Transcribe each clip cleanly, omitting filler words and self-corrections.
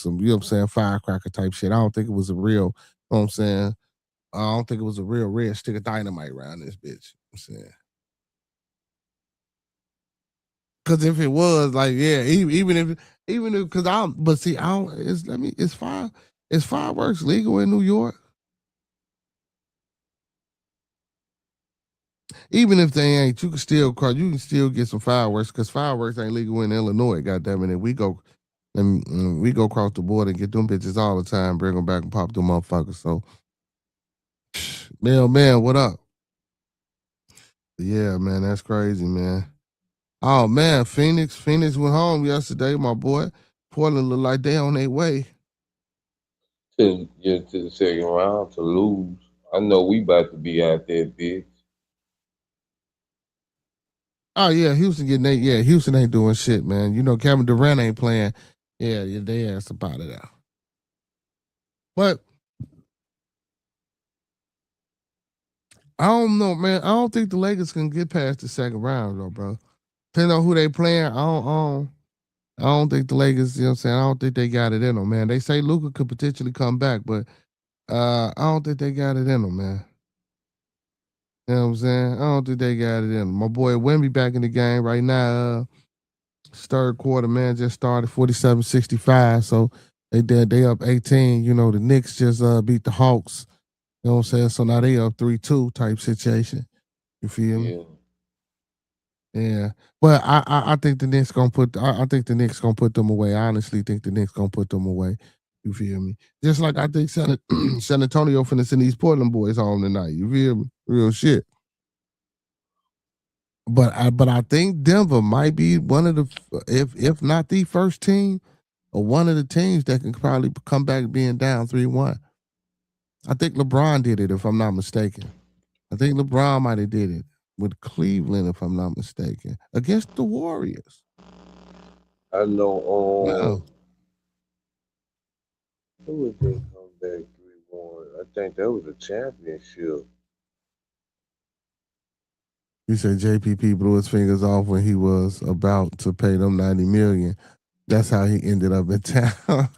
some, you know what I'm saying, firecracker type shit. I don't think it was a real, you know what I'm saying? I don't think it was a real red stick of dynamite around this bitch. I'm saying. Cause if it was like, yeah, even if cause but see, I don't it's fireworks legal in New York? Even if they ain't, you can still get some fireworks because fireworks ain't legal in Illinois. Goddamn it, we go across the border and get them bitches all the time, bring them back and pop them motherfuckers. So, man, what up? Yeah, man, that's crazy, man. Oh man, Phoenix went home yesterday, my boy. Portland look like they on their way. To the second round to lose. I know we about to be out there, bitch. Oh yeah, Houston ain't doing shit, man. You know, Kevin Durant ain't playing. Yeah, they asked about it out. But I don't know, man. I don't think the Lakers can get past the second round, though, bro. Depending on who they playing, I don't think the Lakers. You know what I'm saying? I don't think they got it in them, man. They say Luka could potentially come back, but I don't think they got it in them, man. You know what I'm saying? I don't think they got it in them. My boy Wemby back in the game right now. Third quarter, man, just started 47-65. So they up 18. You know, the Knicks just beat the Hawks. You know what I'm saying? So now they up 3-2 type situation. You feel me? Yeah. Yeah. But I think the Knicks gonna put I think the Knicks gonna put them away. I honestly think the Knicks gonna put them away. You feel me? Just like I think San Antonio finna send these Portland boys home tonight. You feel me? Real shit. But I think Denver might be one of the if not the first team or one of the teams that can probably come back being down 3-1. I think LeBron did it if I'm not mistaken. I think LeBron might have did it with Cleveland if I'm not mistaken against the Warriors. I know. No, Who would they come back 3-1? I think that was a championship. you said JPP blew his fingers off when he was about to pay them 90 million. That's how he ended up in town.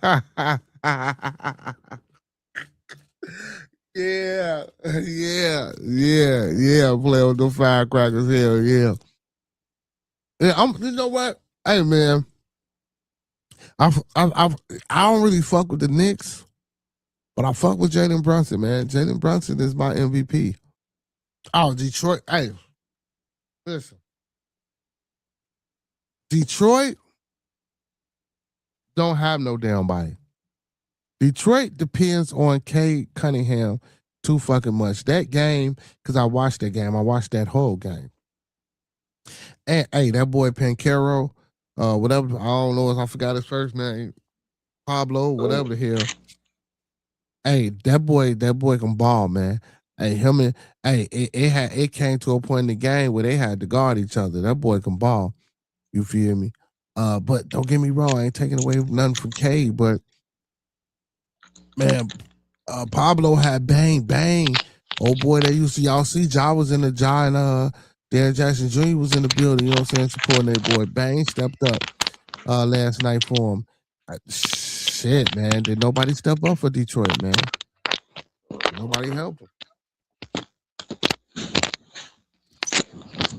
Yeah, yeah. Play with the firecrackers. Hell yeah. Yeah, you know what? Hey man, I don't really fuck with the Knicks, but I fuck with Jalen Brunson, man. Jalen Brunson is my MVP. Oh, Detroit. Hey, listen. Detroit don't have no damn body. Detroit depends on Cade Cunningham too fucking much. That game, because I watched that game. I watched that whole game. And hey, that boy Pancaro, whatever, I don't know if I forgot his first name. Pablo, Oh, whatever the hell. Hey, that boy can ball, man. Hey, it came to a point in the game where they had to guard each other. That boy can ball. You feel me? But don't get me wrong, I ain't taking away nothing from Cade, but man, Pablo had bang bang. Oh boy, they used to y'all see Ja was in the Ja and Darren Jackson Jr. was in the building, you know what I'm saying, supporting that boy. Bang stepped up last night for him. Shit, man. Did nobody step up for Detroit, man? Nobody help him.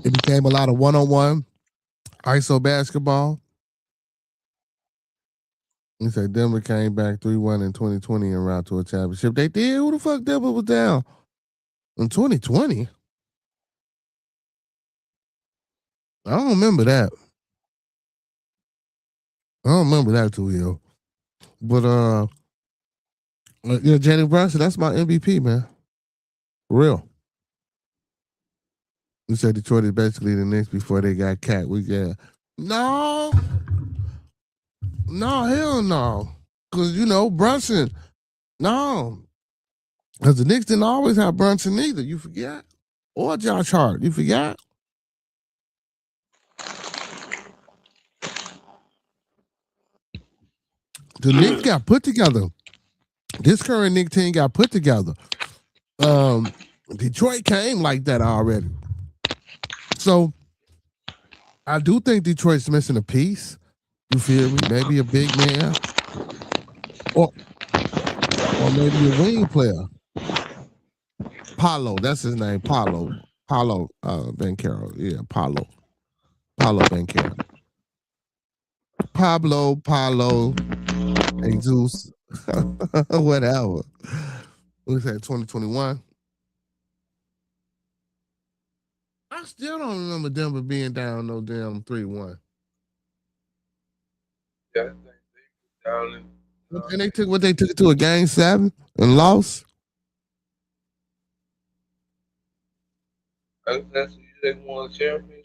It became a lot of one-on-one ISO basketball. He said Denver came back 3-1 in 2020 and route to a championship. They did. Who the fuck Denver was down in 2020? I don't remember that. I don't remember that too well. But yeah, Jalen Brunson, that's my MVP, man. For real. You said Detroit is basically the Knicks before they got cat. We got no, hell no. Cause you know, Brunson, no. Cause the Knicks didn't always have Brunson either. You forget? Or Josh Hart. You forgot? The Knicks got put together. This current Knicks team got put together. Detroit came like that already. So I do think Detroit's missing a piece. You feel me? Maybe a big man. or maybe a wing player. Paulo, that's his name. Paulo. Paulo Banchero. Yeah, Paulo. Paulo Banchero. Paulo, Jesus. Whatever. We said 2021. I still don't remember Denver being down no damn 3-1. Yeah, I think they down in. And they took it to a game 7 and lost. I think that's they won a championship.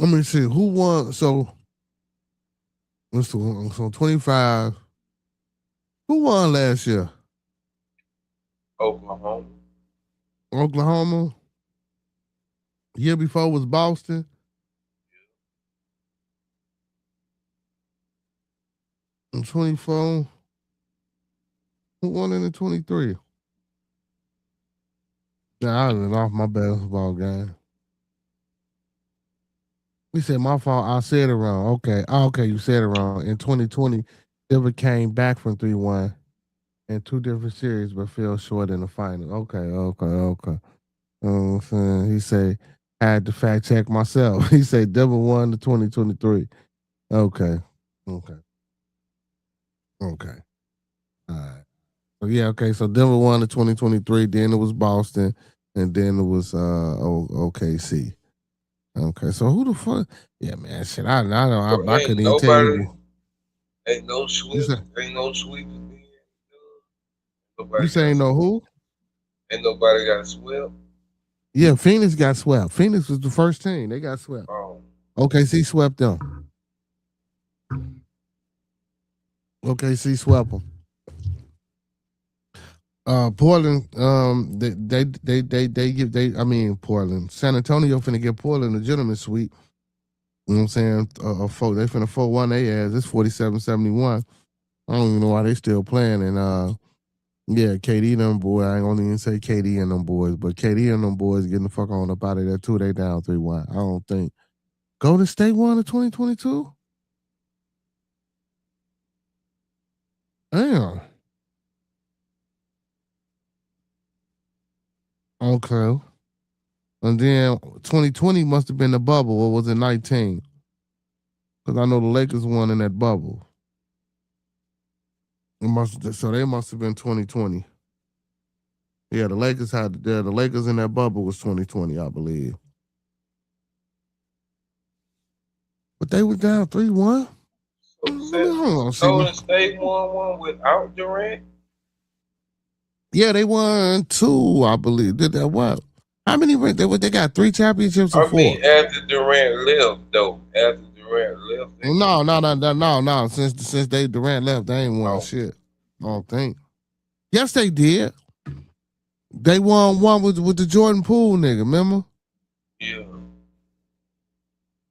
Let me see who won. So 25. Who won last year? Oklahoma. Oklahoma. Year before was Boston. In 24. Who won in the 23? Yeah, I was off my basketball game. We said my fault. I said it wrong. Okay. Oh, okay, you said it wrong. In 2020, Denver came back from 3-1 in 2 different series, but fell short in the final. Okay. You know what I'm saying? He said, I had to fact check myself. He said Denver won the 2023. Okay. Okay. All right. So yeah, okay. So Denver won the 2023. Then it was Boston, and then it was OKC. Okay. So who the fuck? Yeah, man. Shit, I know. Bro, I couldn't even tell you. ain't no You sweep, say ain't no sweep. you Nobody got saying no swept. who? Ain't nobody got swept. Yeah, Phoenix got swept. Phoenix was the first team. They got swept. OKC swept them. OKC swept them. Portland, Portland. San Antonio finna give Portland a gentleman sweep. You know what I'm saying? They finna 4-1 they ass. It's 47-71. I don't even know why they still playing. And yeah, KD and them boy. I ain't gonna even say KD and them boys, but KD and them boys getting the fuck on up out of there too. They down 3-1. I don't think Golden State won in 2022. Damn. Okay. And then 2020 must have been the bubble, or was it 19? Because I know the Lakers won in that bubble. So they must have been 2020. Yeah, the Lakers in that bubble was 2020, I believe. But they were down 3-1. Hold on, Golden State won one without Durant. Yeah, they won 2, I believe. Did that what? How many? They got 3 championships or I 4? mean, after Durant left, though. After Durant left, they No. Since they Durant left, they ain't won shit. I don't think. Yes, they did. They won one with the Jordan Poole nigga. Remember? Yeah.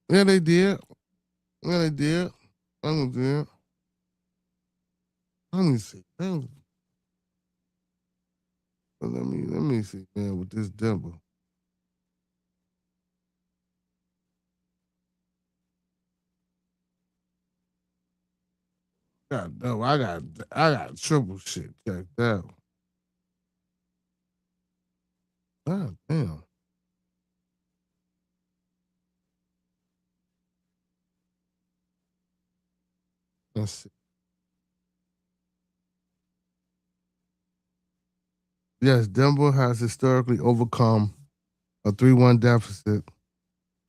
Yeah, they did. Yeah, they did. I was there. Let me see. Let me see, man, with this Denver. God damn, I got triple shit checked out. God damn. Let's see. Yes, Denver has historically overcome a 3-1 deficit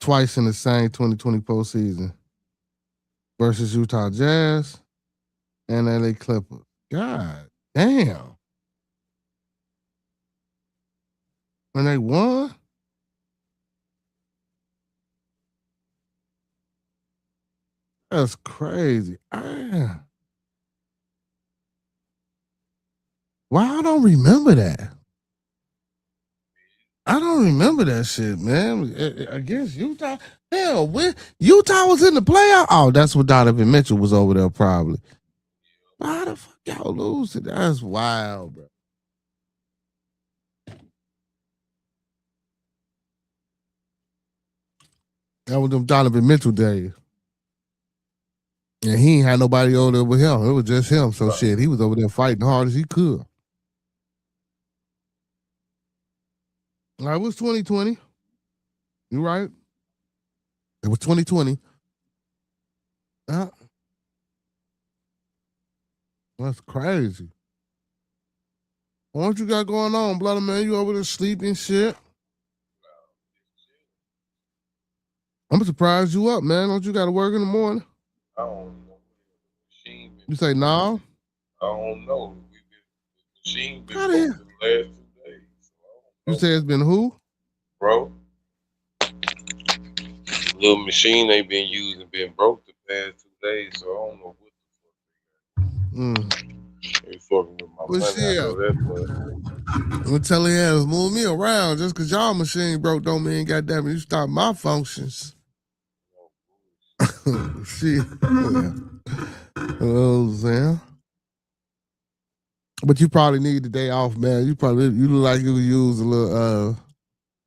twice in the same 2020 postseason versus Utah Jazz and LA Clippers. God damn. And they won? That's crazy. Why I don't remember that? I don't remember that shit, man. Against Utah. Hell, Utah was in the playoff. Oh, that's what Donovan Mitchell was over there, probably. Why the fuck y'all lose it? That's wild, bro. That was them Donovan Mitchell days. And he ain't had nobody over there with him. It was just him. So Right. shit, he was over there fighting hard as he could. All right, it was 2020. You right? It was 2020. That's crazy. What you got going on, brother man? You over there sleeping shit? I'm surprised you up, man. Don't you got to work in the morning? I don't know. Machine been, You say no? I don't know. Machine been How broke the the hell? last 2 days. So I You don't say know, it's been who? bro. Little machine they been using been broke the past 2 days, so I don't know what Mm. they fucking with my Well, money. I shit. know that much. I'm gonna tell you, ass move me around. Just cause y'all machine broke don't mean goddamn it, you stop my functions. Shit. Yeah. You know what I'm saying? But you probably need the day off, man. You look like you could use a little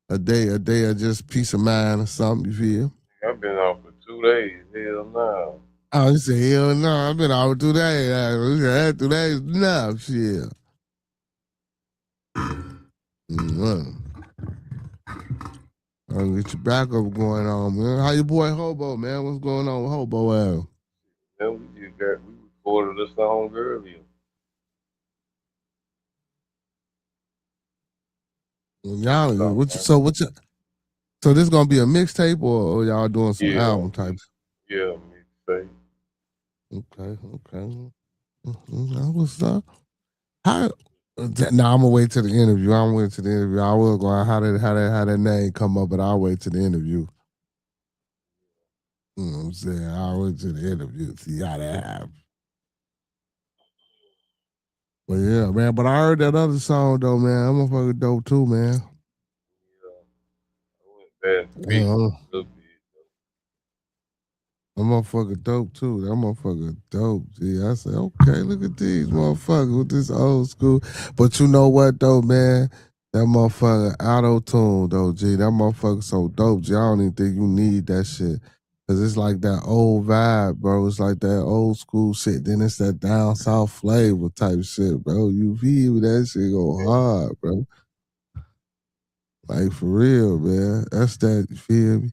a day of just peace of mind or something, you feel? I've been off for 2 days. Hell no. Oh, you say hell no, I've been out 2 days. We had 2 days enough, shit. Mm-hmm. I'll get your backup going on, man. How your boy Hobo, man? What's going on with Hobo Al? Then we recorded a song earlier. Y'all, So, so this gonna be a mixtape or y'all doing some yeah, album types? yeah, mixtape. Okay. What's up? How? Now I'm gonna wait to the interview. I'm waiting to the interview. I will go. How that name come up? But I'll wait to the interview. You know what I'm saying? I'll wait to the interview. See how that happens. But yeah, man. But I heard that other song though, man. That motherfucker dope too, man. Yeah, I went back to beat Yeah, a little bit. that motherfucker dope too. That motherfucker dope. Gee, I said, okay, look at these motherfuckers with this old school. But you know what though, man? That motherfucker auto tune though, G. That motherfucker so dope, G. I don't even think you need that shit. Cause it's like that old vibe, bro. It's like that old school shit. Then it's that down south flavor type shit, bro. You feel me? That shit go hard, bro. Like for real, man. That's that, you feel me?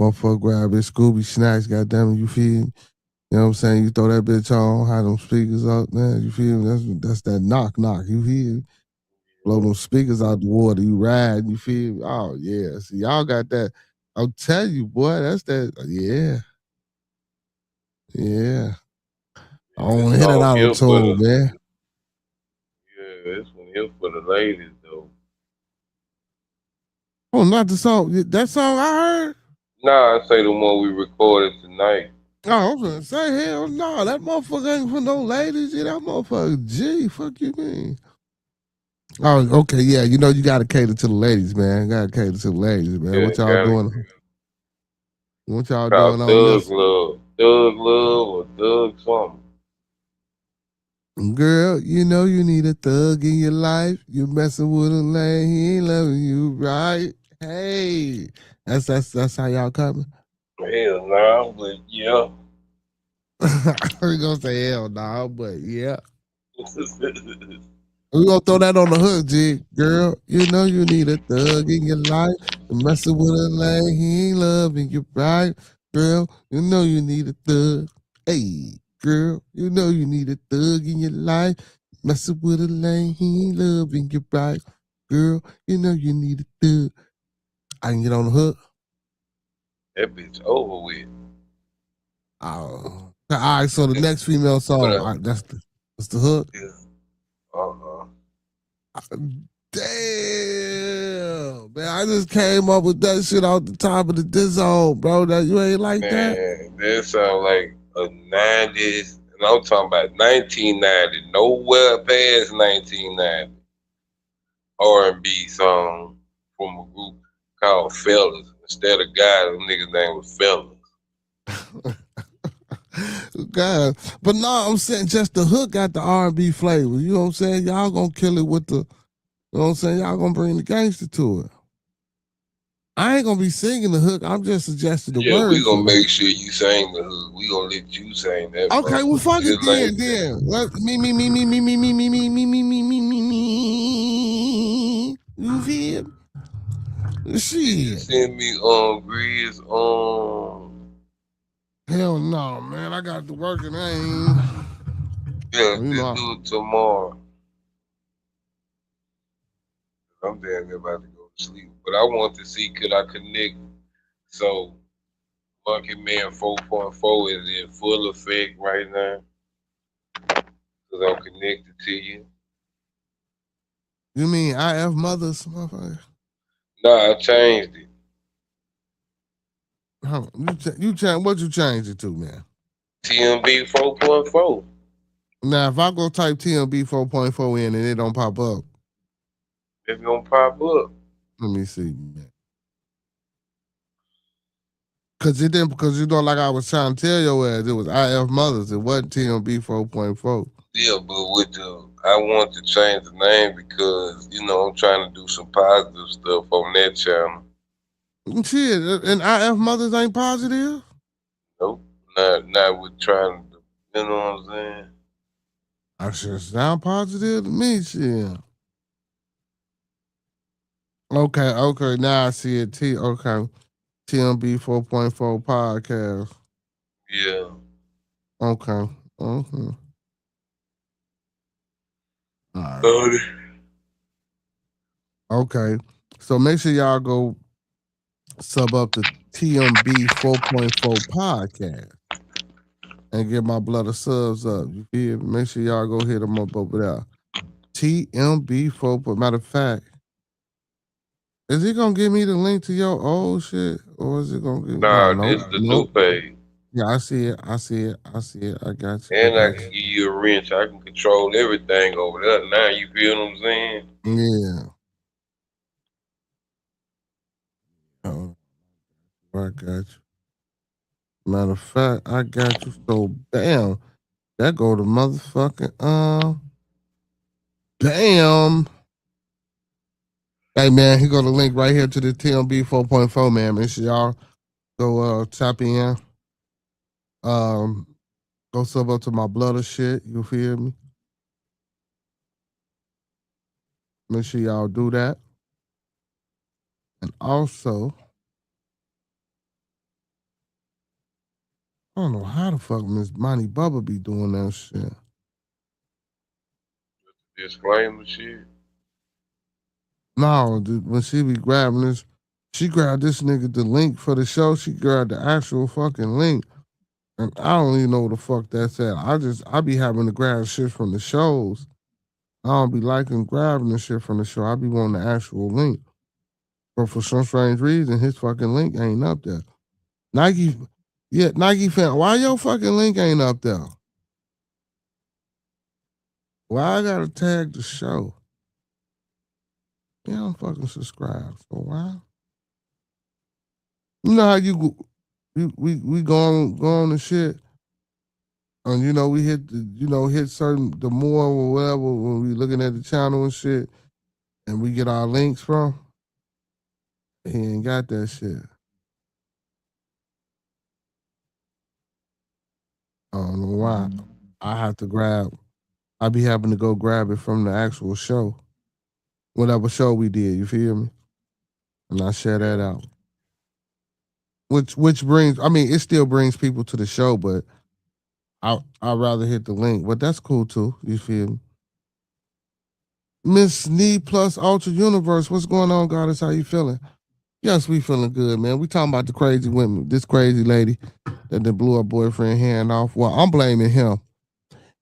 Motherfucker grab his Scooby snacks, goddamn it, you feel me? You know what I'm saying? You throw that bitch on, have them speakers up, man. You feel me? That's that knock knock. You feel me? Blow them speakers out the water. You ride. You feel me? Oh yeah. See, y'all got that. I'll tell you, boy. That's that. Yeah, yeah. I don't want This to hit that song auto here for tune, the man. this one here for the ladies though. Oh, not the song. That song I heard. Nah, I say the one we recorded tonight. Oh, I was gonna say, hell no, that motherfucker ain't for no ladies. Yeah, that motherfucker G. Fuck you mean? Oh, okay, yeah. You know you gotta cater to the ladies, man. You gotta cater to the ladies, man. Yeah, What y'all got it. doing? What y'all Called doing on Thug this? Love. Thug Love or Thug something. Girl, you know you need a thug in your life. You messing with a lane, he ain't loving you right. Hey, that's how y'all coming. Hell nah, but yeah. We gonna say hell no, but yeah. We gonna throw that on the hook, G. Girl, you know you need a thug in your life. You messing with a lane, he ain't loving you right. Girl, you know you need a thug. Hey, girl, you know you need a thug in your life. Messing with a lane, he ain't loving you right. Girl, you know you need a thug. I can get on the hook. That bitch over with. Oh. All right, so the next female But song, all right, that's the hook. yeah. Uh-uh. Damn, man! I just came up with that shit off the top of the dizzle, bro. That you ain't like that? Man, that sound like a 90s, and I'm talking about 1990, nowhere past 1990 R&B song from a group called Fellas. Instead of guys, them niggas' name was Fellas. God, but no, I'm saying just the hook got the R&B flavor. You know what I'm saying? Y'all gonna kill it with the. You know what I'm saying? Y'all gonna bring the gangster to it. I ain't gonna be singing the hook. I'm just suggesting the Yeah, we words gonna to it. make sure you sing the hook. We gonna let you sing that Okay, well, motherfucker. fuck it Just like then. that. Then let me. You feel? Did you Shit. send me Grizz Hell no, man. I got to work and I ain't. yeah, You let's know. do it tomorrow. I'm damn near about to go to sleep. But I want to see could I connect. So Monkey Man 4.4 is in full effect right now. Cause I'm connected to you. You mean IF mothers, motherfucker? Nah, I changed it. Huh, you change what you change it to, man? TMB 4.4. Now, if I go type TMB 4.4 in and it don't pop up, It's gonna pop up. let me see, man. Cause it didn't, because you know, like I was trying to tell your ass, it was IF mothers. It wasn't TMB 4.4. Yeah, but with the I want to change the name because I'm trying to do some positive stuff on that channel. Shit, and IF mothers ain't positive. Nope, not with trying to. You know what I'm saying? I should sound positive to me, shit. Okay, now I see it. Okay, TMB 4.4 podcast. Yeah. Okay, okay. All right. Uh, Okay. So make sure y'all go sub up to TMB 4.4 podcast and get my blood of subs up. You feel me? Make sure y'all go hit them up over there. TMB 4. Matter of fact, is he gonna give me the link to your old shit? Or is it gonna give nah, nope, this the new nope. page. Yeah, I see it. I see it. I see it. I got you. I And I got can give you a wrench. I can control everything over there. Now you feel what I'm saying? you. Yeah. Oh, I got you. Matter of fact, I got you. So bam. That go to motherfucking bam. Hey man, he got a link right here to the TMB 4.4, man. Make sure y'all go tap in. Um Go sub up to my blood or shit. You feel me? Make sure y'all do that. And also, I don't know how the fuck Miss Monty Bubba be doing that shit. Disclaimer shit. No, when she be grabbing this, she grabbed this nigga the link for the show. She grabbed the actual fucking link. And I don't even know what the fuck that's at. I be having to grab shit from the shows. I don't be liking grabbing the shit from the show. I be wanting the actual link. But for some strange reason, his fucking link ain't up there. Nike, yeah, Nike fan, why your fucking link ain't up there? Why I gotta tag the show? Yeah, I'm fucking subscribed. So why? You know how we go on the shit, and we hit hit certain the more or whatever when we looking at the channel and shit, and we get our links from. He ain't got that shit. I don't know why. I have to grab. I be having to go grab it from the actual show, whatever show we did. You feel me? And I share that out. Which brings, I mean, it still brings people to the show, but I'd rather hit the link. But that's cool too. You feel me? Miss Need Plus Ultra Universe, what's going on, Goddess? How you feeling? Yes, we feeling good, man. We talking about the crazy women, this crazy lady that blew her boyfriend hand off. Well, I'm blaming him.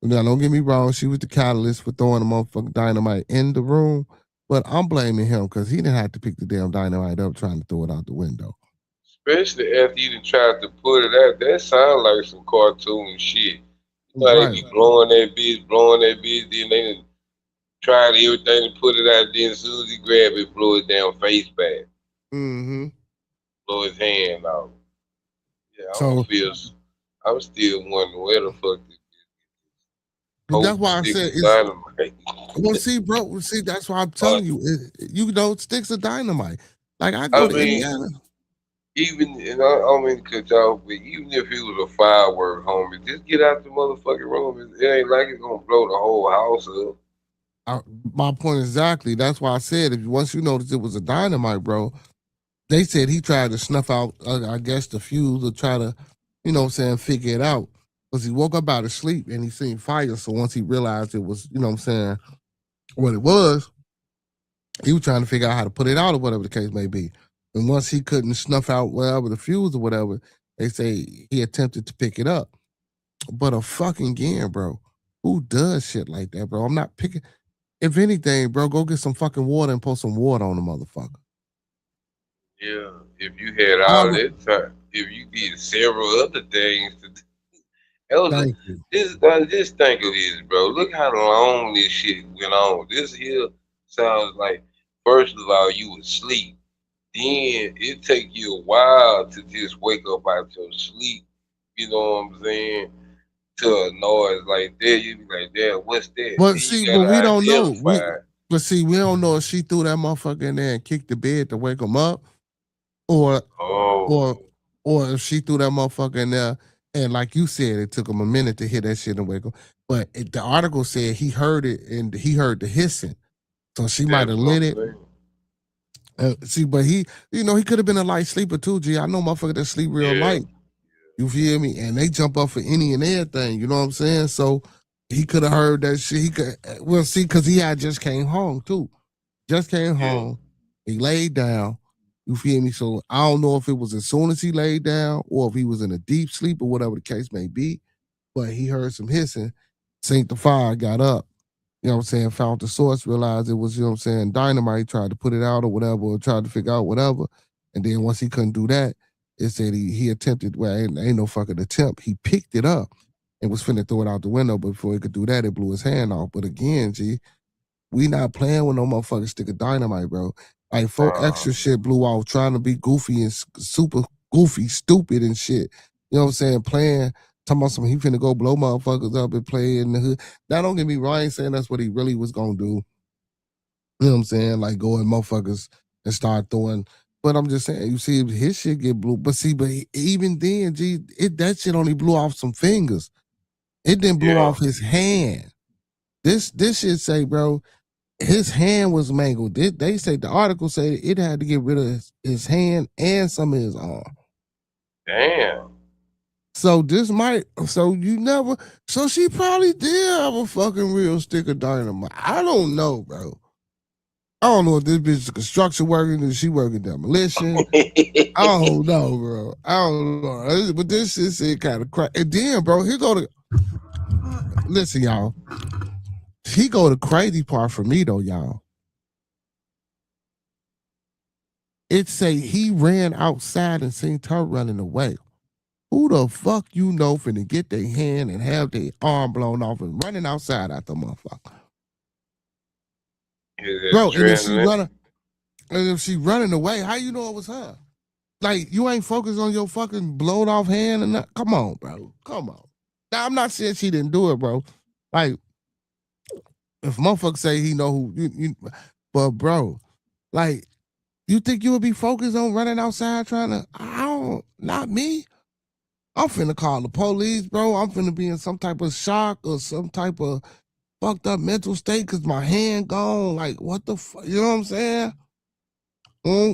Now, don't get me wrong, she was the catalyst for throwing the motherfucking dynamite in the room, but I'm blaming him because he didn't have to pick the damn dynamite up trying to throw it out the window. Especially after you done tried to put it out. That sound like some cartoon shit. You know how they Right. be blowing that bitch, then they done tried everything to put it out, then as soon as he grab it, blow his damn face back. Mm-hmm. Blow his hand off. Yeah, So I'm still wondering where the fuck this that's whole why I stick said of it's. dynamite. Well, see, bro. See, that's why I'm telling you. You know, sticks of dynamite. Like I I go to mean, Indiana. even and I don't mean to cut you off, but even if it was a firework, homie, just get out the motherfucking room. It ain't like it's gonna blow the whole house up. I, my point exactly. That's why I said if once you noticed it was a dynamite, bro, they said he tried to snuff out, I guess, the fuse or try to, figure it out. Because he woke up out of sleep and he seen fire. So once he realized it was, what it was, he was trying to figure out how to put it out or whatever the case may be. And once he couldn't snuff out whatever the fuse or whatever, they say he attempted to pick it up. But a fucking again, bro, who does shit like that, bro? I'm not picking. If anything, bro, go get some fucking water and pour some water on the motherfucker. Yeah, if you had I all would that time, if you did several other things to Elder, thank you. just think of this, bro. Look how long this shit went on. This here sounds like, first of all, you was asleep. Then it take you a while to just wake up out your sleep. You know what I'm saying? To a noise like that, you be like, "Damn, what's that?" But Then you see, but gotta we don't know. identify. We don't know if she threw that motherfucker in there and kicked the bed to wake him up, or or Oh, or if she threw that motherfucker in there and like you said, it took him a minute to hit that shit and wake him. But the article said he heard it and he heard the hissing, so she might that's have what lit I'm it. saying. See, but he could have been a light sleeper too. G, I know motherfucker that sleep real Yeah, light. You feel me? And they jump up for any and everything. You know what I'm saying? So he could have heard that shit. He could see because he had just came home too. Just came yeah, home. He laid down. You feel me? So I don't know if it was as soon as he laid down or if he was in a deep sleep or whatever the case may be. But he heard some hissing. Saint the fire got up. You know what I'm saying? Found the source, realized it was, dynamite, tried to put it out or whatever, or tried to figure out whatever. And then once he couldn't do that, it said he attempted, well, ain't no fucking attempt. He picked it up and was finna throw it out the window, but before he could do that, it blew his hand off. But again, G, we not playing with no motherfucking stick of dynamite, bro. Like, folk uh, extra shit blew off trying to be goofy and super goofy, stupid and shit. You know what I'm saying? Playing, talking about something, he finna go blow motherfuckers up and play in the hood. Now, don't get me wrong, I ain't saying that's what he really was gonna do. You know what I'm saying? Like, go at motherfuckers and start throwing. But I'm just saying, you see his shit get blew. But see, even then, G, that shit only blew off some fingers. It didn't blow yeah, off his hand. This shit say, bro, his hand was mangled. They say the article said it had to get rid of his hand and some of his arm. damn. So this might. So you never. So she probably did have a fucking real stick of dynamite. I don't know, bro. I don't know if this bitch is construction working or she working demolition. I don't know, bro. I don't know. But this shit said kind of crack. And then, bro, he go to listen, y'all. He go the crazy part for me though, y'all. It say he ran outside and seen her running away. Who the fuck you know finna get their hand and have their arm blown off and running outside at the motherfucker? Is that Bro, adrenaline? and if she running away, how you know it was her? Like you ain't focused on your fucking blown off hand and that. Come on, bro. Come on. Now I'm not saying she didn't do it, bro. Like if motherfucker say he know who but bro, like you think you would be focused on running outside trying to I don't not me. I'm finna call the police, bro. I'm finna be in some type of shock or some type of fucked up mental state because my hand gone. Like, what the fuck? You know what I'm saying?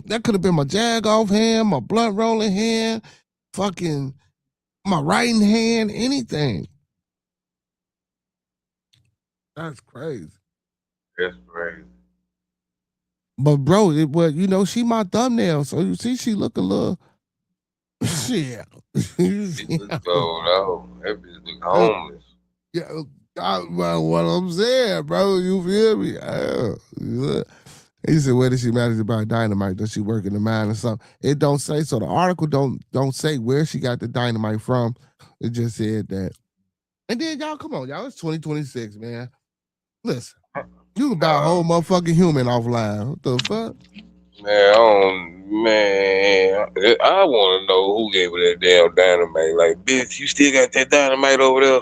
That could have been my jag off hand, my blunt rolling hand, fucking my writing hand, anything. That's crazy. That's crazy. But bro, she my thumbnail, so you see she look a little shit. It look gold out. That bitch look homeless. Yeah, well, what I'm saying, bro, you feel me? Yeah. He said, "Where did she manage to buy dynamite? Does she work in the mine or something?" It don't say. So the article don't say where she got the dynamite from. It just said that. And then y'all, come on, y'all. It's 2026, man. Listen, you can buy a whole motherfucking human offline. What the fuck? Man, I want to know who gave her that damn dynamite. Like, bitch, you still got that dynamite over there?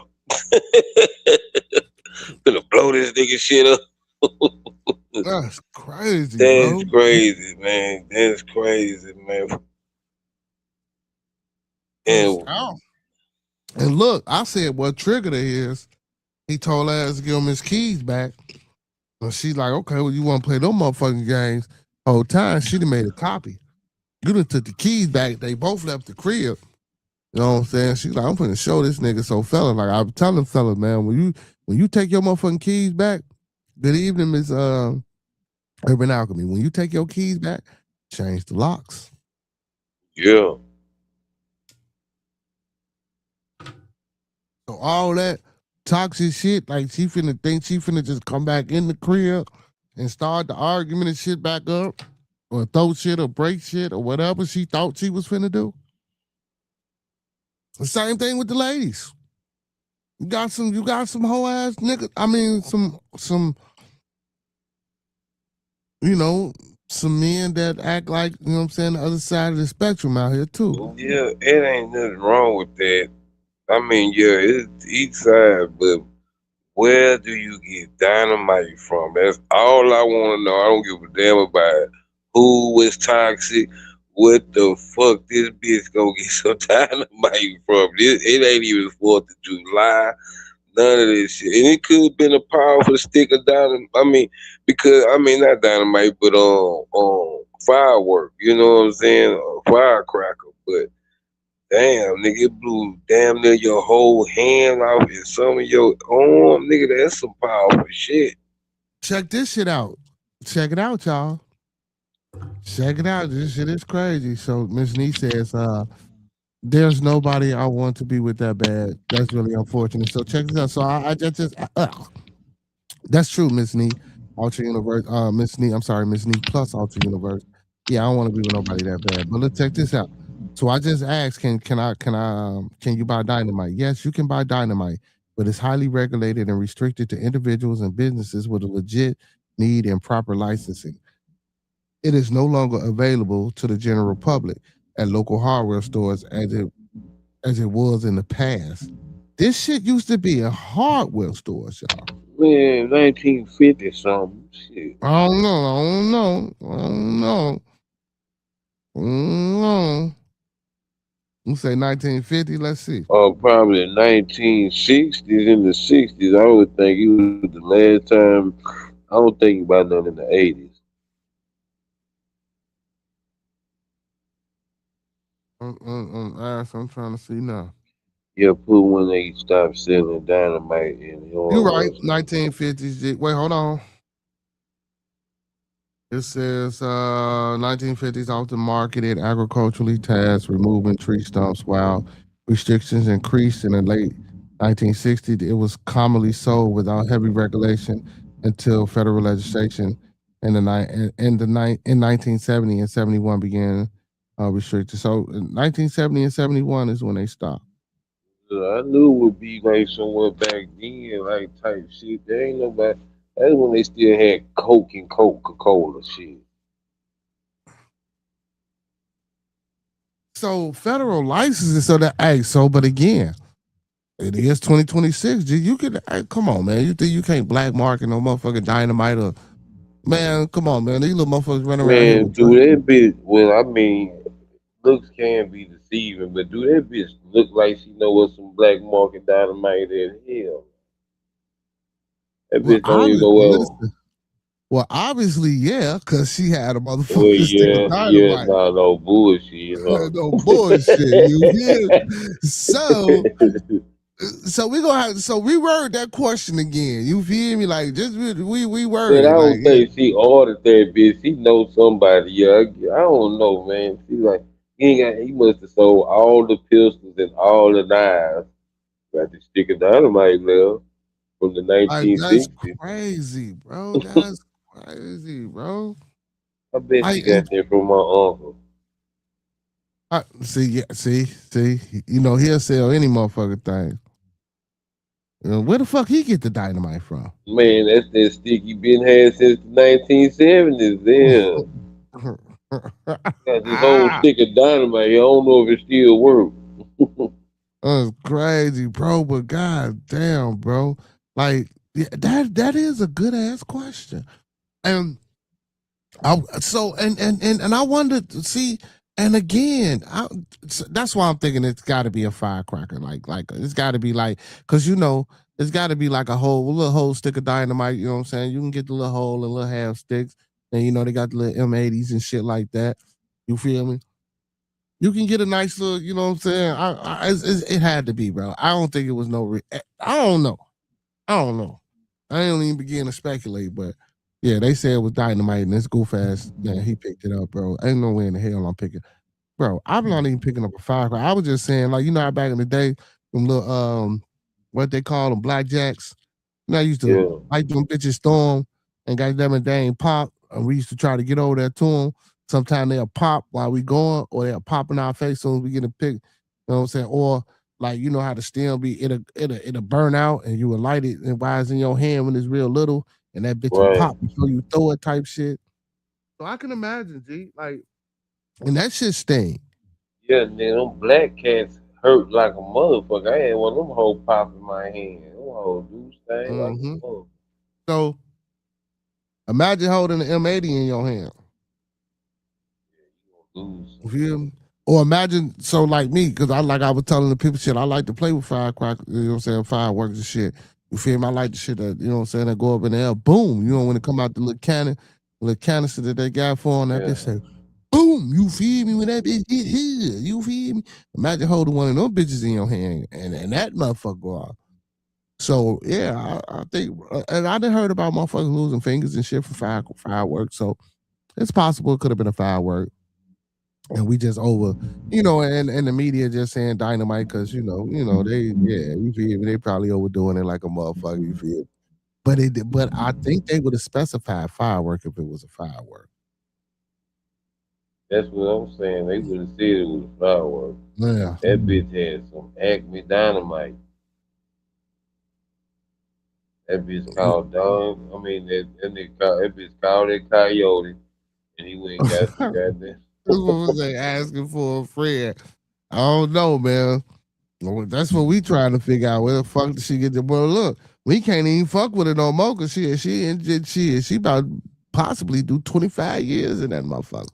Gonna blow this nigga shit up. That's crazy, That's bro. crazy, man. That's crazy, man. And And look, I said what triggered her is he told her to give him his keys back. And she's like, okay, well, you want to play those motherfucking games? Whole time, she done made a copy. You done took the keys back. They both left the crib. You know what I'm saying? She's like, I'm gonna show this nigga. So fella, like I'm telling fella, man, when you take your motherfucking keys back, good evening, Miss Urban Alchemy. When you take your keys back, change the locks. yeah. So all that toxic shit, like she finna think she finna just come back in the crib and start the argument and shit back up, or throw shit or break shit or whatever she thought she was finna do. The same thing with the ladies. You got some whole ass niggas. I mean, some you know, some men that act like, you know what I'm saying, the other side of the spectrum out here too. Yeah, it ain't nothing wrong with that. I mean, yeah, it's each side, but where do you get dynamite from? That's all I want to know. I don't give a damn about who was toxic. What the fuck this bitch gonna get some dynamite from? It ain't even 4th of July. None of this shit. And it could have been a powerful stick of dynamite. I mean, because, I mean, not dynamite, but firework. You know what I'm saying? A firecracker. But damn, nigga, it blew damn near your whole hand off and some of your arm, nigga. That's some powerful shit. Check this shit out. Check it out, y'all. Check it out. This shit is crazy. So Miss Nee says, there's nobody I want to be with that bad. That's really unfortunate. So check this out. So I just that's true, Miss Nee. Ultra Universe, Miss Nee. I'm sorry, Miss Nee plus Ultra Universe. Yeah, I don't want to be with nobody that bad. But let's check this out. So I just asked, can you buy dynamite? Yes, you can buy dynamite, but it's highly regulated and restricted to individuals and businesses with a legit need and proper licensing. It is no longer available to the general public at local hardware stores as it was in the past. This shit used to be in hardware stores, y'all. Man, 1950 something. Shit. I don't know. I don't know. I don't know. I don't know. You say 1950? Let's see. Probably 1960s, in the 60s. I would think it was the last time. I don't think about nothing in the 80s. I'm trying to see now. Yeah, put when they stopped selling dynamite in You're right. hardware stores. 1950s. Wait, hold on. It says 1950s often marketed agriculturally tasks, removing tree stumps, while restrictions increased in the late 1960s. It was commonly sold without heavy regulation until federal legislation in 1970 and 71 began restricted. So in 1970 and 71 is when they stopped. I knew it would be like somewhere back then, like type shit. There ain't nobody. That's when they still had Coke and Coca Cola shit. So federal licenses, so that hey, so but again, it is 2026. You can come on, man. You think you can't black market no motherfucking dynamite or man? Come on, man. These little motherfuckers running around here Man, with do that bitch. Well, I mean, looks can be deceiving, but do that bitch look like she know what some black market dynamite is? Hell, that well, bitch don't even know what. listen. Well, obviously, yeah, because she had a Well, motherfucking stick of yeah, yeah, dynamite. no bullshit, huh? No bullshit. You hear? So we gonna have so reword that question again. You feel me? Like just we word Man, I it like don't think she ordered that bitch. She knows somebody. Yeah, I don't know, man. She like he must have sold all the pistols and all the knives. Got the stick of dynamite left from the that's 1960s. crazy, bro. That's crazy, bro. I bet she Like got that from my uncle. see, yeah, see. You know he'll sell any motherfucking thing. You know, where the fuck he get the dynamite from? Man, that's that stick he been had since the 1970s. Yeah, got this whole Ah, stick of dynamite. I don't know if it still works. that's crazy, bro. But god damn, bro. Like yeah, that is a good ass question. And and I wondered, see, and again, that's why I'm thinking it's got to be a firecracker, like it's got to be like, cause it's got to be like a little whole stick of dynamite. You know what I'm saying? You can get the little hole and little half sticks, and they got the little M80s and shit like that. You feel me? You can get a nice little, you know what I'm saying? It had to be, bro. I don't think it was no. I don't know. I don't know. I ain't even begin to speculate, but yeah, they said it was dynamite and this goof ass, man, he picked it up, bro. Ain't no way in the hell I'm picking. Bro, I'm not even picking up a firecracker. I was just saying, like, how back in the day, them little what they call them, blackjacks. I used to light them bitches storm and goddamn it, they ain't pop. And we used to try to get over there to them. Sometimes they'll pop while we going, or they'll pop in our face soon as we get a pick. You know what I'm saying? Or like how the stem be it'll burn out and you will light it and while it's in your hand when it's real little and that bitch will pop before you throw it type shit. So I can imagine, G, like, and that shit sting. Yeah, man, them black cats hurt like a motherfucker. I had one of them hoes pop in my hand. Them hoes do sting like a motherfucker. So imagine holding an M80 in your hand. Lose. You feel me? Or imagine, so like me, because I was telling the people shit, I like to play with firecrackers, you know what I'm saying, fireworks and shit. You feel me? I like the shit that, you know what I'm saying, that go up in the air, boom. You know, when it come out the little cannon, the little canister that they got for on that bitch say, boom, you feel me? When that bitch hit here, you feel me? Imagine holding one of those bitches in your hand and that motherfucker go off. So yeah, I think, and I done heard about motherfuckers losing fingers and shit for fireworks. So it's possible it could have been a firework. And we just over, and the media just saying dynamite because you feel me? They probably overdoing it like a motherfucker. You feel? But I think they would have specified firework if it was a firework. That's what I'm saying. They would have said it was a firework. Yeah. That bitch had some Acme dynamite. That bitch called Don. I mean, that bitch called that coyote, and he went and got some goddamn. This was they asking for a friend. I don't know, man. That's what we trying to figure out. Where the fuck did she get the boy? Look, we can't even fuck with her no more because she about possibly do 25 years in that motherfucker.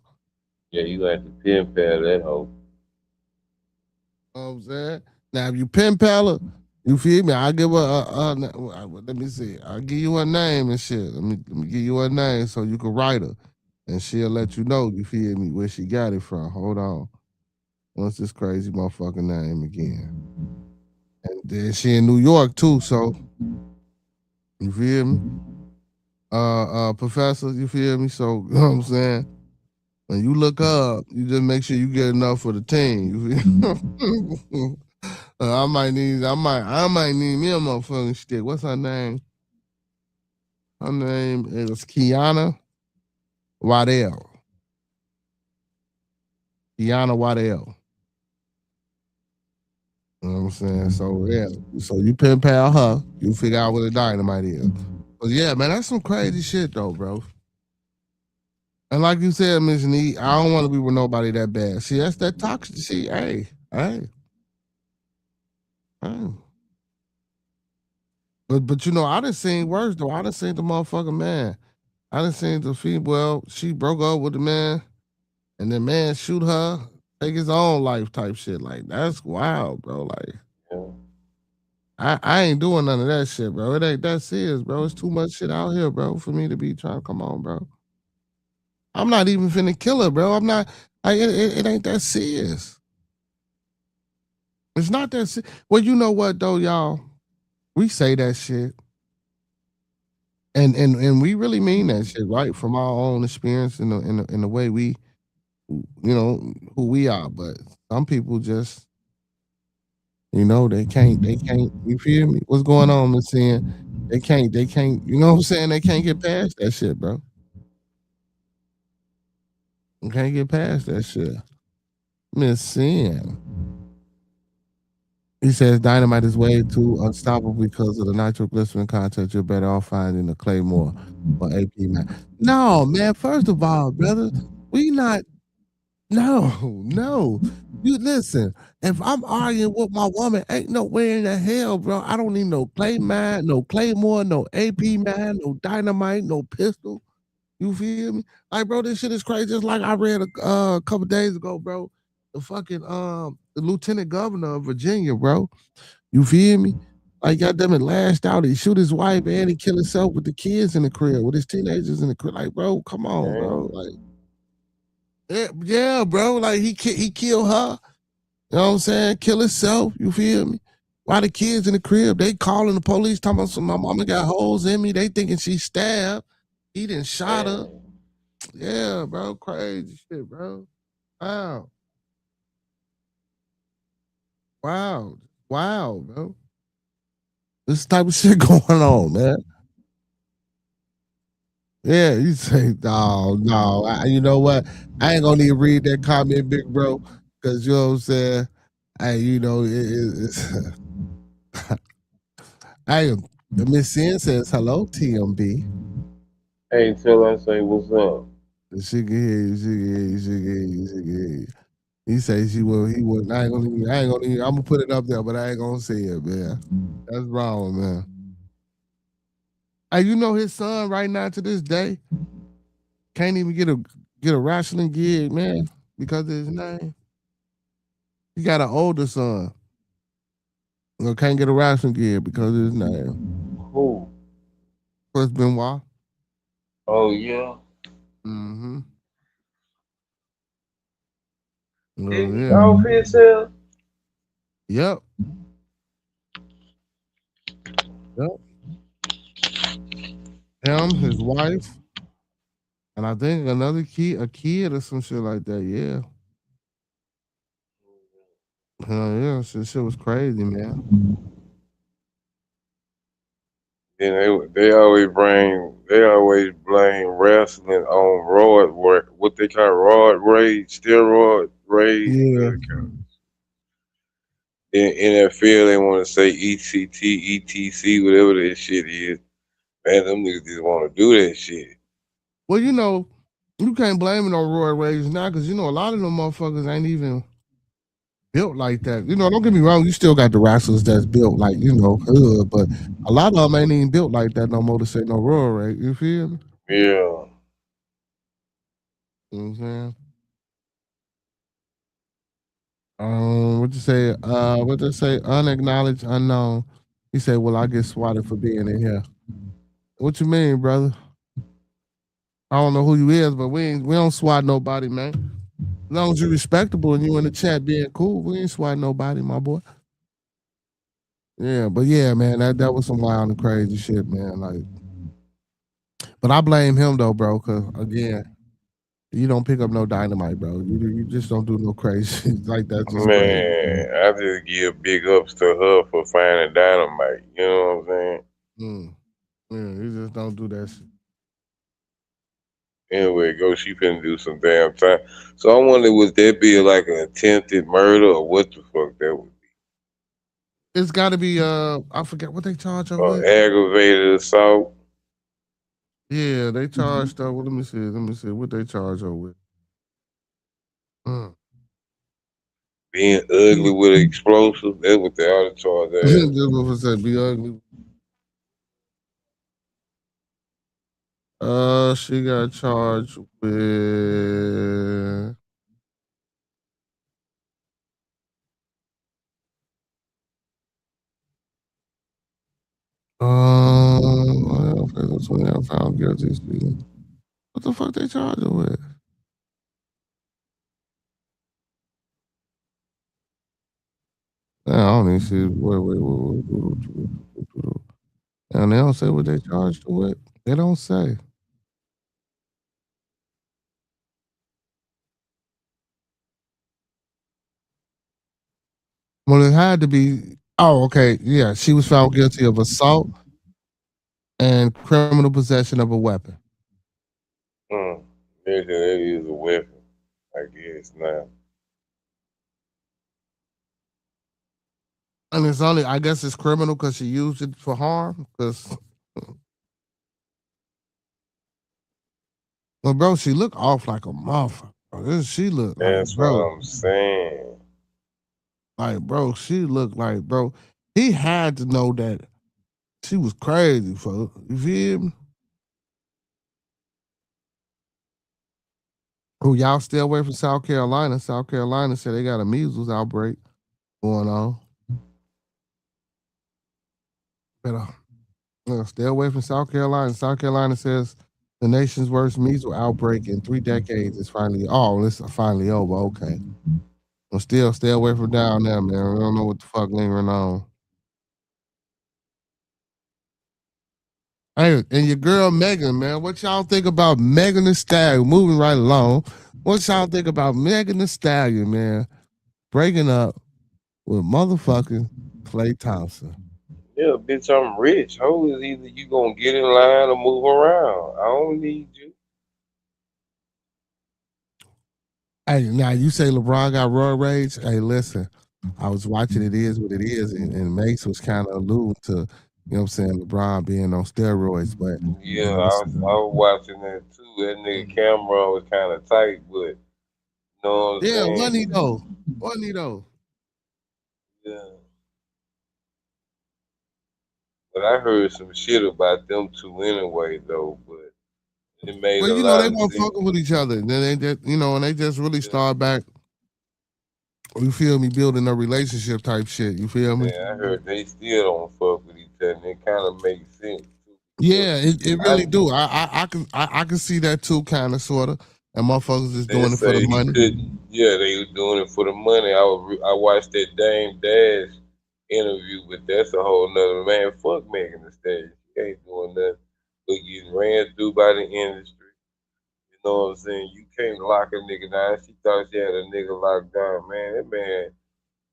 Yeah, you got to pen pal that hoe. You know what I'm saying? Now, if you pen pal her, you feel me? I'll give her let me see. I'll give you her name and shit. Let me give you her name so you can write her. And she'll let you know, you feel me, where she got it from. Hold on. What's this crazy motherfucking name again? And then she in New York too, so you feel me? Professor, you feel me? So you know what I'm saying? When you look up, you just make sure you get enough for the team. You feel? I might need me a motherfucking stick. What's her name? Her name is Kiana Waddell. Kiana Waddell. You know what I'm saying? So yeah, so you pen pal her, you figure out what the dynamite is. But yeah, man, that's some crazy shit though, bro. And like you said, Miss Neat, I don't want to be with nobody that bad. See, that's that toxic. See, hey. But I done seen worse though. I done seen the motherfucking man. I done seen the female. She broke up with the man, and the man shoot her, take his own life type shit. Like that's wild, bro. Like. Yeah. I ain't doing none of that shit, bro. It ain't that serious, bro. It's too much shit out here, bro, for me to be trying to come on, bro. I'm not even finna kill her, bro. I'm not. It ain't that serious. It's not that serious. Well, you know what though, y'all? We say that shit, and we really mean that shit, right? From our own experience in the way we, who we are. But some people just. They can't, you feel me? What's going on, Miss Sin? They can't, you know what I'm saying? They can't get past that shit, bro. They can't get past that shit. Miss Sin. He says dynamite is way too unstoppable because of the nitroglycerin content. You're better off finding a Claymore or AP man. No, man, first of all, brother, we not. No. You listen. If I'm arguing with my woman, ain't no way in the hell, bro. I don't need no clay mine, no claymore, no AP mine, no dynamite, no pistol. You feel me? Like, bro, this shit is crazy. Just like I read a couple days ago, bro. The fucking the lieutenant governor of Virginia, bro. You feel me? Like, goddamn it, lashed out. He shoot his wife and he kill himself with the kids in the crib, with his teenagers in the crib. Like, bro, come on, bro. Like, yeah, bro. Like he killed her. You know what I'm saying? Kill himself. You feel me? Why the kids in the crib? They calling the police talking about my mama got holes in me. They thinking she stabbed. He didn't shot her. Yeah, bro. Crazy shit, bro. Wow. Wow. Wow, bro. This type of shit going on, man. Yeah, you say, no. You know what? I ain't gonna even read that comment, big bro, because you know what I'm saying. Hey, you know, it's. Hey, the Miss Sin says hello, TMB. Hey, tell her, say what's up. She can hear you. She can hear you. She can hear you. She can hear you. He say she will. He will. I ain't gonna. I'm gonna put it up there, but I ain't gonna say it, man. That's wrong, man. Hey, you know his son right now to this day can't even get a wrestling gig, man, because of his name. He got an older son. Can't get a wrestling gig because of his name. Who? Chris Benoit. Oh yeah. Mm-hmm. Did he Yeah. off himself? Yep. Yep. Him, his wife, and I think another a kid or some shit like that. Yeah. Hell yeah. Shit was crazy, man. Then they always blame wrestling on what they call roid rage, steroid rage. Yeah. In NFL, they want to say ECT, ETC, whatever that shit is. Man, them niggas just want to do that shit. Well, you know, you can't blame it on Roy Rage now because you know a lot of them motherfuckers ain't even built like that. You know, don't get me wrong, you still got the wrestlers that's built like, you know, hood, but a lot of them ain't even built like that no more to say no Roy Rage. You feel me? Yeah. You know what I'm saying? What you say? Unacknowledged, unknown. He said, well, I get swatted for being in here. What you mean, brother? I don't know who you is, but we don't swat nobody, man. As long as you're respectable and you in the chat being cool, we ain't swat nobody, my boy. Yeah, but yeah, man, that was some wild and crazy shit, man. Like, but I blame him though, bro, because again, you don't pick up no dynamite, bro. You just don't do no crazy shit like that. Just crazy. Man, I just give big ups to her for finding dynamite. You know what I'm saying? Yeah, you just don't do that shit. Anyway, go. She finna do some damn time. So I wonder, would that be like an attempted murder or what the fuck that would be? It's got to be I forget what they charge her with. Aggravated assault. Yeah, they charged her. Well, let me see what they charge her with. Being ugly with explosive. That's what they ought to charge Just that. what said, be ugly. She got charged with that's when they found guilty. What the fuck they charged her with? I don't even see. Wait. And they don't say what they charged her with. They don't say. Well, it had to be. Oh, okay. Yeah, she was found guilty of assault and criminal possession of a weapon. That is a weapon, I guess now. And it's only, I guess, it's criminal because she used it for harm. Because, well, bro, she looked off like a motherfucker. She looked like, That's what bro, I'm saying. like, bro, she looked like, bro. He had to know that she was crazy, folks. You feel me? Oh, y'all stay away from South Carolina. South Carolina said they got a measles outbreak going on. Better stay away from South Carolina. South Carolina says the nation's worst measles outbreak in 3 decades is finally. Oh, it's finally over. Okay. Well, still stay away from down there, man. We don't know what the fuck lingering on. Hey, and your girl Megan, man, what y'all think about Megan Thee Stallion? Moving right along, what y'all think about Megan Thee Stallion, man, breaking up with motherfucking Klay Thompson? Yeah, bitch, I'm rich. How is either you gonna get in line or move around? I don't need you. Hey, now you say LeBron got roid rage. Hey, listen, I was watching It Is What It Is, and Mace was kind of alluding to, you know what I'm saying, LeBron being on steroids, but Yeah, listen, I was watching that too. That nigga Cameron was kind of tight, but you know what I'm yeah, wasn't he saying? though? Wasn't he though? Yeah. But I heard some shit about them two anyway, though. But it made Well, a you know, lot they of weren't sense. fucking with each other. And then they just, you know, and they just really Yeah, start back, you feel me, building a relationship type shit. You feel me? man, I heard they still don't fuck with each other. And it kind of makes sense too, because Yeah, it really I do. I can see that too, kind of, sort of. And motherfuckers is they doing it for the say he money. couldn't. Yeah, they were doing it for the money. I watched that Dame Dash interview, but that's a whole nother man. Fuck Megan Thee Stallion. She ain't doing nothing but getting ran through by the industry. You know what I'm saying? You can't lock a nigga down. She thought she had a nigga locked down, man. That man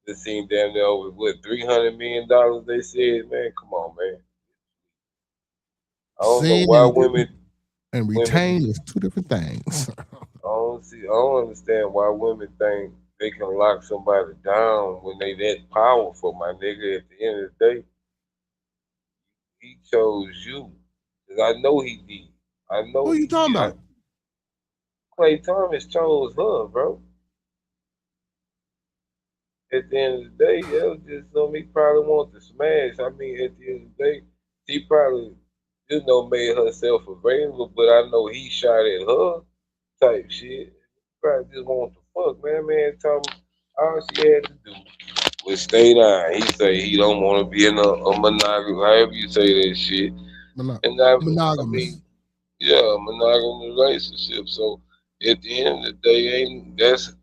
just seen damn near over what $300 million. They said, man, come on, man. I don't know Seen why and women. retain is two different things. I don't understand why women think they can lock somebody down when they that powerful, my nigga. At the end of the day, he chose you. 'Cause I know he did. I know Who you he talking did. about? Clay Thomas chose her, bro. At the end of the day, that was just something he probably wanted to smash. I mean, at the end of the day, she probably, made herself available, but I know he shot at her type shit. Probably just want to fuck, man. Man, told me all she had to do was stay down. He say he don't want to be in a monogamous, however you say that shit. And I Monogamous. mean, yeah, monogamous relationship. So at the end of the day, ain't that's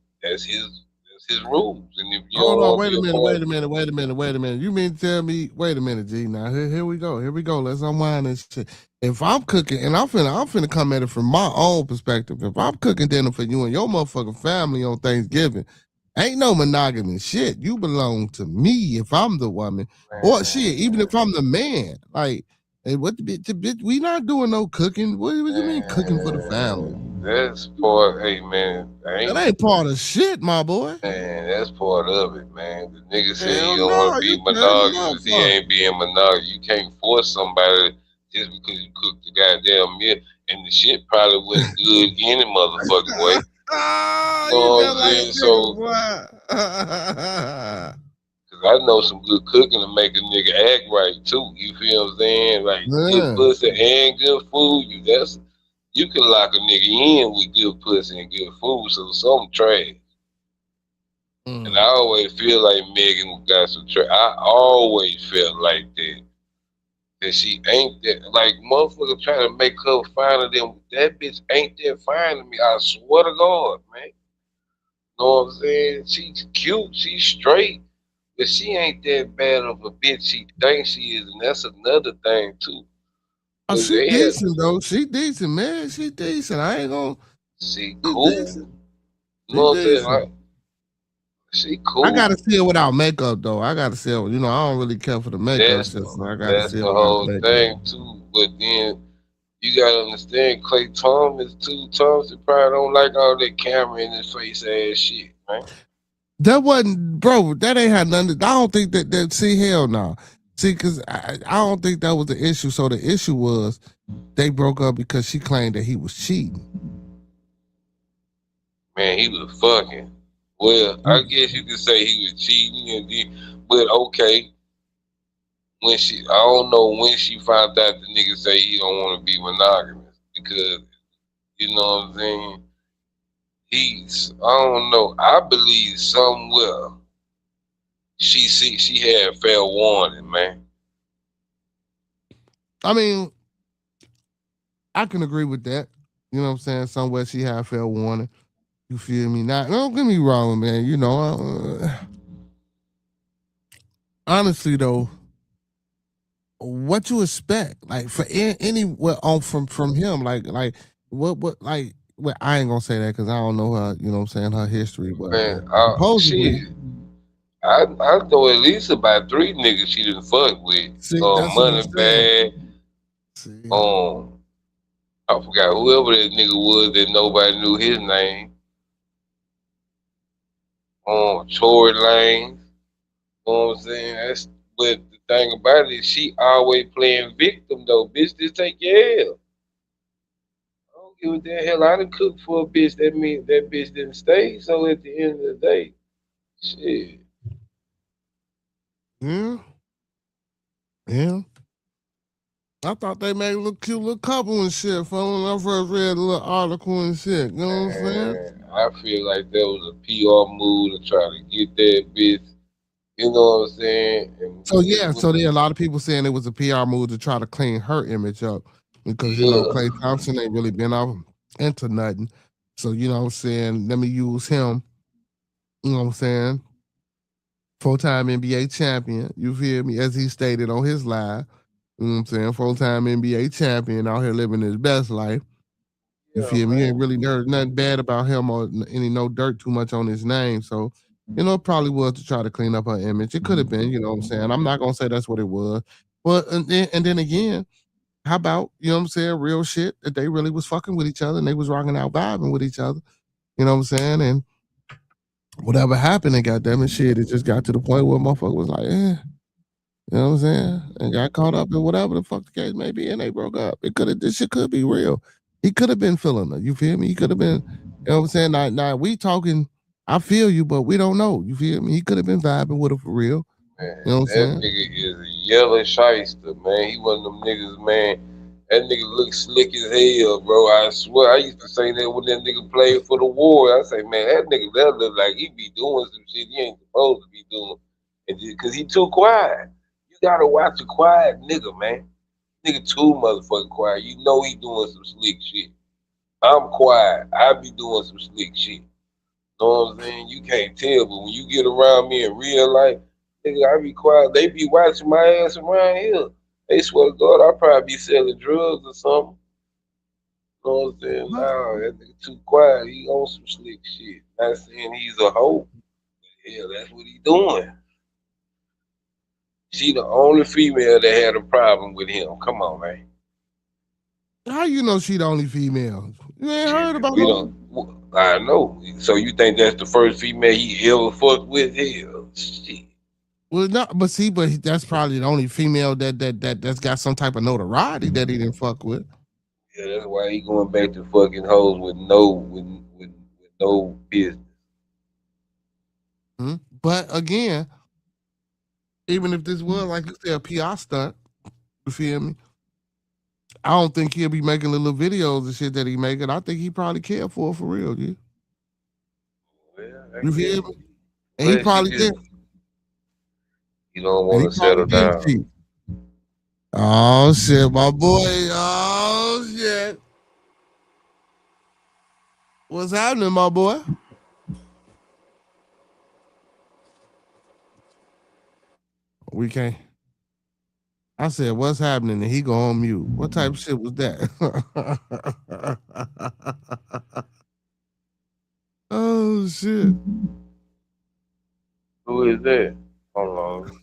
his rules. And if you Hold don't on, want to wait be a a minute, part, wait a minute, wait a minute, wait a minute. You mean to tell me, wait a minute, G. Now here we go. Here we go. Let's unwind this shit. If I'm cooking, and I'm finna come at it from my own perspective. If I'm cooking dinner for you and your motherfucking family on Thanksgiving, ain't no monogamy shit. You belong to me if I'm the woman. Or shit, even if man, I'm the man. Like, hey, what the bitch, we not doing no cooking. What you mean cooking for the family? that's part. Hey man, That ain't part of shit, my boy. that's part of it, man. The nigga said he Hell don't want no, to be you crazy monogamous. He motherfucker. ain't being monogamous. You can't force somebody just because you cooked the goddamn meal, and the shit probably wasn't good any motherfucking way. Ah, You know you what I'm just like a saying? nigga, So, boy. cause I know some good cooking to make a nigga act right too. You feel what I'm saying? Like good Man. pussy and good food. You can lock a nigga in with good pussy and good food. So something trash. And I Mm. always feel like Megan got some trash. I always felt like that. That she ain't that like motherfucker trying to make her finer than that bitch ain't that fine to me. I swear to God, man. Know what I'm saying? She's cute, she's straight, but she ain't that bad of a bitch she thinks she is, and that's another thing too. Oh, Cause she they had decent though. She decent, man. She decent. I ain't gonna. she She cool. decent. You She know what I'm saying? decent. Like she I gotta cool. see her without makeup though. I gotta see her. You know, I don't really care for the makeup That's shit, the so I gotta that's see her the without whole makeup. thing too. But then you gotta understand Clay Thomas too. Thompson probably don't like all that camera in his face ass shit, man. That wasn't, bro. That ain't had nothing. I don't think that. See, hell no. See, because I don't think that was the issue. So the issue was they broke up because she claimed that he was cheating. Man, he was fucking. Well, I guess you could say he was cheating, but okay. When I don't know when she found out the nigga say he don't want to be monogamous because you know what I'm saying. I don't know. I believe somewhere she had fair warning, man. I mean, I can agree with that. You know what I'm saying? Somewhere she had fair warning. You feel me? Now, don't get me wrong, man. You know, honestly though, what you expect, like for any what on from him, like what like. Well, I ain't gonna say that because I don't know her. You know what I'm saying? Her history, but Man, supposedly, shit. I know at least about 3 niggas she done fuck with. see, that's what I'm Money saying. bag. See, I forgot whoever that nigga was that nobody knew his name. Tory Lanez. You know what I'm saying? But the thing about it is she always playing victim though. Bitch, just take your L. I don't give a damn hell. I done cooked for a bitch. That means that bitch didn't stay. So at the end of the day, shit. yeah, yeah. I thought they made a little cute little couple and shit. From when I first read the little article and shit. You know what I'm saying? And I feel like that was a PR move to try to get that bitch. You know what I'm saying? So yeah, so there are a lot of people saying it was a PR move to try to clean her image up because you know Yeah. Klay Thompson ain't really been off into nothing. So you know what I'm saying, let me use him. You know what I'm saying? Full-time NBA champion. You feel me? As he stated on his live. You know what I'm saying? Full-time NBA champion out here living his best life. You Yeah, feel me? You ain't man. really heard nothing bad about him or any no dirt too much on his name. So, you know, it probably was to try to clean up her image. It could have been, you know what I'm saying? I'm not gonna say that's what it was. But and then again, how about, you know what I'm saying, real shit that they really was fucking with each other and they was rocking out vibing with each other. You know what I'm saying? And whatever happened, and goddamn it, shit, it just got to the point where motherfucker was like, you know what I'm saying? And got caught up in whatever the fuck the case may be, and they broke up. This shit could be real. He could have been feeling her. You feel me? He could have been, you know what I'm saying? Now we talking, I feel you, but we don't know. You feel me? He could have been vibing with her for real. You know what Man, I'm that saying? nigga is a yellow shyster, man. He one of them niggas, man. That nigga look slick as hell, bro. I swear. I used to say that when that nigga played for the war. I say, man, that nigga that look like he be doing some shit he ain't supposed to be doing. And just, cause he too quiet. You gotta watch a quiet nigga, man. Nigga too motherfucking quiet. You know he doing some slick shit. I'm quiet. I be doing some slick shit. Know what I'm saying? You can't tell, but when you get around me in real life, nigga, I be quiet. They be watching my ass around here. They swear to God, I probably be selling drugs or something. Know what I'm saying? Huh? Nah, that nigga too quiet. He on some slick shit. Not saying he's a hoe. Hell, that's what he doing. She the only female that had a problem with him. Come on, man. How you know she the only female? You ain't heard Shit, about we her? don't. I know. So you think that's the first female he ever fucked with? Hell, shit. Well, no, but see, but that's probably the only female that's got some type of notoriety that he didn't fuck with. Yeah, that's why he going back to fucking hoes with no business. Hmm? But again, even if this was like you said a PR stunt, you feel me? I don't think he'll be making little videos and shit that he making. I think he probably cared for real, yeah. Well, I You guess. feel me? And he Well, she probably just did. you don't And he want to probably settle did down. cheat. Oh shit, my boy. Oh shit. What's happening, my boy? We can't. I said, what's happening? And he go on mute. What type of shit was that? Oh shit. Who is that? Hold on.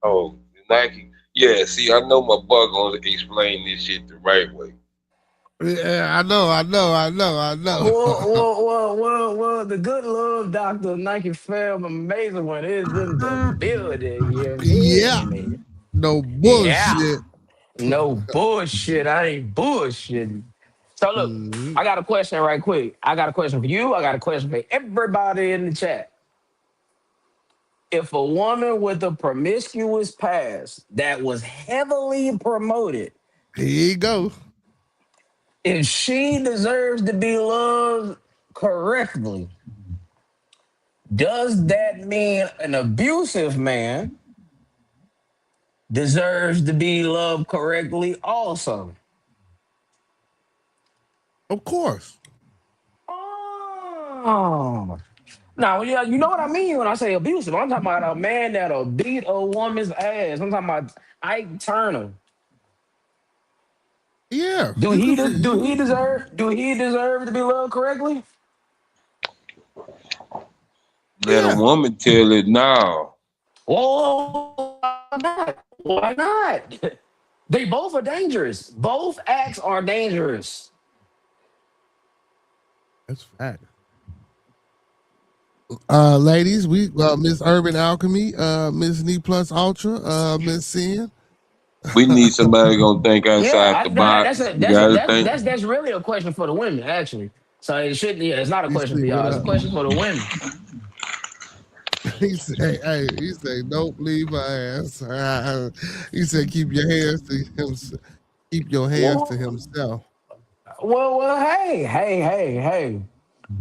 Oh, Nike. Yeah, see, I know my boy gonna explain this shit the right way. Yeah, I know. Well, the good love doctor, Nike Fab, amazing one is in the building. You feel Yeah. me? No Yeah. bullshit. No bullshit. I ain't bullshitting. So look, Mhm. I got a question right quick. I got a question for you. I got a question for everybody in the chat. If a woman with a promiscuous past that was heavily promoted Here you go. if she deserves to be loved correctly, does that mean an abusive man deserves to be loved correctly also? Of course. Oh. Now, yeah, you know what I mean when I say abusive. I'm talking about a man that'll beat a woman's ass. I'm talking about Ike Turner. Yeah, Do you he can. do he deserve to be loved correctly? Let a Yeah, woman tell it now. Oh, why not? Why not? They both are dangerous. Both acts are dangerous. that's fact. Ladies, we Miss Urban Alchemy, Miss Knee Plus Ultra, Miss Sin. We need somebody gonna think Yeah, outside the that's box. a You gotta think. that's really a question for the women, actually. So it shouldn't. Yeah, it's not a He question for said, y'all. It's a question for the women. he said, hey, he said, don't leave my ass. He said, keep your hands to him. Keep your hands to Well, himself. hey.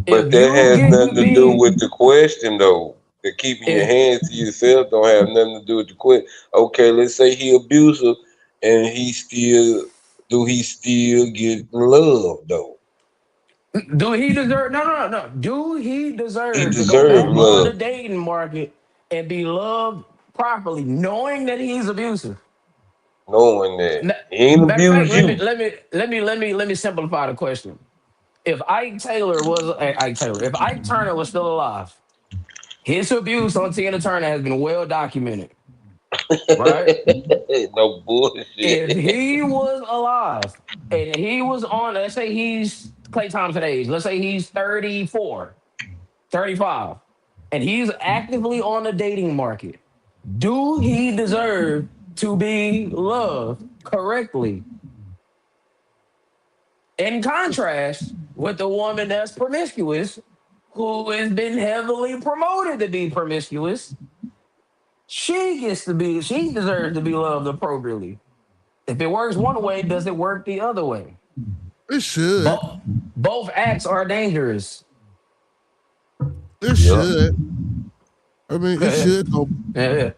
But If that you has get to nothing to do be, with the question though. The keeping your if hands to yourself don't have nothing to do with the question. Okay, let's say he abusive and he still get love though? do he deserve? No. Do he He deserve to go deserve back on the love, dating market and be loved properly, knowing that he's abusive? knowing that N- he ain't Matter of fact, abuse you. let me simplify the question. If Ike Taylor, if Ike Turner was still alive, his abuse on Tina Turner has been well documented, right? No bullshit. If he was alive and he was on, let's say he's Clay Thompson age, let's say he's 34, 35, and he's actively on the dating market, do he deserve to be loved correctly? In contrast with the woman that's promiscuous, who has been heavily promoted to be promiscuous, she deserves to be loved appropriately. If it works one way, does it work the other way? It should. Both both acts are dangerous. It Yeah. should. I mean, it Yeah, should go. yeah.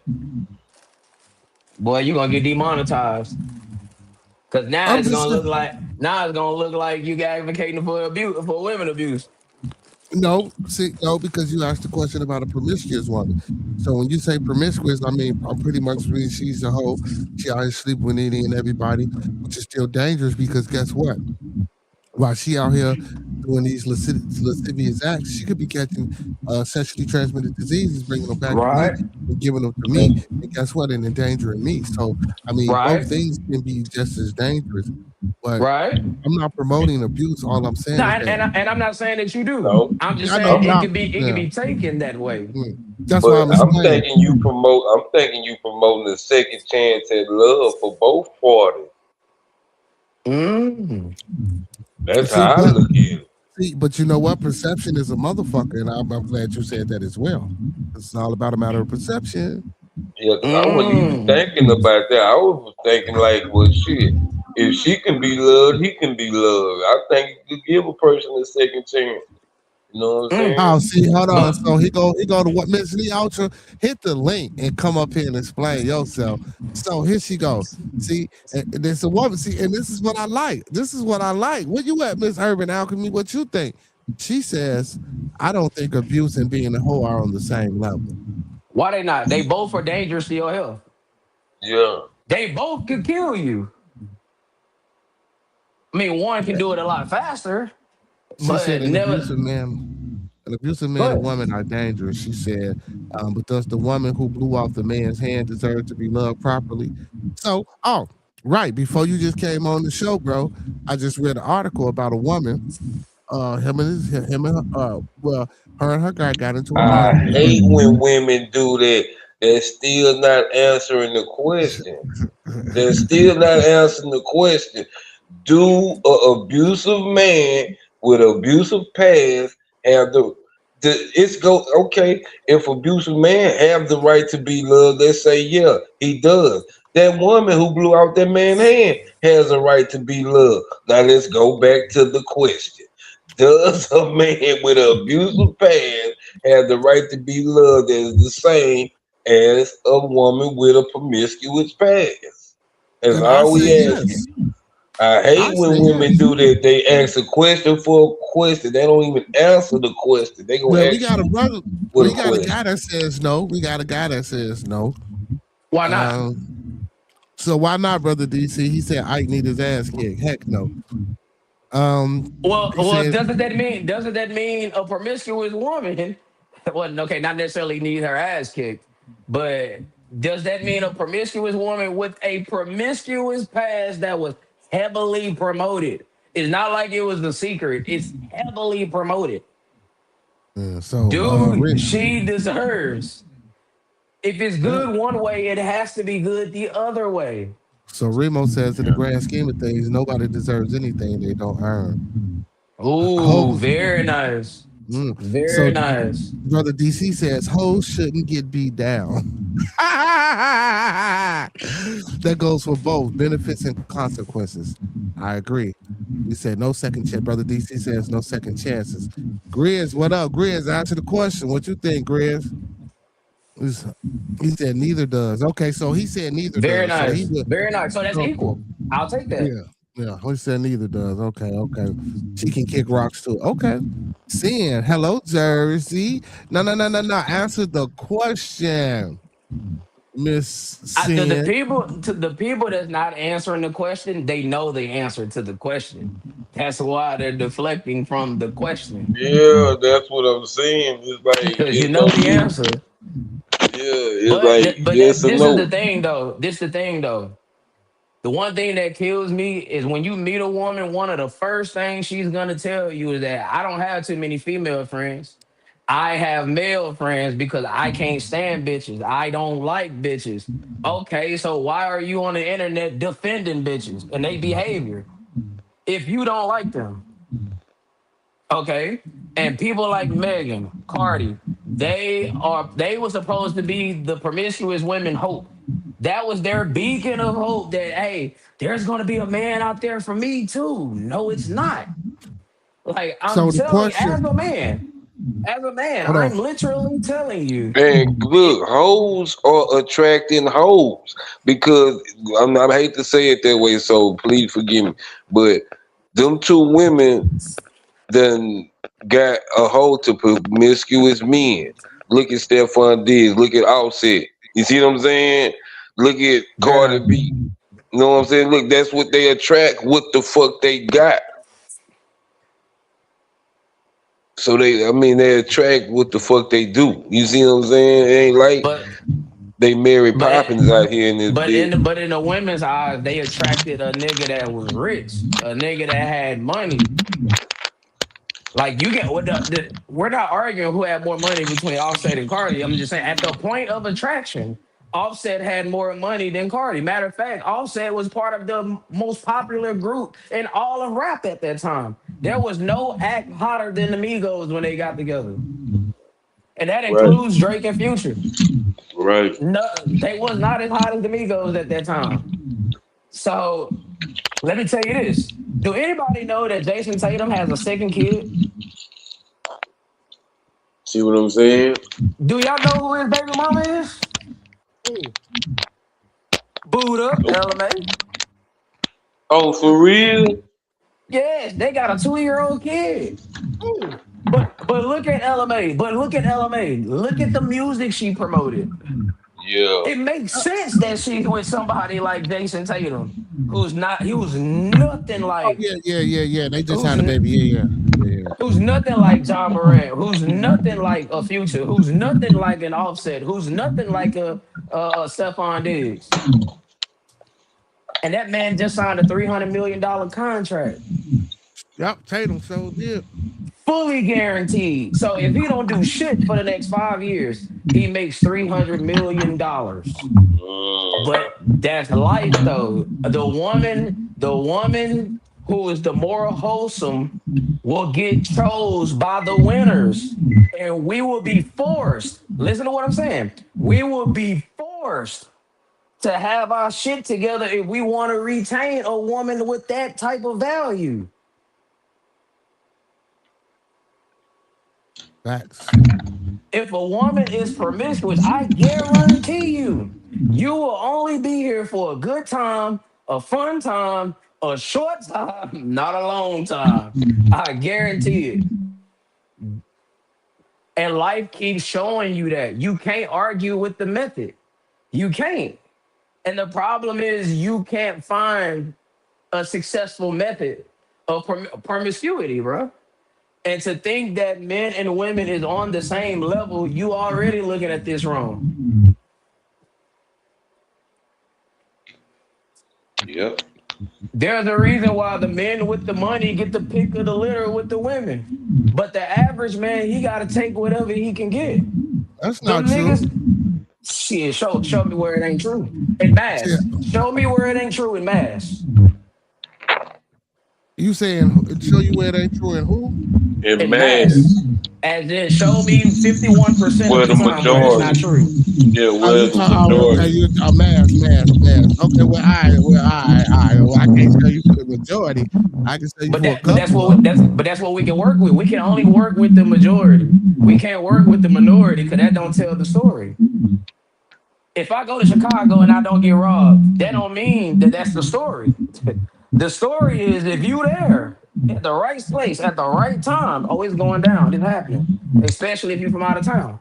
Boy, you're gonna get demonetized. Cause I'm just now it's gonna look like you advocating for abuse for women abuse. no, because you asked the question about a promiscuous woman. So when you say promiscuous, I mean, I'm pretty much mean she's a hoe. She out here sleeping with any and everybody, which is still dangerous because guess what? While she out here doing these lascivious acts, she could be catching sexually transmitted diseases, bringing them back to me Right, and giving them to me. And guess what? And endangering me. So, I mean, both right, things can be just as dangerous. But right. I'm not promoting abuse. All I'm No, saying is that and I'm not saying that you do. No. I'm just I know saying I'm I'm, not. it could Yeah, be taken that way. that's why but I'm I'm explaining. thinking you promote. I'm thinking you promoting a second chance at love for both parties. Mm. That's See, how I look at it. but you know what? Perception is a motherfucker, and I'm glad you said that as well. It's all about a matter of perception. Yeah, because I wasn't even Mm. thinking about that. I was thinking like, well, shit. If she can be loved, he can be loved. I think you could give a person a second chance. You know what I'm Mm. Oh, saying? see, hold on. But So he go to what Miss Lee Ultra. Hit the link and come up here and explain yourself. So here she go. See, and there's a woman. See, and this is what I like. This is what I like. Where you at, Miss Urban Alchemy? What you think? She says, I don't think abuse and being a hoe are on the same level. why they not? They both are dangerous to your health. Yeah. They both could kill you. I mean, one can do it a lot faster, She said but never. an abusive Go man and ahead. woman are dangerous. She said, but does the woman who blew off the man's hand deserve to be loved properly? So, right before you just came on the show, bro, I just read an article about a woman. Her and her guy got into an I hate argument. when women do that. They're still not answering the question. They're still not answering the question. Do a abusive man with abusive past have the it's go okay, if abusive man have the right to be loved, let's say yeah, he does. That woman who blew out that man's hand has a right to be loved. Now let's go back to the question. Does a man with an abusive past have the right to be loved as the same as a woman with a promiscuous past? That's And I all say we asking. yes. I I hate say when women yes. do that. They ask a question for a question. They don't even answer the question. They gonna Well, we ask got a you brother. with We a got a question. guy that says no. We got a guy that says no. Why not? So why not, brother DC? He said Ike need his ass kicked. Heck no. He Well, said doesn't that mean a promiscuous woman? Well, okay, not necessarily need her ass kicked, but does that mean a promiscuous woman with a promiscuous past that was heavily promoted? It's not like it was a secret. It's heavily promoted. so. Dude, she deserves. If it's Yeah. good one way, it has to be good the other way. So Remo says, in the grand scheme of things, nobody deserves anything they don't earn. Ooh, Hoes. very nice. So Very nice. brother DC says hoes shouldn't get beat down. That goes for both benefits and consequences. I agree. He said no second chance. Brother DC says no second chances. Grizz, what up? Grizz, answer the question. What you think, Grizz? He said neither does. Okay, so he said neither Very does. So he nice. would. Very nice. So that's So, equal. I'll take that. yeah, yeah. He said neither does. Okay. She can kick rocks too. Okay. Sin, hello, Jersey. No. Answer the question, Miss The Sin. people to the people that's not answering the question, they know the answer to the question. That's why they're deflecting from the question Yeah, that's what I'm saying. It's like because you it's know gonna the be answer. yeah, it's like yes or This is the no. thing though. This the thing though. The one thing that kills me is when you meet a woman, one of the first things she's gonna tell you is that I don't have too many female friends. I have male friends because I can't stand bitches. I don't like bitches. Okay, so why are you on the internet defending bitches and they behavior if you don't like them? Okay. And people like Megan, Cardi, they were supposed to be the promiscuous women hope. That was their beacon of hope that hey, there's gonna be a man out there for me too. No, it's not. Like I'm So the telling question, as a man, hold on. I'm literally telling you. And It, look, hoes are attracting hoes because I hate to say it that way, so please forgive me. But them two women done got a hold to promiscuous men. Look at Stephon Diggs, look at Offset. You see what I'm saying? Look at very Cardi nice. B. You know what I'm saying? Look, that's what they attract. What the fuck they got? So they attract what the fuck they do. You see what I'm saying? It ain't like But they Mary but Poppins out here in this bitch. but in the women's eyes, they attracted a nigga that was rich, a nigga that had money. Like you get we're not arguing who had more money between Offset and Cardi. I'm just saying at the point of attraction, Offset had more money than Cardi. Matter of fact, Offset was part of the most popular group in all of rap at that time. There was no act hotter than the Migos when they got together, and that Right, includes Drake and Future. right. No, they was not as hot as the Migos at that time. So let me tell you this: do anybody know that Jason Tatum has a second kid? See what I'm saying? Do y'all know who his baby mama is? Ooh, Booed up, LMA. Oh, for real? Yes, they got a 2-year-old kid. ooh. But look at LMA. But look at LMA. Look at the music she promoted. Yeah. It makes sense that she's with somebody like Jason Tatum, who's nothing Oh like yeah. They just who's had a n- baby. Yeah. who's nothing like John Morant, who's nothing like a Future, who's nothing like an Offset, who's nothing like a Stephon Diggs. And that man just signed a $300 million contract. Yep, Tatum so did. Fully guaranteed. So if he don't do shit for the next 5 years, he makes $300 million. Mm. But that's life though. The woman who is the more wholesome will get chose by the winners. And we will be forced. Listen to what I'm saying. We will be forced to have our shit together if we want to retain a woman with that type of value. Facts. If a woman is promiscuous, I guarantee you, you will only be here for a good time, a fun time, a short time, not a long time. I guarantee it. And life keeps showing you that. You can't argue with the method. You can't. And the problem is you can't find a successful method of promiscuity, bro. And to think that men and women is on the same level, you already looking at this wrong. Yep. There's a reason why the men with the money get the pick of the litter with the women. But the average man, he got to take whatever he can get. That's Them not true. niggas, shit, show me where it ain't true. In mass. Yeah. Show me where it ain't true in mass. You saying show you where it ain't true and who? And In man, mass. As in, show me 51% Where of the the time where it's not majority. true. yeah, Oh, where's you the talk, majority? mass. Okay, well, I. Well, I can't tell you for the majority. I can tell you But for a that, but that's couple what of that's what we can work with. We can only work with the majority. We can't work with the minority because that don't tell the story. If I go to Chicago and I don't get robbed, that don't mean that that's the story. The story is if you there at the right place at the right time, oh, it's going down. It's happening. Especially if you're from out of town.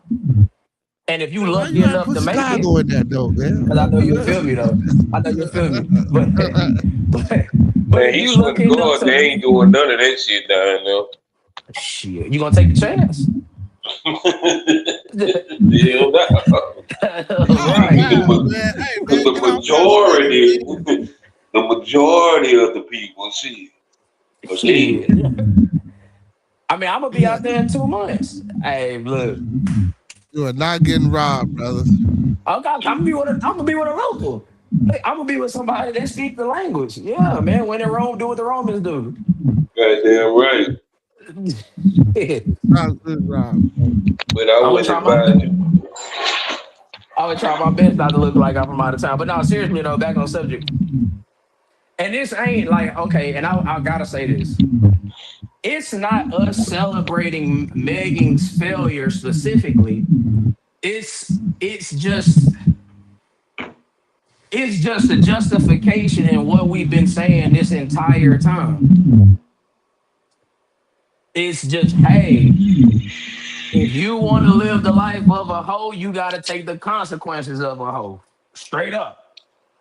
And if you Why lucky you gotta enough put to make it, Chicago in that though, man? because I know you'll feel me though. I know you'll feel me. But Man, if he you swear to lucky enough God, they to ain't doing none of that shit down shit, you gonna take the chance? there. Hell no. Oh Right. wow, man! Hey Because man, the get off that shit, majority, man. the majority of the people, shit, okay? Shit. I mean, I'm gonna be Yeah, out there in 2 months. Hey, look, you are not getting robbed, brother. I'm gonna be with a local. Hey, I'm gonna be with somebody that speak the language. Yeah, man. When in Rome, do what the Romans do. Goddamn right. Not getting robbed. But I I would wouldn't try my advise you. I would try my best not to look like I'm from out of town. But no, seriously though, back on subject. And this ain't like okay, and I gotta say this. It's not us celebrating Megan's failure specifically. It's just it's just a justification in what we've been saying this entire time. It's just, hey, if you want to live the life of a hoe, you got to take the consequences of a hoe. Straight up.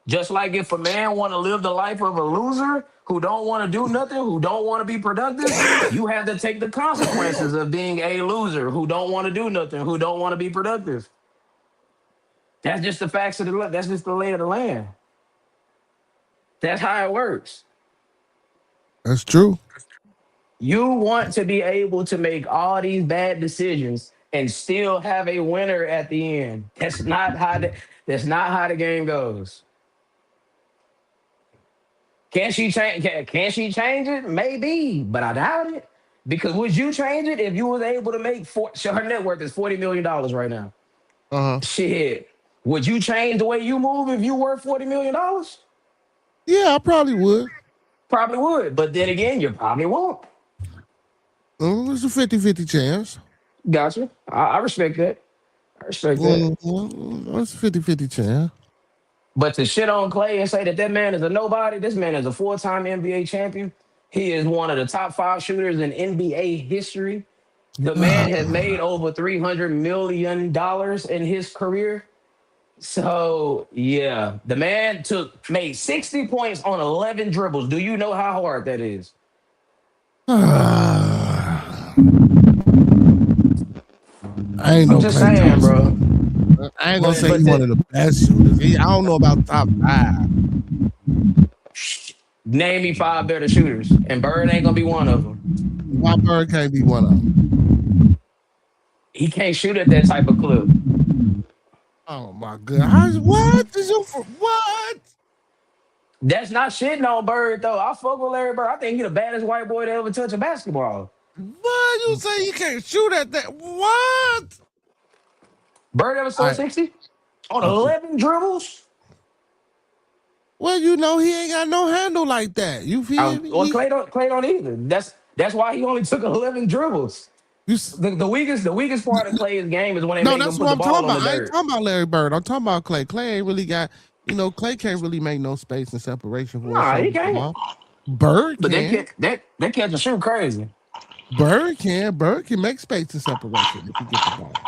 Just like if a man want to live the life of a loser who don't want to do nothing, who don't want to be productive, you have to take the consequences of being a loser who don't want to do nothing, who don't want to be productive. That's just the facts of the that's just the lay of the land. That's how it works. That's true. You want to be able to make all these bad decisions and still have a winner at the end. That's not how the game goes. Can she change? Can she change it? Maybe, but I doubt it. Because would you change it if you was able to make her net worth is $40 million right now? Uh huh. Shit, would you change the way you move if you were $40 million? Yeah, I probably would. Probably would, but then again, you probably won't. It's a 50-50 chance. Gotcha. I respect that. I respect that. It's a 50-50 chance. But to shit on Clay and say that that man is a nobody, this man is a full-time NBA champion. He is one of the top 5 shooters in NBA history. The man has made over $300 million in his career. So yeah, the man made 60 points on 11 dribbles. Do you know how hard that is? I ain't I'm no just Klay saying, Thompson. bro. I ain't gonna say But he's one of the best shooters. I don't know about top 5. name me 5 better shooters, and Bird ain't gonna be one of them. Why Bird can't be one of them? He can't shoot at that type of clip. Oh my god! What is your what? That's not shitting on Bird though. I fuck with Larry Bird. I think he the baddest white boy to ever touch a basketball. Why you say you can't shoot at that? What? Bird ever scored 60 on 11 dribbles? Well, you know, he ain't got no handle like that. You feel me? Well, Clay don't either. That's why he only took 11 dribbles. You, The weakest part of Clay's game is when they no, make him that's put what the I'm talking ball on the about. I ain't dirt. talking about Larry Bird. I'm talking about Clay. Clay ain't really got, you know, Clay can't really make no space and separation for Nah, himself he with the can't. ball. Bird But can. they catch and shoot crazy. Bird can. Bird can make space and separation if he get the ball.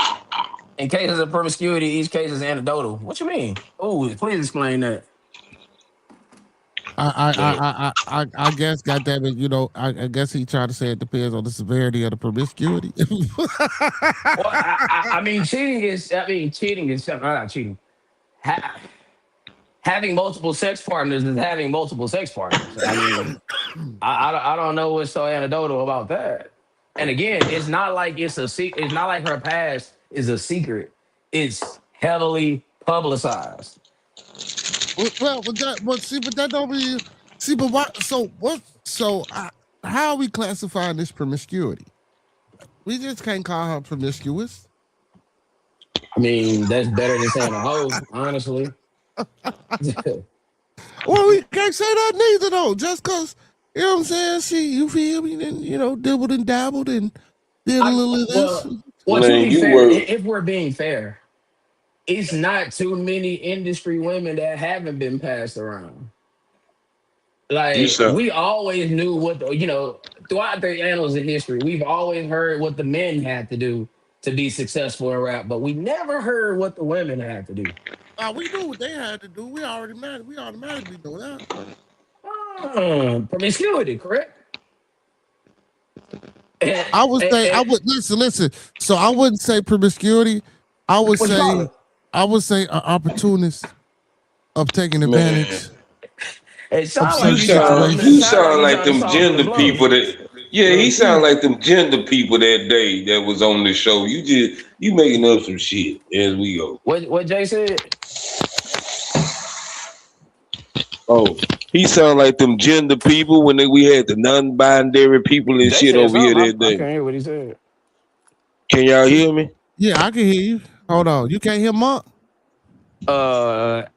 In cases of promiscuity, each case is anecdotal. What you mean? Oh, please explain that. I guess, goddamn it, you know, I guess he tried to say it depends on the severity of the promiscuity. Well, I mean, cheating is not cheating. Ha- Having multiple sex partners is having multiple sex partners. I mean, I don't know what's so anecdotal about that. And again, it's not like it's a secret. It's not like her past is a secret. It's heavily publicized. Well, but that don't be see. But what? So what? How are we classifying this promiscuity? We just can't call her promiscuous. I mean, that's better than saying a hoe, honestly. Well, we can't say that neither, though. Just cause you know what I'm saying. You feel me? Then you know, dibbled and dabbled and did a little of this. Well, to Man, be you fair, were if we're being fair, it's not too many industry women that haven't been passed around. you Like sound we always knew what throughout the annals of history, we've always heard what the men had to do to be successful in rap, but we never heard what the women had to do. We knew what they had to do. We already mad. We automatically know that. Promiscuity, correct? And, I would say I and would listen. So I wouldn't say promiscuity. I would what you call say it? an opportunist of taking man. advantage It of sounds like certain He you trying. sound It he situations. sounds like sound you like trying to them soften the gender blow. people that yeah, he sound like them gender people that day that was on the show. You making up some shit as we go. What Jay said? Oh, he sound like them gender people when we had the non-binary people and Jay shit said over here something. that I day. can't hear what he said. Can y'all hear me? Yeah, I can hear you. Hold on. You can't hear Monk?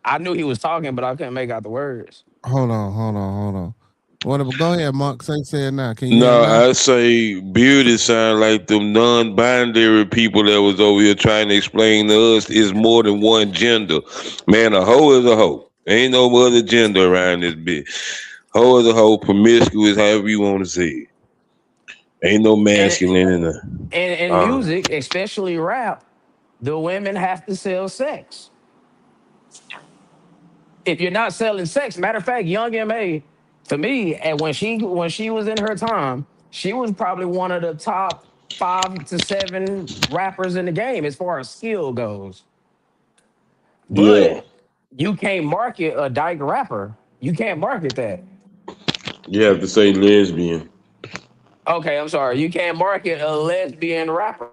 I knew he was talking, but I couldn't make out the words. Hold on. Whatever. Go ahead, Monk. Say it now. Can you hear him No, now? I say Beauty sound like them non-binary people that was over here trying to explain to us is more than one gender. Man, a hoe is a hoe. Ain't no other gender around this bitch. Hoe is a hoe, promiscuous, however you want to say it. Ain't no And masculine in there. in Uh, music, especially rap, the women have to sell sex. If you're not selling sex, matter of fact, Young Ma, to me, and when she was in her time, she was probably one of the top 5 to 7 rappers in the game as far as skill goes. yeah, But you can't market a dyke rapper. You can't market that. you have to say lesbian. Okay, I'm sorry. You can't market a lesbian rapper.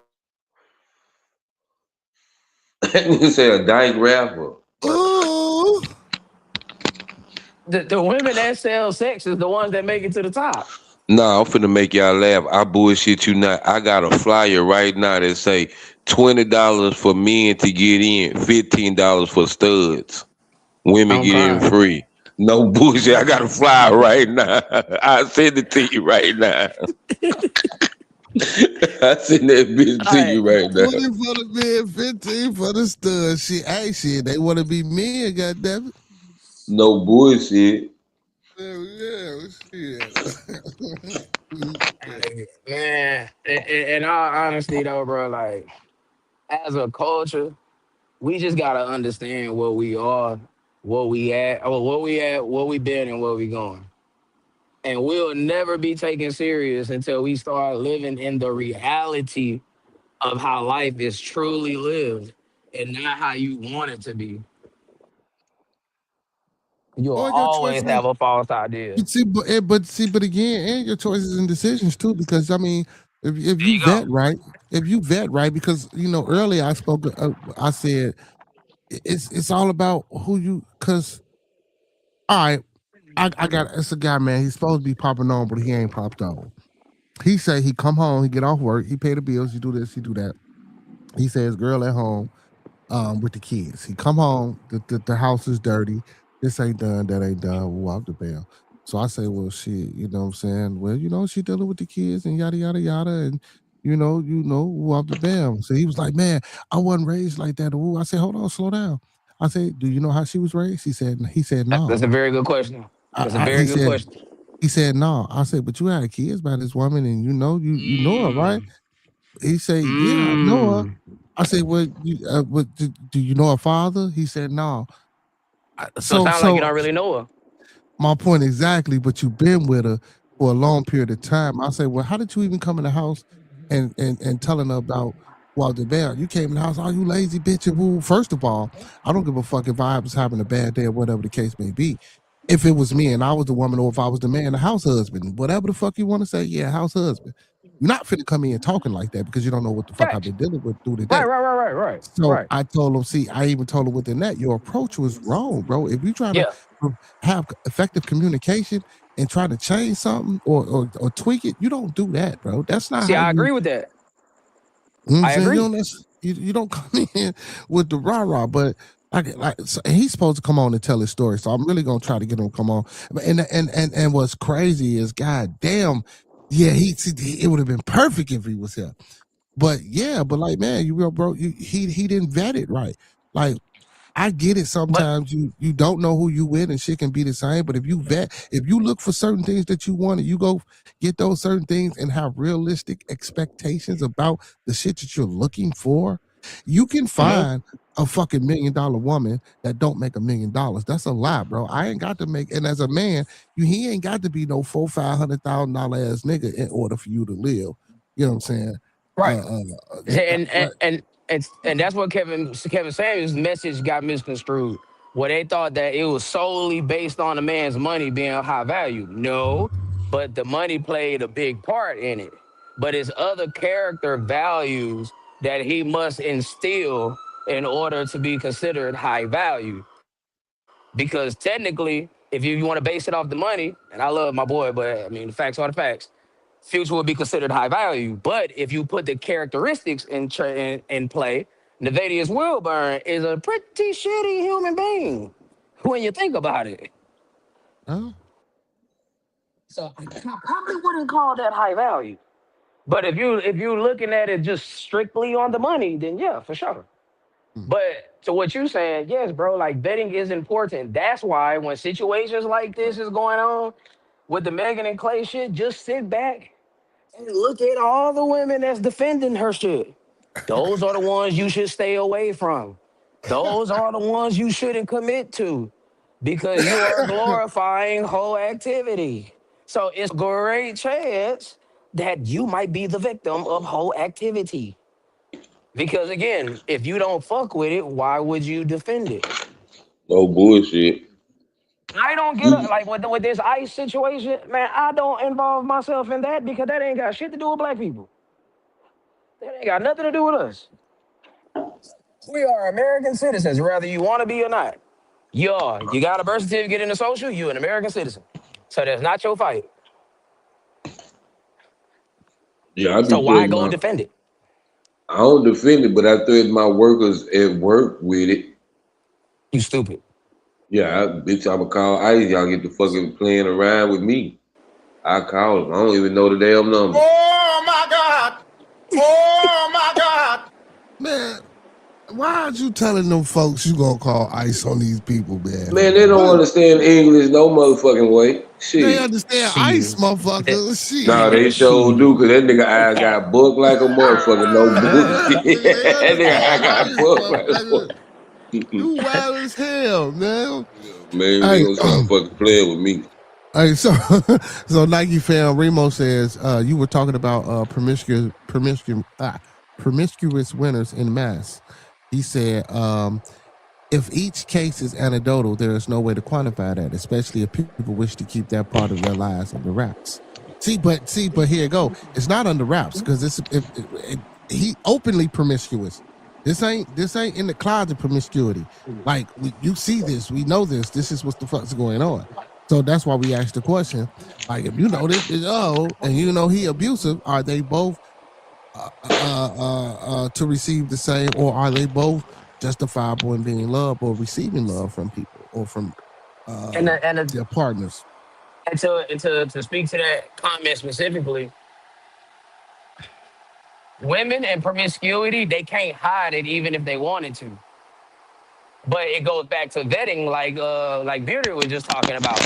You say a dyke rapper. Ooh. The women that sell sex is the ones that make it to the top. Nah, I'm finna make y'all laugh. I bullshit you not. I got a flyer right now that say $20 for men to get in, $15 for studs. Women I'm get in crying. free. No bullshit. I got a flyer right now. I send it to you right now. I send that bitch All to you right. right 20 now. for the men, 15 for the stud. Shit. They want to be men, goddammit. No bullshit. Yeah, shit. Man, in all honesty though, bro, like as a culture, we just gotta understand what we are, what we been, and where we going. And we'll never be taken serious until we start living in the reality of how life is truly lived and not how you want it to be. You'll Or your always choices. have a false idea. But again, and your choices and decisions too. Because I mean, if There you you go. vet right, because you know earlier I said it's all about who you. Because all right, I got it's a guy, man. He's supposed to be popping on, but he ain't popped on. He say he come home, he get off work, he pay the bills, he do this, he do that. He says girl at home with the kids. He come home, the house is dirty. this ain't done, that ain't done. We'll walk the bell. So I say, well, shit, you know what I'm saying? Well, she dealing with the kids and yada yada yada, and walk the bell. So he was like, man, I wasn't raised like that. Ooh. I said, hold on, slow down. I said, do you know how she was raised? He said, That's no. a very good question. That's a very He good said, question. no. I said, but you had kids by this woman, and you know her, right? He said, yeah, I know her. I said, well, do you know her father? He said, no. So it sounds like you don't really know her. My point exactly, but you've been with her for a long period of time. I say, well, how did you even come in the house and telling her about Walter Bell? You came in the house, oh, you lazy bitch. And woo. First of all, I don't give a fuck if I was having a bad day or whatever the case may be. If it was me and I was the woman, or if I was the man, the house husband, whatever the fuck you want to say, yeah, house husband. You're not finna come in talking like that because you don't know what the fuck I've been dealing with through the day. Right. So I told him, see, I even told him within that, your approach was wrong, bro. If you try to have effective communication and try to change something or tweak it, you don't do that, bro. That's not how I agree with that. I agree. You don't come in with the rah-rah, but so he's supposed to come on and tell his story. So I'm really gonna try to get him to come on. And what's crazy is, god damn, yeah, it would have been perfect if he was here. But yeah, but like, man, bro, he didn't vet it right. Like, I get it. Sometimes you don't know who you with, and shit can be the same. But if you look for certain things that you want, and you go get those certain things and have realistic expectations about the shit that you're looking for, you can find a fucking $1 million woman that don't make $1 million. That's a lie, bro. I ain't got to make, and as a man, he ain't got to be no $400,000-$500,000 ass nigga in order for you to live. You know what I'm saying? Right. And that's what Kevin Samuels' message got misconstrued. Where they thought that it was solely based on a man's money being high value. No, but the money played a big part in it. But it's other character values that he must instill in order to be considered high value. Because technically, if you want to base it off the money, and I love my boy, but I mean, the facts are the facts. Future would be considered high value. But if you put the characteristics in play, Nevadius Wilburn is a pretty shitty human being when you think about it. Oh. So I probably wouldn't call that high value. But if you're looking at it just strictly on the money, then yeah, for sure. But to what you're saying, yes, bro, like vetting is important. That's why when situations like this is going on with the Megan and Clay shit, just sit back and look at all the women that's defending her shit. Those are the ones you should stay away from. Those are the ones you shouldn't commit to because you are glorifying whole activity. So it's a great chance that you might be the victim of whole activity. Because again, if you don't fuck with it, why would you defend it? No bullshit. I don't get it. Like with this ICE situation, man, I don't involve myself in that because that ain't got shit to do with black people. That ain't got nothing to do with us. We are American citizens, whether you want to be or not. You are. You got a birth certificate in the social, you're an American citizen. So that's not your fight. Yeah, so why go defend it? I don't defend it, but I threaten my workers at work with it. You stupid. Yeah, bitch, I'ma call ICE. Y'all get the fucking playing around with me. I call them. I don't even know the damn number. Oh my God! Oh my God! Man, why aren't you telling them folks you gonna call ICE on these people, man? Man, they don't understand English no motherfucking way. Shit. They understand ICE, motherfucker. Shit. Nah, they sure do, because that nigga eyes got booked like a motherfucker. No bullshit. That nigga eyes got booked like a motherfucker. You wild as hell, man. Man, they gonna stop fucking playing with me. Hey, so Nike fan Remo says you were talking about promiscuous winners in mass. He said if each case is anecdotal, there is no way to quantify that, especially if people wish to keep that part of their lives under wraps. See, but here you go. It's not under wraps because he openly promiscuous. This ain't in the closet promiscuity. Like you see this, we know this. This is what the fuck's going on. So that's why we asked the question. Like, if you know this is and you know he abusive, are they both to receive the same, or are they both justifiable in being loved or receiving love from people or from And the, their partners. and to speak to that comment specifically, women and promiscuity, they can't hide it even if they wanted to. But it goes back to vetting, like Bearder was just talking about.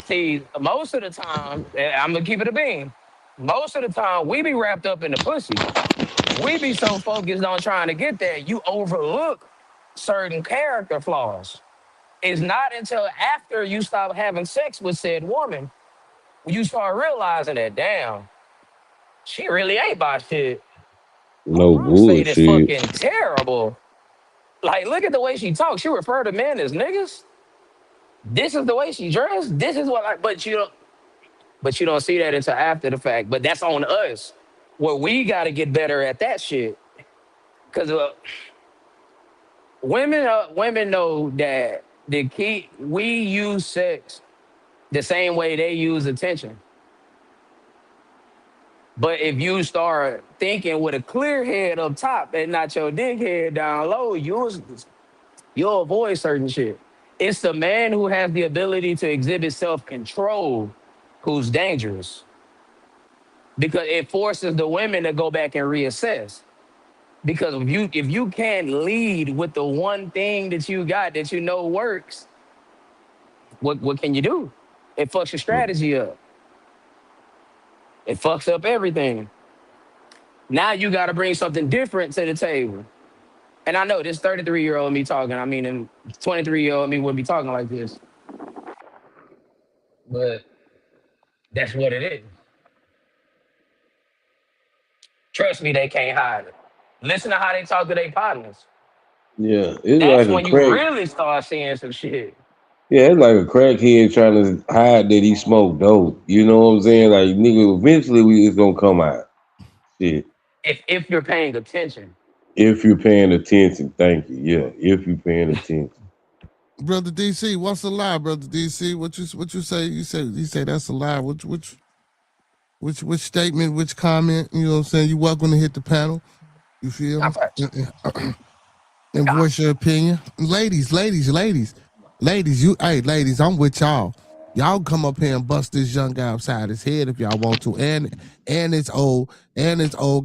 See, most of the time, I'm gonna keep it a bean. Most of the time, we be wrapped up in the pussy. We be so focused on trying to get there, you overlook certain character flaws. It's not until after you stop having sex with said woman you start realizing that, damn, she really ain't about shit. No Mom say this bullshit. fucking terrible. Like, look at the way she talks. She refer to men as niggas. This is the way she dressed. This is what I. But you don't see that until after the fact. But that's on us. Where we got to get better at that shit. Cause women know that the key. We use sex the same way they use attention. But if you start thinking with a clear head up top and not your dick head down low, you'll avoid certain shit. It's the man who has the ability to exhibit self-control who's dangerous because it forces the women to go back and reassess. Because if you can't lead with the one thing that you got that you know works, what can you do? It fucks your strategy up. It fucks up everything. Now you got to bring something different to the table. And I know this 33-year-old me talking. I mean, and 23-year-old me wouldn't be talking like this. But that's what it is. Trust me, they can't hide it. Listen to how they talk to their partners. Yeah, it's That's like a when you crack. really start seeing some shit. Yeah, it's like a crackhead trying to hide that he smoked dope. You know what I'm saying? Like nigga, eventually it's gonna come out. Shit. If you're paying attention. If you're paying attention, thank you. Yeah, if you're paying attention. Brother DC, what's a lie, brother DC? What you say? You say that's a lie. Which statement, which comment, you know what I'm saying? You welcome to hit the panel. You feel me? And voice your opinion. Ladies, ladies, I'm with y'all. Y'all come up here and bust this young guy upside his head if y'all want to. And it's old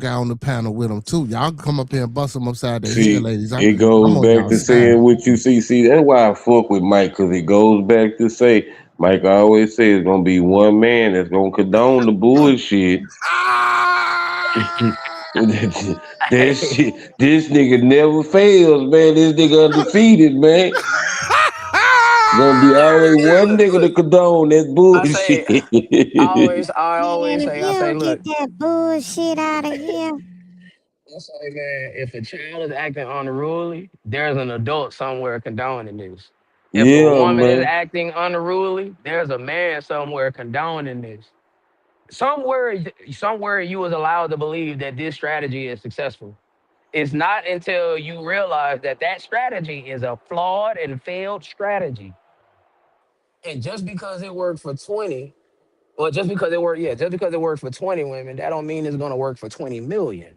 guy on the panel with him too. Y'all come up here and bust him upside the head, ladies. It I'm goes on back y'all to side. saying what you see. See, that's why I fuck with Mike, because it goes back to say, Mike always says it's gonna be one man that's gonna condone the bullshit. That shit, this nigga never fails, man. This nigga undefeated, man. Gonna be always one nigga to condone that bullshit. I say, look, Get that bullshit out of here. I say, man, if a child is acting unruly, there's an adult somewhere condoning this. If a Yeah, woman is man. acting unruly, there's a man somewhere condoning this. Somewhere you was allowed to believe that this strategy is successful. It's not until you realize that that strategy is a flawed and failed strategy. And just because it worked for 20, well, just because it worked for 20 women, that don't mean it's gonna work for 20 million.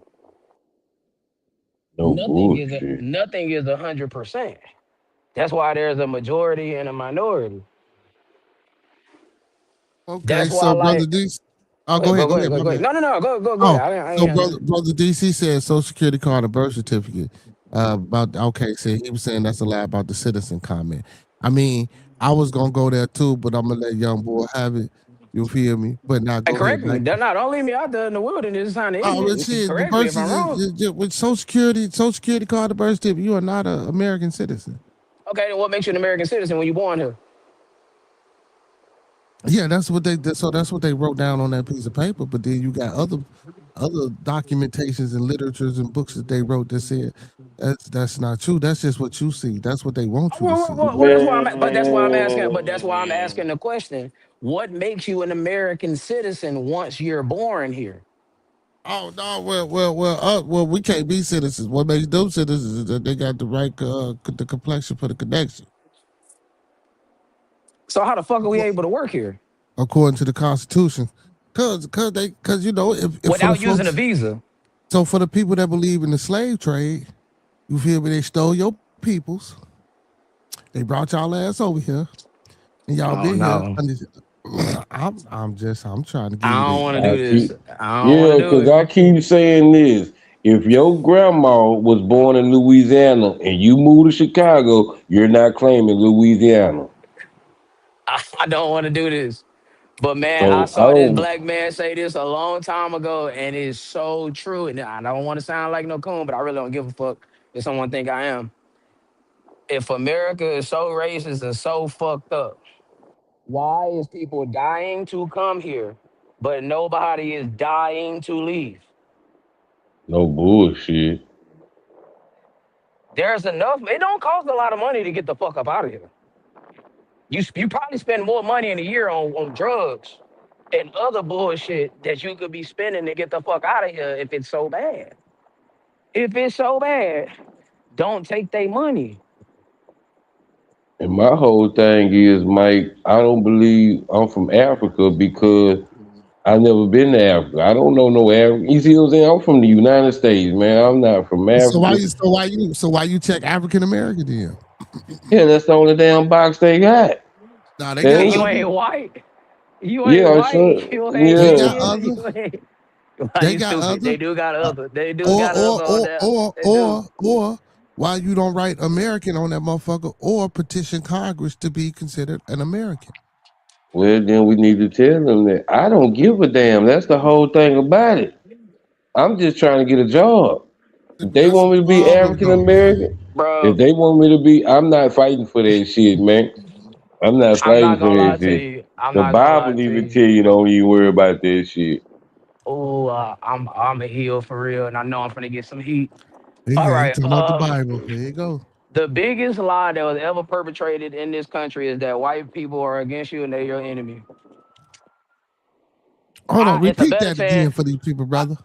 No bullshit. Nothing is 100%. That's why there's a majority and a minority. Okay, That's why, so brother like, DC. Oh, go ahead, my go ahead. bad. No, go Oh, ahead. I so ain't answering. brother DC said Social Security card and birth certificate. About okay, so he was saying that's a lie about the citizen comment. I mean, I was gonna go there too, but I'm gonna let young boy have it. You feel me? But now Hey, go correct ahead, me. Mike. Don't leave me out there in the wilderness. It's kind of Oh, but ignorant. shit, the Correct me if birth I'm wrong. with Social Security card, the birth certificate, you are not an American citizen. Okay, then what makes you an American citizen when you're born here? Yeah, that's what they wrote down on that piece of paper. But then you got other documentations and literatures and books that they wrote that said that's not true. That's just what you see. That's what they want you to see. Well, that's why I'm asking. But that's why I'm Man. asking the question: what makes you an American citizen once you're born here? Oh no, well, we can't be citizens. What makes them citizens is that they got the right the complexion for the connection, So how the fuck are we able to work here according to the Constitution. Cause you know if for the without using a folks, visa? so for the people that believe in the slave trade, you feel me? They stole your peoples. They brought y'all ass over here. And y'all Oh been here. no, I'm trying to give you I don't the want to I do this. keep, I don't want to yeah, do because it. I keep saying this. If your grandma was born in Louisiana and you moved to Chicago, you're not claiming Louisiana. I don't want to do this. But man, I So I saw this don't. black man say this a long time ago, and it's so true. And I don't want to sound like no coon, but I really don't give a fuck if someone think I am. If America is so racist and so fucked up, why is people dying to come here, but nobody is dying to leave? No bullshit. There's enough. It don't cost a lot of money to get the fuck up out of here. You probably spend more money in a year on drugs and other bullshit that you could be spending to get the fuck out of here if it's so bad. If it's so bad, don't take their money. And my whole thing is, Mike, I don't believe I'm from Africa because I never been to Africa. I don't know no Africa. You see what I'm saying? I'm from the United States, man. I'm not from So why Africa. you check African American then? Yeah, that's the only damn box they got. Nah, they They got Nigga, ain't. you other. ain't white. You ain't Yeah, white. sure. You ain't They Yeah. got Indian. other. You ain't. Why They you got stupid? other. They do got Uh, other. They do or got or other on or there. or They do. or why you don't write American on that motherfucker or petition Congress to be considered an American? Well, then we need to tell them that I don't give a damn. That's the whole thing about it. I'm just trying to get a job. If they That's the want me to be problem African though, man. American, if Bro, they want me to be, I'm not fighting for that shit, man. I'm not I'm fighting not for gonna that lie to shit. you. I'm The not gonna lie Bible to even you. tell you don't even worry about that shit. Oh, I'm a heel for real, and I know I'm gonna get some heat. All He right. talking about the Bible. There you go. The biggest lie that was ever perpetrated in this country is that white people are against you and they're your enemy. Hold on, It's a repeat better that again chance. for these people, I, brother.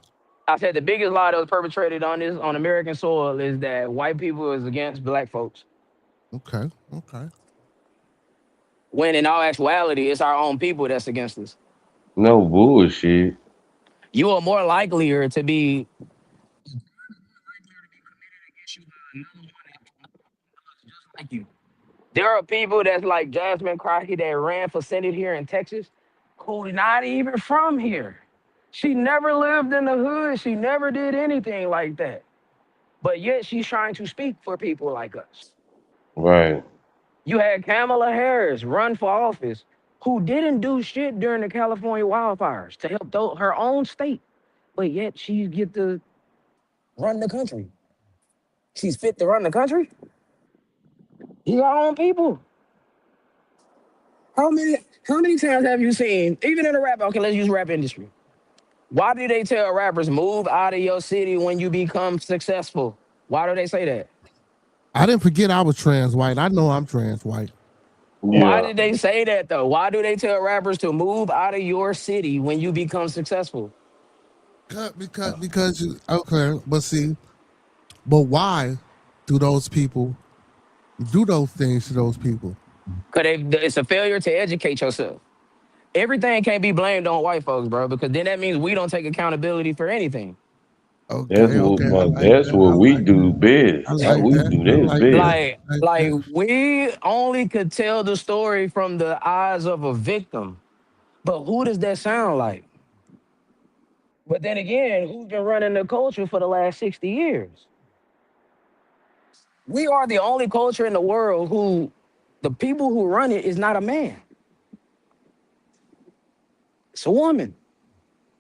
I said the biggest lie that was perpetrated on American soil is that white people is against black folks. Okay, okay. When in all actuality, it's our own people that's against us. No bullshit. You are more likelier to be like you. There are people that's like Jasmine Crockett that ran for Senate here in Texas, who's not even from here. She never lived in the hood. She never did anything like that. But yet she's trying to speak for people like us. Right. You had Kamala Harris run for office who didn't do shit during the California wildfires to help her own state, but yet she get to run the country. She's fit to run the country. You our own people. How many times have you seen, even in the rap, okay, let's use rap industry. Why do they tell rappers move out of your city when you become successful? Why do they say that? I didn't forget I was trans white. I know I'm trans white. Why Yeah. did they say that though? Why do they tell rappers to move out of your city when you become successful? Okay, but see, but why do those people do those things to those people? Because it's a failure to educate yourself. Everything can't be blamed on white folks, bro, because then that means we don't take accountability for anything. Okay, okay, I like That's that. what I we like do that. I best. like We that. do I that like that. best. Like, I like like that. we only could tell the story from the eyes of a victim. But who does that sound like? But then again, who's been running the culture for the last 60 years? We are the only culture in the world who the people who run it is not a man. It's a woman.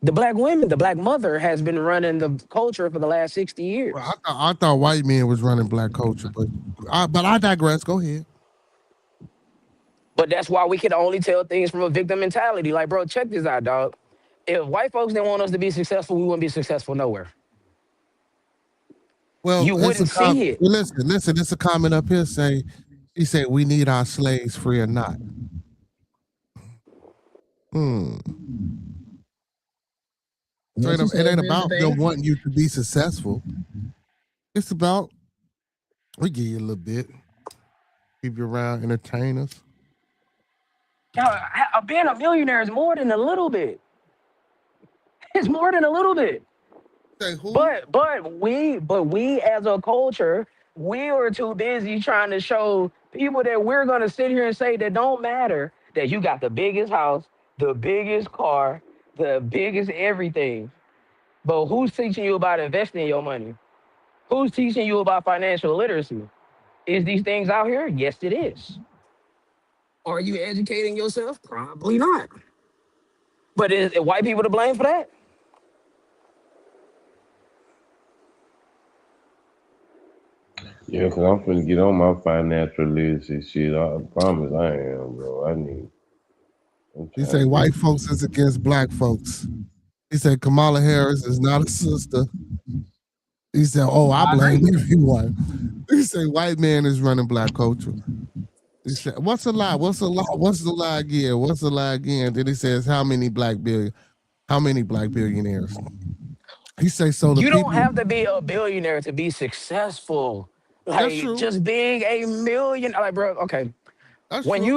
The black women, the black mother has been running the culture for the last 60 Well, years. I thought white men was running black culture, but I digress. Go ahead. But that's why we can only tell things from a victim mentality. Like, bro, check this out, dog. If white folks didn't want us to be successful, we wouldn't be successful nowhere. Well, You it's a wouldn't see it. listen. It's a comment up here saying he said we need our slaves free or not. Hmm. So What you it say, ain't Mr. about them Payne? wanting you to be successful. It's about we give you a little bit, keep you around, entertain us. Being a millionaire is more than a little bit. It's more than a little bit. Say who? But we as a culture, we are too busy trying to show People that we're gonna sit here and say that don't matter, that you got the biggest house, the biggest car, the biggest everything. But who's teaching you about investing your money? Who's teaching you about financial literacy? Is these things out here? Yes, it is. Are you educating yourself? Probably not. But is it white people to blame for that? Yeah, cause I'm finna get on my financial literacy shit. I promise I am, bro. I'm He trying say to get. white folks is against black folks. He said Kamala Harris is not a sister. He said, "Oh, I I blame agree. everyone." He said, "White man is running black culture." He said, "What's a lie? What's a lie? What's the lie again? What's the lie again?" Then he says, How many black billionaires?" He say, "So the You don't people." have to be a billionaire to be successful. That's Like true. just being a million, like bro. Okay, That's when true.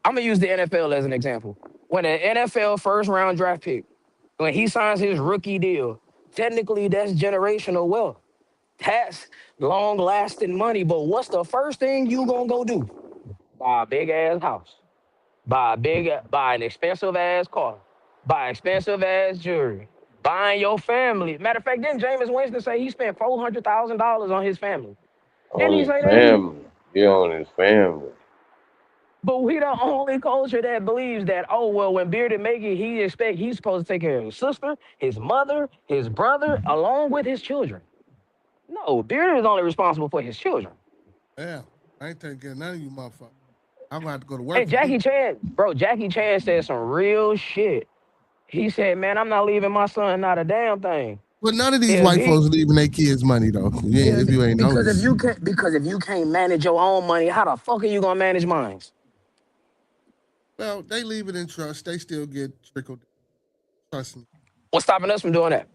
I'm gonna use the NFL as an example. When an NFL first round draft pick, when he signs his rookie deal, technically that's generational wealth. That's long lasting money. But what's the first thing you gonna go do? Buy a big ass house. Buy an expensive ass car. Buy expensive ass jewelry. Buying your family. Matter of fact, didn't Jameis Winston say he spent $400,000 on his family? Didn't On he his say that? family. Yeah, on his family. But we the only culture that believes that, oh well, when Bearded make it, he's supposed to take care of his sister, his mother, his brother, along with his children. No, Bearded is only responsible for his children. Yeah, I ain't taking care of none of you motherfuckers. I'm gonna have to go to work Hey, for me. Jackie Chan, bro, Jackie Chan said some real shit. He said, man, I'm not leaving my son not a damn thing. But none of these If white he folks leaving their kids money though. Yeah, Yeah, if you ain't noticed. because if you can't manage your own money, how the fuck are you gonna manage mine? Well, they leave it in trust. They still get trickled. Trust me. What's stopping us from doing that?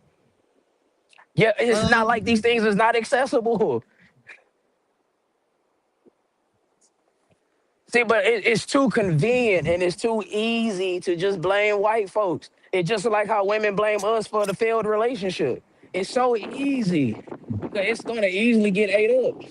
Yeah, it's not like these Um, things is not accessible. See, but it's too convenient and it's too easy to just blame white folks. It's just like how women blame us for the failed relationship. It's so easy because it's gonna easily get ate up.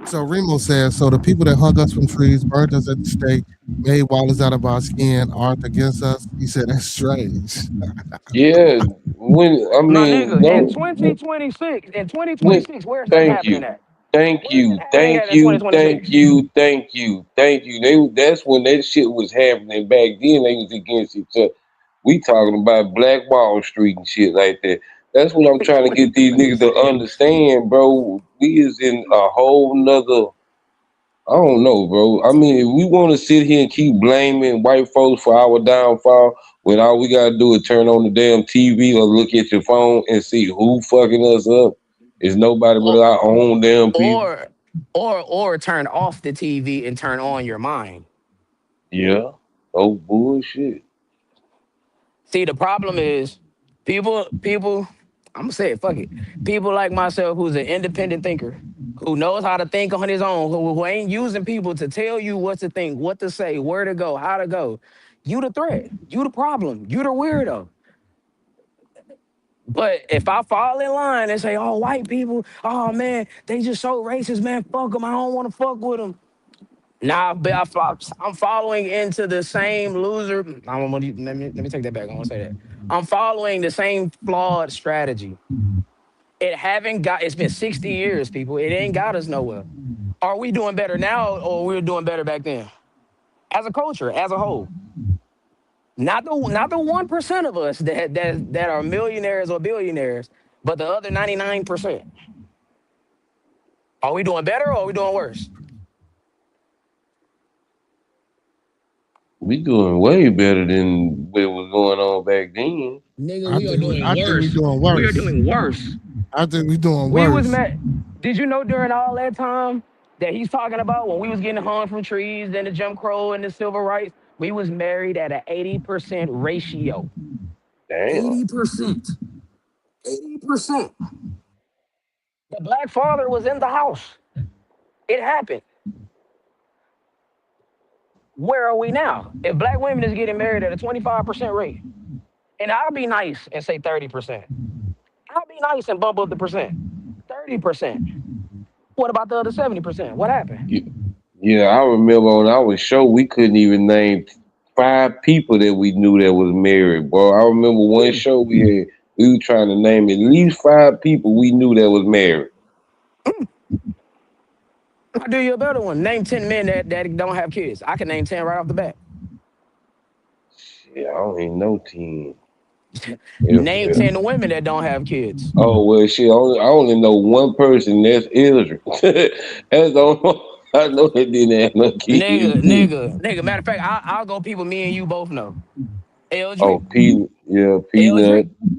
so Remo says, so the people that hung us from trees, burned us at the stake, made wallets out of our skin, aren't against us. He said that's strange. Yeah, when I My mean nigga, in no, 2026, in when 2026, where's that thank happening you, at? thank Where's it you, happening thank at in you, thank 2026? you, thank you, thank you. That's when that shit was happening back then. They was against each other. We talking about Black Wall Street and shit like that. That's what I'm trying to get these niggas to 2026. understand, bro. We is in a whole nother. I don't know, bro. I mean, if we want to sit here and keep blaming white folks for our downfall, when all we gotta do is turn on the damn TV or look at your phone and see who fucking us up, it's nobody but Or, our own damn people. or, or turn off the TV and turn on your mind. Yeah. Oh bullshit. See, the problem is people, I'm gonna say it, fuck it. People like myself who's an independent thinker, who knows how to think on his own, who ain't using people to tell you what to think, what to say, where to go, how to go. You the threat. You the problem. You the weirdo. But if I fall in line and say, "Oh, white people, oh man, they just so racist, man. Fuck them. I don't want to fuck with them." Nah, but I'm following into the same loser. Let me take that back. I want to say that I'm following the same flawed strategy. It haven't got. It's been 60 years, people. It ain't got us nowhere. Are we doing better now, or we were doing better back then? As a culture, as a whole, not the 1% of us that are millionaires or billionaires, but the other 99%. Are we doing better or are we doing worse? We doing way better than what was going on back then. Nigga, I we are think doing I think we worse. doing We are worse. doing worse. I think we doing We was worse. met. Did you know during all that time that he's talking about when we was getting hung from trees and the Jim Crow and the civil rights, we was married at an 80% ratio. Damn. 80%. 80%. The black father was in the house. It happened. Where are we now? If black women is getting married at a 25% rate, and I'll be nice and say 30%. I'll be nice and bump up the percent. 30%. What about the other 70%? What happened? Yeah, I remember on our show we couldn't even name 5 people that we knew that was married, bro. I remember one show we were trying to name at least 5 people we knew that was married. I'll do you a better one. Name 10 men that don't have kids. I can name 10 right off the bat. Yeah, I don't even know 10. Name Yeah. 10 women that don't have kids. Oh well, shit. I only know one person. That's Israel. That's all I know that didn't have no kids. Matter of fact, I'll go people me and you both know. Oh, LG, Peanut.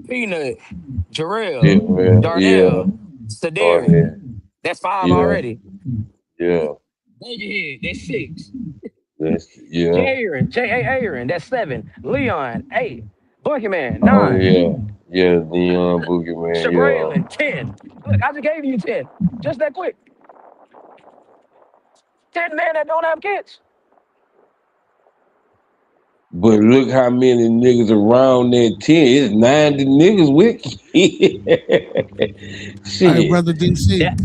Peanut, Yeah, Jarrell, man. Yeah. Darnell, Oh Sadarian. yeah. That's 5 Yeah. already. Yeah. Egghead, that's 6. Yeah. J.A. Aaron, that's 7. Leon, 8. Boogeyman, Oh 9. yeah. Yeah. Neon Boogeyman. Yeah. Shabraylin, 10. Look, I just gave you 10. Just that quick. 10 men that don't have kids. But look how many niggas around that 10. It's 90 niggas with kids. Hey, Shit. brother DC, That,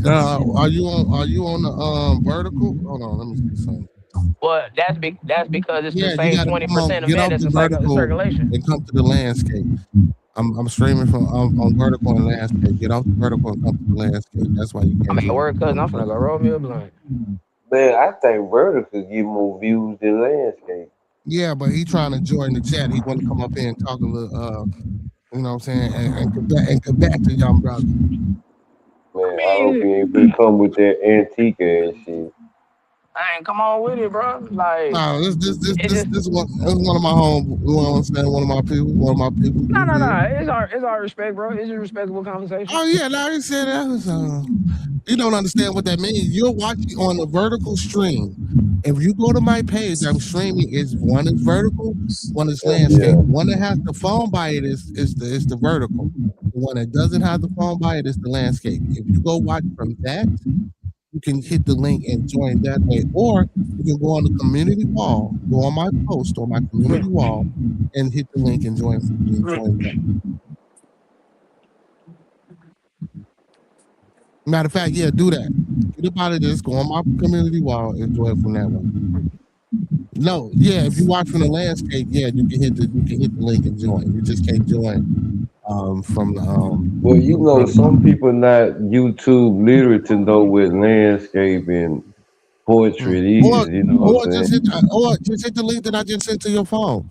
are you on the vertical? Hold on, let me see something. well, that's because it's the Yeah, you same gotta come on, 20% of get men off that's the in vertical circulation. and come to the landscape. I'm streaming from on vertical and landscape. Get off the vertical and come to the landscape. That's why you I'm can't at join work, cousin. on I'm the finna go vertical. roll me a blunt. Man, I think vertical get more views than landscape. Yeah, but he trying to join the chat. He want to come up here and talk a little, you know what I'm saying, and combat the young brother. Man, I I hope he mean, ain't finna come with that antique ass shit. I ain't come on with it, bro. Like, No, it just this one of my home. You know what I'm saying? One of my people. You feel? no. It's our respect, bro. It's a respectable conversation. Oh yeah, now he said that was. You don't understand what that means. You're watching on a vertical stream. If you go to my page, I'm streaming. Is one is vertical, one is landscape. Yeah. One that has the phone by it is the vertical. The one that doesn't have the phone by it is the landscape. If you go watch from that, you can hit the link and join that way, or you can go on the community wall, go on my post on my community wall, and hit the link and join that. Matter of fact, yeah, do that. Get up out of this, go on my community wall and join from that way. No, yeah, if you watch from the landscape, yeah, you can hit the link and join. You just can't join from the Well, you know, some people not YouTube literate to know what landscape and portrait is. You know what I'm saying? just hit the link that I just sent to your phone.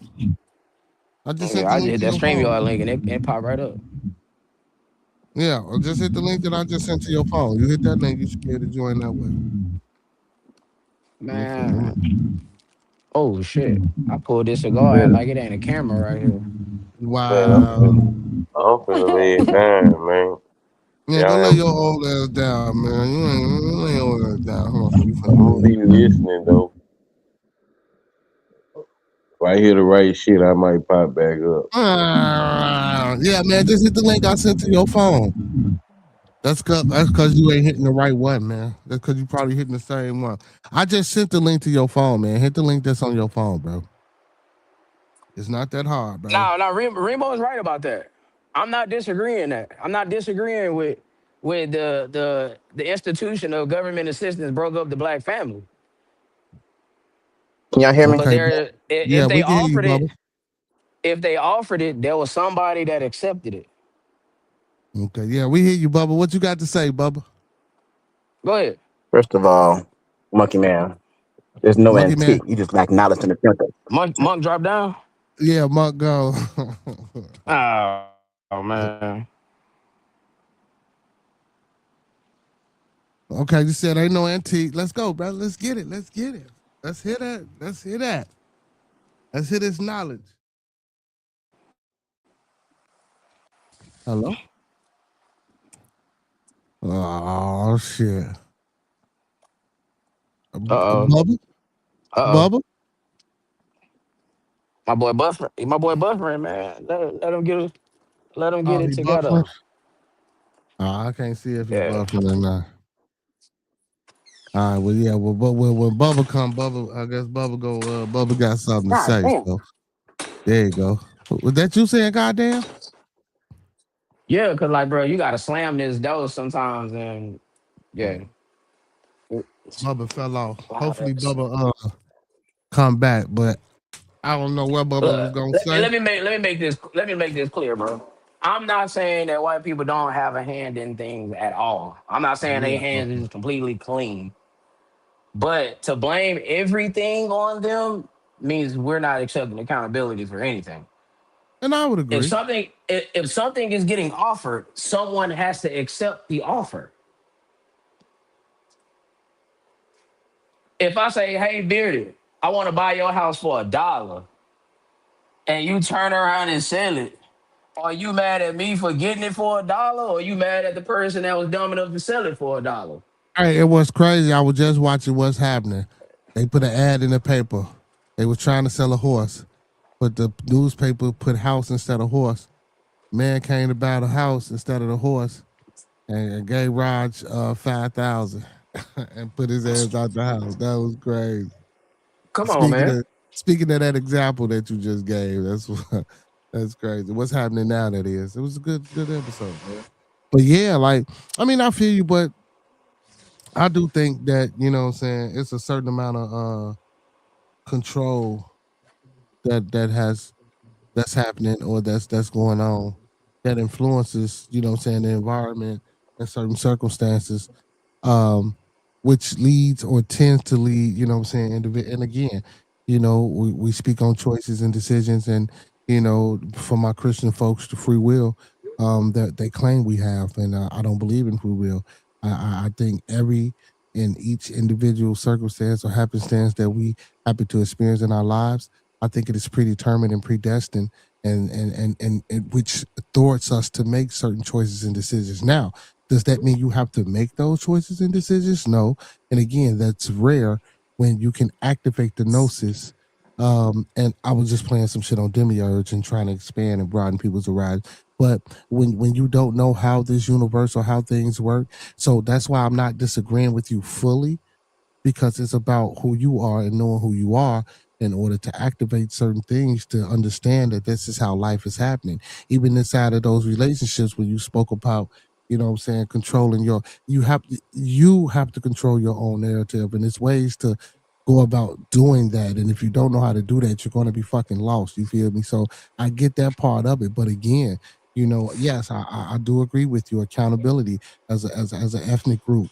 I just sent Yeah, the I just link hit to that your phone. StreamYard link and it popped right up. Yeah, or just hit the link that I just sent to your phone. You hit that link, you should be able to join that way. Man. Oh shit. I pulled this cigar out like it ain't a camera right here. Wow. Man, I'm finna lay it down, man. Yeah, go lay your old ass down, man. You lay your old ass down. Hold on, you I'm gonna be listening though. If I hear the right shit, I might pop back up. Yeah, man, just hit the link I sent to your phone. That's cause you ain't hitting the right one, man. That's cause you probably hitting the same one. I just sent the link to your phone, man. Hit the link that's on your phone, bro. It's not that hard, bro. No, Remo is right about that. I'm not disagreeing that. I'm not disagreeing with the institution of government assistance broke up the black family. Can y'all hear me? But Okay. Yeah, if we they can hear you, offered Bubba. it, there was somebody that accepted it. Okay, yeah, we hear you, Bubba. What you got to say, Bubba? Go ahead. First of all, Monkey Man, there's no Monkey Man. antique. You just like knowledge in the temple. Monk drop down. Yeah, Monk go. Oh man. Okay, you said ain't no antique. Let's go, brother. Let's get it. Let's get it. Let's hear that. Let's hear that. Let's hear this knowledge. Hello? Oh shit. Uh-oh. Bubba? Uh-oh. Bubba? My boy buffering, man. Let him get Oh, it he together. buffering? I can't see if he Yeah. buffering or not. All right, well, yeah, well, but when Bubba come, Bubba, I guess Bubba go, Bubba got something to say. So there you go. Was that you saying, goddamn? Yeah, cause like, bro, you gotta slam this dose sometimes, and yeah. Bubba fell off. Wow, Hopefully that's- Bubba come back, but I don't know what Bubba was Look, gonna let me say. let me make let me make this clear, bro. I'm not saying that white people don't have a hand in things at all. I'm not saying their Yeah, hands is completely clean. But to blame everything on them means we're not accepting accountability for anything. and I would If agree. something is getting offered, someone has to accept the offer. If I say, "Hey, Bearded, I want to buy your house for $1," and you turn around and sell it, are you mad at me for getting it for $1, or are you mad at the person that was dumb enough to sell it for $1? Hey, it was crazy. I was just watching what's happening. They put an ad in the paper. They were trying to sell a horse, but the newspaper put house instead of horse. Man came to buy the house instead of the horse, and gave Raj 5,000 and put his ass out the house. That was crazy. Come on, Speaking man. of speaking of that example that you just gave, that's what that's crazy. What's happening now? That is, it was a good episode, man. But yeah, like I mean, I feel you, but I do think that what I'm saying it's a certain amount of control that's happening or that's going on that influences what I'm saying the environment and certain circumstances, um, which leads or tends to lead, what I'm saying, and again, we speak on choices and decisions and, for my Christian folks, the free will that they claim we have. And I don't believe in free will. I think every in each individual circumstance or happenstance that we happen to experience in our lives, I think it is predetermined and predestined and which thwarts us to make certain choices and decisions. Now, does that mean you have to make those choices and decisions? No. And again, that's rare when you can activate the gnosis. And I was just playing some shit on Demiurge and trying to expand and broaden people's horizon. But when you don't know how this universe or how things work, so that's why I'm not disagreeing with you fully, because it's about who you are and knowing who you are in order to activate certain things to understand that this is how life is happening. Even inside of those relationships where you spoke about, what I'm saying, controlling you have to control your own narrative, and there's ways to go about doing that. And if you don't know how to do that, you're going to be fucking lost. You feel me? So I get that part of it, but again, yes, I do agree with you. Accountability as an ethnic group,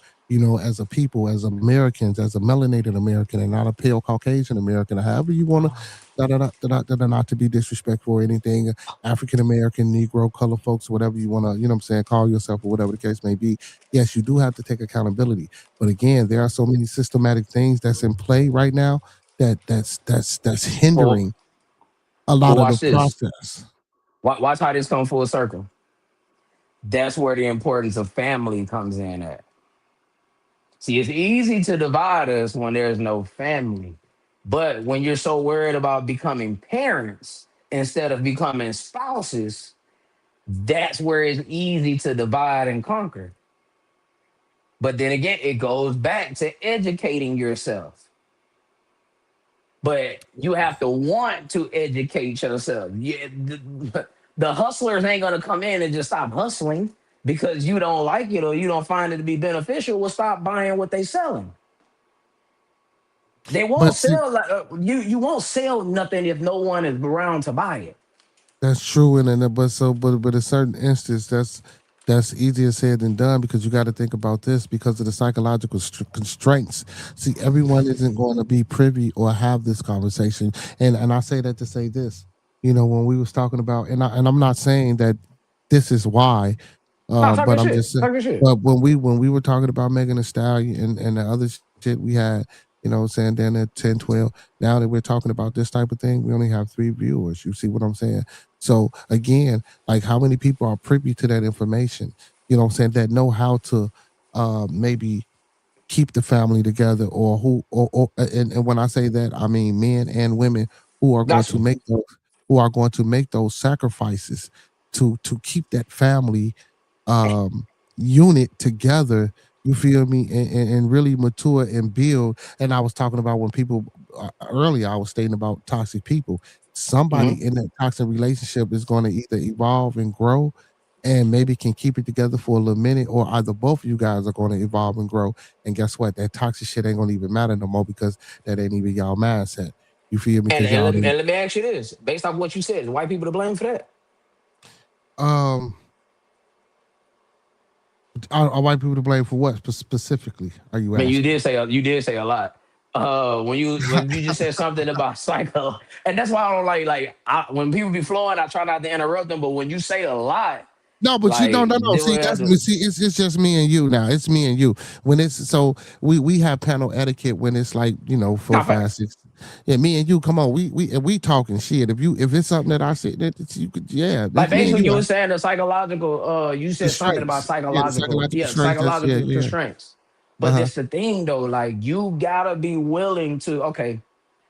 as a people, as Americans, as a melanated American, and not a pale Caucasian American, or however you want to, not to be disrespectful or anything, African American, Negro, color folks, whatever you want to, what I'm saying, call yourself or whatever the case may be. Yes, you do have to take accountability, but again, there are so many systematic things that's in play right now that's Well, hindering a well, lot of the watch this. process. Watch how this come full circle. That's where the importance of family comes in at. See, it's easy to divide us when there's no family. But when you're so worried about becoming parents instead of becoming spouses, that's where it's easy to divide and conquer. But then again, it goes back to educating yourself. But you have to want to educate yourself. Yeah, the hustlers ain't gonna come in and just stop hustling because you don't like it or you don't find it to be beneficial. Will stop buying what they selling. They won't But see, sell like you. You won't sell nothing if no one is around to buy it. that's true, and but a certain instance that's easier said than done, because you got to think about this because of the psychological constraints. See, everyone isn't going to be privy or have this conversation, and I say that to say this. When we was talking about, and I'm not saying that this is why, No, but talking I'm just shit. saying. Talking shit. But when we were talking about Megan Thee Stallion and the other shit we had, saying then at 10, 12. Now that we're talking about this type of thing, we only have 3 viewers. You see what I'm saying? So again, like how many people are privy to that information? What I'm saying, that know how to maybe keep the family together, or and when I say that, I mean men and women who are going Got to you. make those sacrifices to keep that family um unit together. You feel me? And really mature and build. And I was talking about when people earlier, I was stating about toxic people. Mhm. Somebody in that toxic relationship is going to either evolve and grow, and maybe can keep it together for a little minute, or either both of you guys are going to evolve and grow. And guess what? That toxic shit ain't going to even matter no more because that ain't even y'all mindset. You feel me? And Because and y'all let, me- need and let me ask you this: based off what you said, is white people to blame for that? um. Are white people to blame for what specifically? Are you I mean, asking? you did say a lot. When you just said something about psycho, and that's why I don't when people be flowing, I try not to interrupt them. But when you say a lot, No, but you no, like no, no. then we See, have that's to see, it's just me and you now. It's me and you. When it's so we have panel etiquette when it's like, 4, not 5, facts. 6. Yeah, me and you. Come on, we talking shit. If it's something that I said that you could, yeah, Like it's me and basically, you. you were saying the psychological. You The said something about strengths, yeah, the psychological. psychological Yeah, strengths. That's yeah, psychological yeah. constraints. But Uh-huh. that's the thing, though. Like you gotta be willing to. Okay,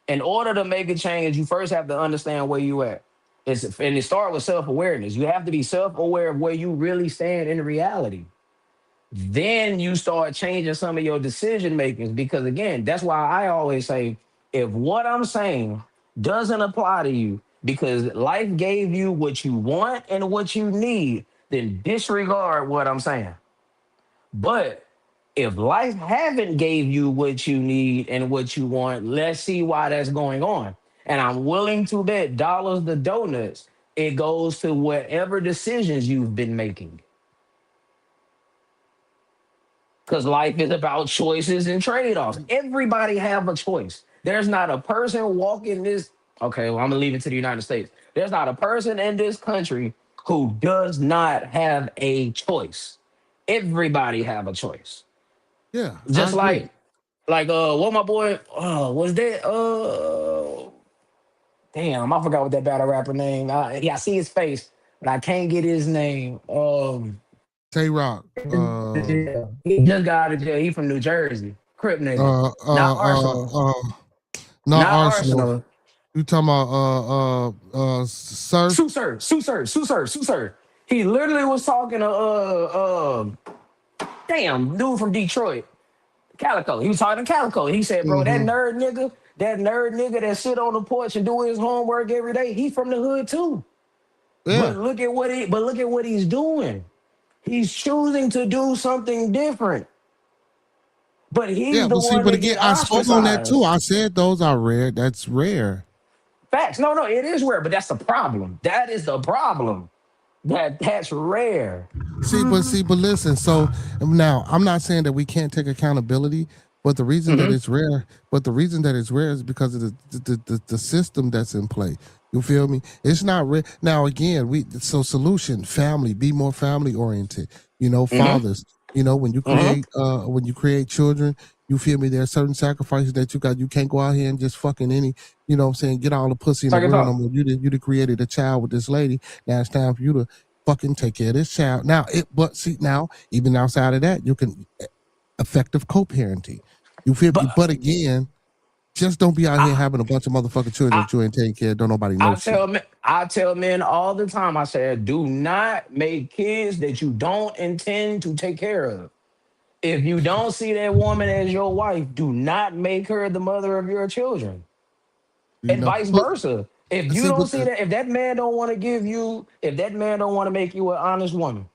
in order to make a change, you first have to understand where you at. And it start with self awareness. You have to be self aware of where you really stand in reality. Then you start changing some of your decision makings because again, that's why I always say if what I'm saying doesn't apply to you because life gave you what you want and what you need, then disregard what I'm saying. But if life haven't gave you what you need and what you want, let's see why that's going on. And I'm willing to bet dollars to donuts it goes to whatever decisions you've been making. Because life is about choices and trade-offs. Everybody have a choice. There's not a person walking this. Okay, well, I'm gonna leave it to the United States. There's not a person in this country who does not have a choice. Everybody have a choice. Yeah, I Just agree. what my boy was that damn, I forgot what that battle rapper name. Yeah, I see his face, but I can't get his name. Tay Rock. He just got out of jail. He from New Jersey. Crip nigga. Uh, Not uh, uh, Arsenal. uh, not Not Arsenal. Arsenal. You talking about Surf? Susur. He literally was talking to damn dude from Detroit. Calico. He was talking to Calico. He said, bro, Mm-hmm. that nerd nigga that sit on the porch and do his homework every day, he from the hood too. Yeah, But look at what he's doing. He's choosing to do something different. But yeah. he's the But see, one but that again, get I spoke on that too. ostracized. I said those are rare. That's rare. Facts. No, it is rare, but that's the problem. That is the problem. That's rare. But listen. So now I'm not saying that we can't take accountability, but the reason that Mhm. it's rare, is because of the system that's in play. You feel me? It's not rare. Now again, solution, family, be more family oriented. Mhm. Fathers. Mhm. When you create children, you feel me? There are certain sacrifices that you got. You can't go out here and just fucking any, what I'm saying, get all the pussy in the Talk it world no talk. more. You created a child with this lady. Now it's time for you to fucking take care of this child. But see now, even outside of that, you can effective co-parenting. You feel me? But But again, just don't be out here I having a bunch of motherfucking children I that you ain't taking care of. Don't nobody know shit. I tell men all the time. I said, do not make kids that you don't intend to take care of. If you don't see that woman as your wife, do not make her the mother of your children. You And know, vice but versa. If you see, don't but see that, if that man don't want to make you an honest woman,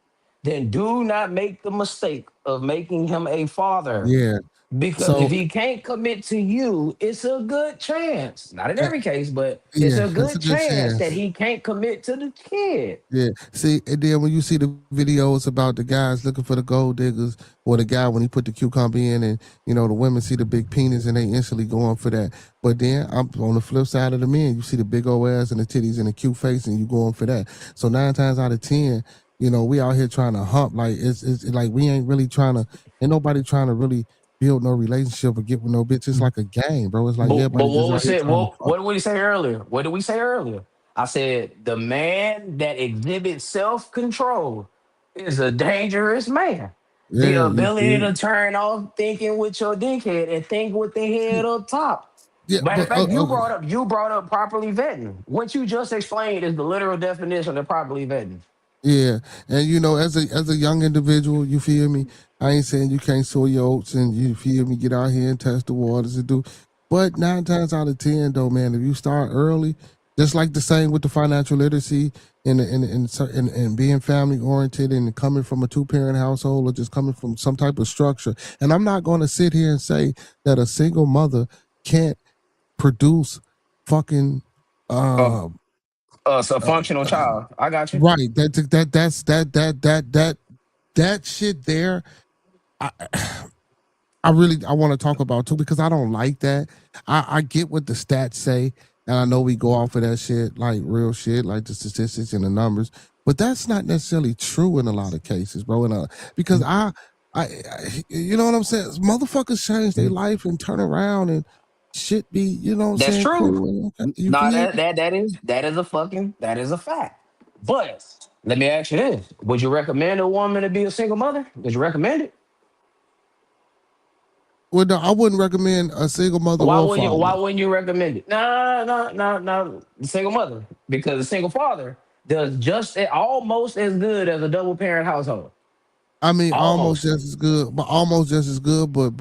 then do not make the mistake of making him a father. yeah. Because if So he can't commit to you, it's a good chance. Not in uh, every case, but it's yeah, a that's a good good chance that chance. he can't commit to the kid. Yeah. See, and then when you see the videos about the guys looking for the gold diggers, or the guy when he put the cucumber in, and the women see the big penis and they instantly going for that. But then I'm on the flip side of the men, you see the big old ass and the titties and the cute face, and you going for that. So 9 times out of 10, we out here trying to hump. Like it's like we ain't really trying to. Ain't nobody trying to really build no relationship or get with no bitch. It's like a game, bro. It's like But everybody just what out was here said? trying to fuck. What did we say earlier? What did we say earlier? I said the man that exhibits self control is a dangerous man. The Yeah, you ability feel? to turn off thinking with your dickhead and think with the head up top. Yeah, Matter of but fact, okay. you brought up properly vetting. What you just explained is the literal definition of properly vetting. Yeah, and as a young individual, you feel me. I ain't saying you can't sow your oats and you feel me. Get out here and test the waters and do. But 9 times out of 10, though, man, if you start early, Just like the same with the financial literacy and being family oriented and coming from a 2-parent household or just coming from some type of structure. And I'm not going to sit here and say that a single mother can't produce fucking So a functional child. I got you. right. That shit there. I want to talk about too because I don't like that. I get what the stats say, and I know we go off of that shit like real shit, like the statistics and the numbers, but that's not necessarily true in a lot of cases, bro. Because you know what I'm saying? Motherfuckers change their life and turn around and shit be, you know what I'm That's saying? true. Cool. You No, feel? that is a fact. But let me ask you this: would you recommend a woman to be a single mother? Would you recommend it? Well, no, I wouldn't recommend a single mother Why or wouldn't you? Why father. wouldn't you recommend it? No. The single mother, because the single father does just almost as good as a double parent household. I mean, almost Almost. just as good, but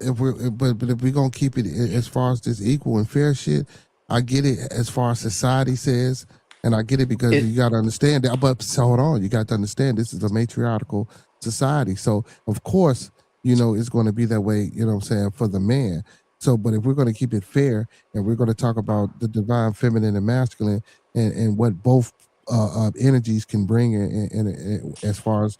if we're gonna keep it as far as this equal and fair shit, I get it as far as society says, and I get it because It. you got to understand that. But so hold on, you got to understand this is a matriarchal society, so of course, it's going to be that way. You know what I'm saying for the man. So, but if we're going to keep it fair, and we're going to talk about the divine feminine and masculine, and what both energies can bring in as far as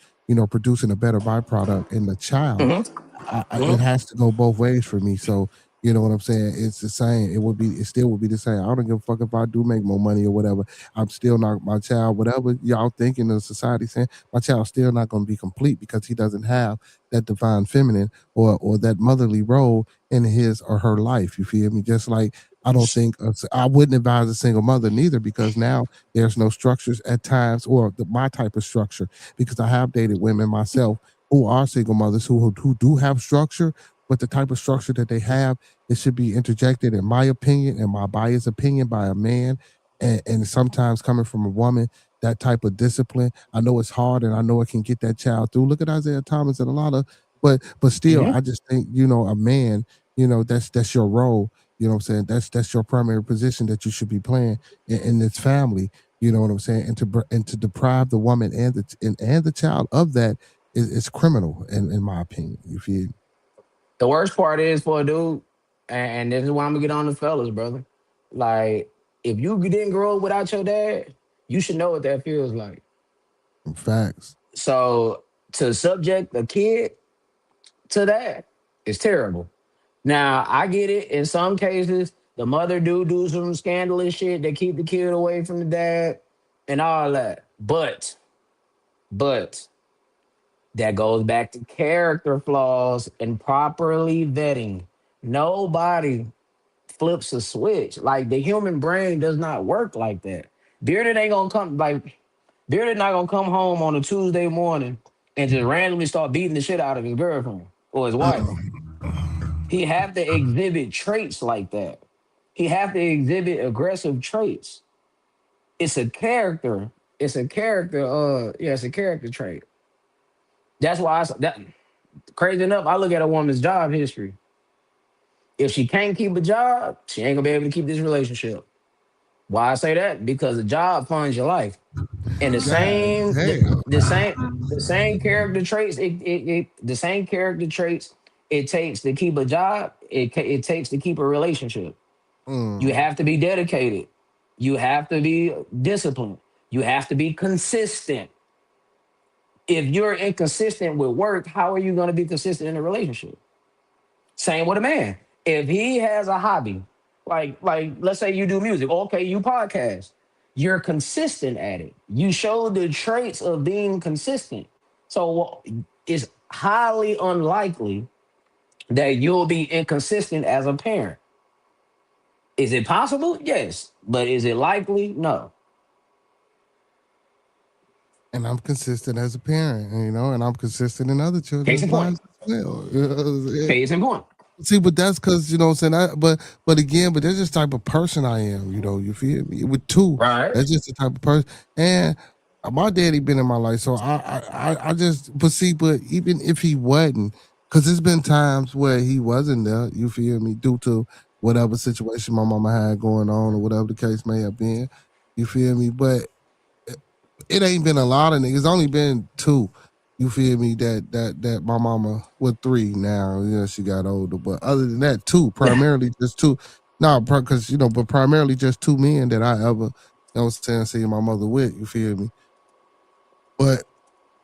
producing a better byproduct in the child, Mhm, it mhm. has to go both ways for me. So you know what I'm saying? It's the same. It still would be the same. I don't give a fuck if I do make more money or whatever. I'm still not my child. Whatever y'all thinking of society saying, my child's still not going to be complete because he doesn't have that divine feminine or that motherly role in his or her life. You feel me? Just like I don't think I wouldn't advise a single mother neither because now there's no structures at times or my type of structure because I have dated women myself who are single mothers who do have structure, but the type of structure that they have, it should be interjected, in my opinion, and my biased opinion, by a man, and sometimes coming from a woman. That type of discipline, I know it's hard, and I know it can get that child through. Look at Isaiah Thomas and a lot of, but still, Mhm. I just think a man, that's your role. You know what I'm saying? That's your primary position that you should be playing in this family. You know what I'm saying? And to deprive the woman and the child of that is criminal in my opinion. You feel? The worst part is for a dude, and this is why I'm gonna get on the fellas, brother. Like, if you didn't grow up without your dad, you should know what that feels like. Facts. So to subject a kid to that is terrible. Now I get it. In some cases, the mother do some scandalous shit that keep the kid away from the dad and all that. But that goes back to character flaws and properly vetting. Nobody flips a switch. Like, the human brain does not work like that. Bearded ain't gonna come like Bearded not gonna come home on a Tuesday morning and just randomly start beating the shit out of his girlfriend or his wife. He have to exhibit traits like that. He have to exhibit aggressive traits. It's a character. It's a character. Yeah, it's a character trait. That's why that crazy enough. I look at a woman's job history. If she can't keep a job, she ain't gonna be able to keep this relationship. Why I say that? Because the job funds your life, and the God same damn. the same character traits. The same character traits it takes to keep a job. It takes to keep a relationship. You Mm. have to be dedicated. You have to be disciplined. You have to be consistent. If you're inconsistent with work, how are you going to be consistent in a relationship? Same with a man. If he has a hobby, like let's say you do music, okay, you podcast, you're consistent at it. You show the traits of being consistent. So it's highly unlikely that you'll be inconsistent as a parent. Is it possible? Yes. But is it likely? No. And I'm consistent as a parent, and I'm consistent in other Case children's in point. lives as well. You know what I'm saying? Case in point. See, but that's because what I'm saying. But again, but that's just the type of person I am. You feel me? With two, Right. that's just the type of person. And my daddy been in my life, so I just. But see, but even if he wasn't, because there's been times where he wasn't there. You feel me? Due to whatever situation my mama had going on or whatever the case may have been. You feel me? But it ain't been a lot of niggas. It's only been 2. You feel me? That my mama with 3 now. You know, she got older. But other than that, 2, primarily just 2. No, because but primarily just 2 men that I ever, you know what I'm saying, see my mother with. You feel me? But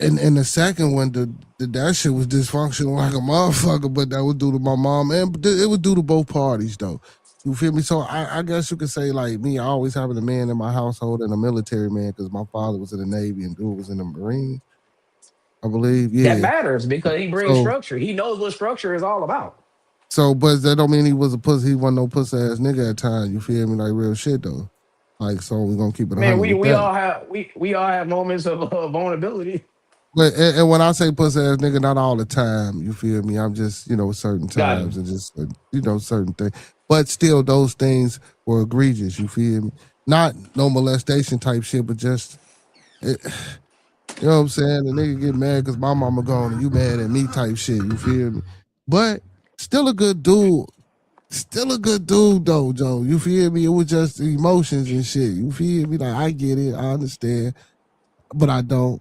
in the second one, that shit was dysfunctional like a motherfucker. But that was due to my mom, and it was due to both parties though. You feel me? So I guess you could say like me, always having a man in my household and a military man because my father was in the Navy and dude was in the Marines. I believe, That yeah. matters because he brings So, structure. He knows what structure is all about. but that don't mean he was a pussy. He wasn't no pussy ass nigga at time. You feel me? Like real shit though. Like so, we're gonna keep it 100 Man, with we that. all have we all have moments of vulnerability. But and when I say pussy ass nigga, not all the time. You feel me? I'm just certain Got times you. and just certain things. But still, those things were egregious. You feel me? Not no molestation type shit, but just it, you know what I'm saying. The nigga get mad because my mama gone and you mad at me type shit. You feel me? But still a good dude. Still a good dude though, Joe. You feel me? It was just emotions and shit. You feel me? Like I get it, I understand, but I don't.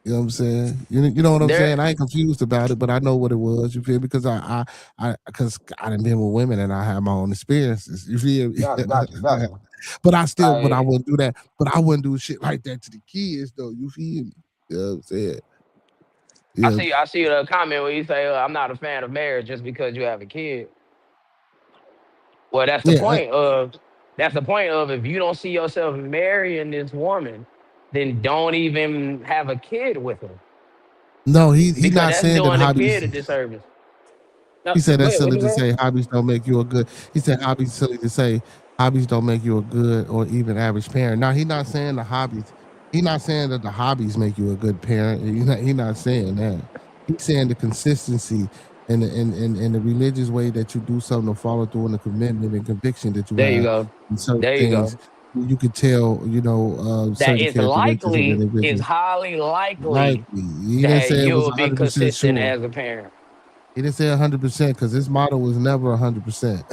You know what I'm saying? You know what I'm There, saying? I ain't confused about it, but I know what it was. You feel me? Because I done been with women and I have my own experiences. You feel me? got you. But I I wouldn't do that. But I wouldn't do shit like that to the kids though. You feel me? You know what I'm saying? Yeah. I see a comment where you say I'm not a fan of marriage just because you have a kid. Well, Yeah. that's the point of if you don't see yourself marrying this woman, then don't even have a kid with her No, he because not that's saying that doing the hobbies. kid a disservice. No, He said go that's ahead. What silly you to say? say hobbies don't make you a good. He said hobbies silly to say hobbies don't make you a good or even average parent. Now he not saying the hobbies. He not saying that the hobbies make you a good parent. He not saying that. He's saying the consistency and the religious way that you do something to follow through and the commitment and conviction that you There you have go. in certain There you things. go. You could tell, That certain characteristics of is individuals. highly likely Likely, he didn't that say it was you'll be 100% consistent sure. as a parent. He didn't say 100% because his model was never 100%.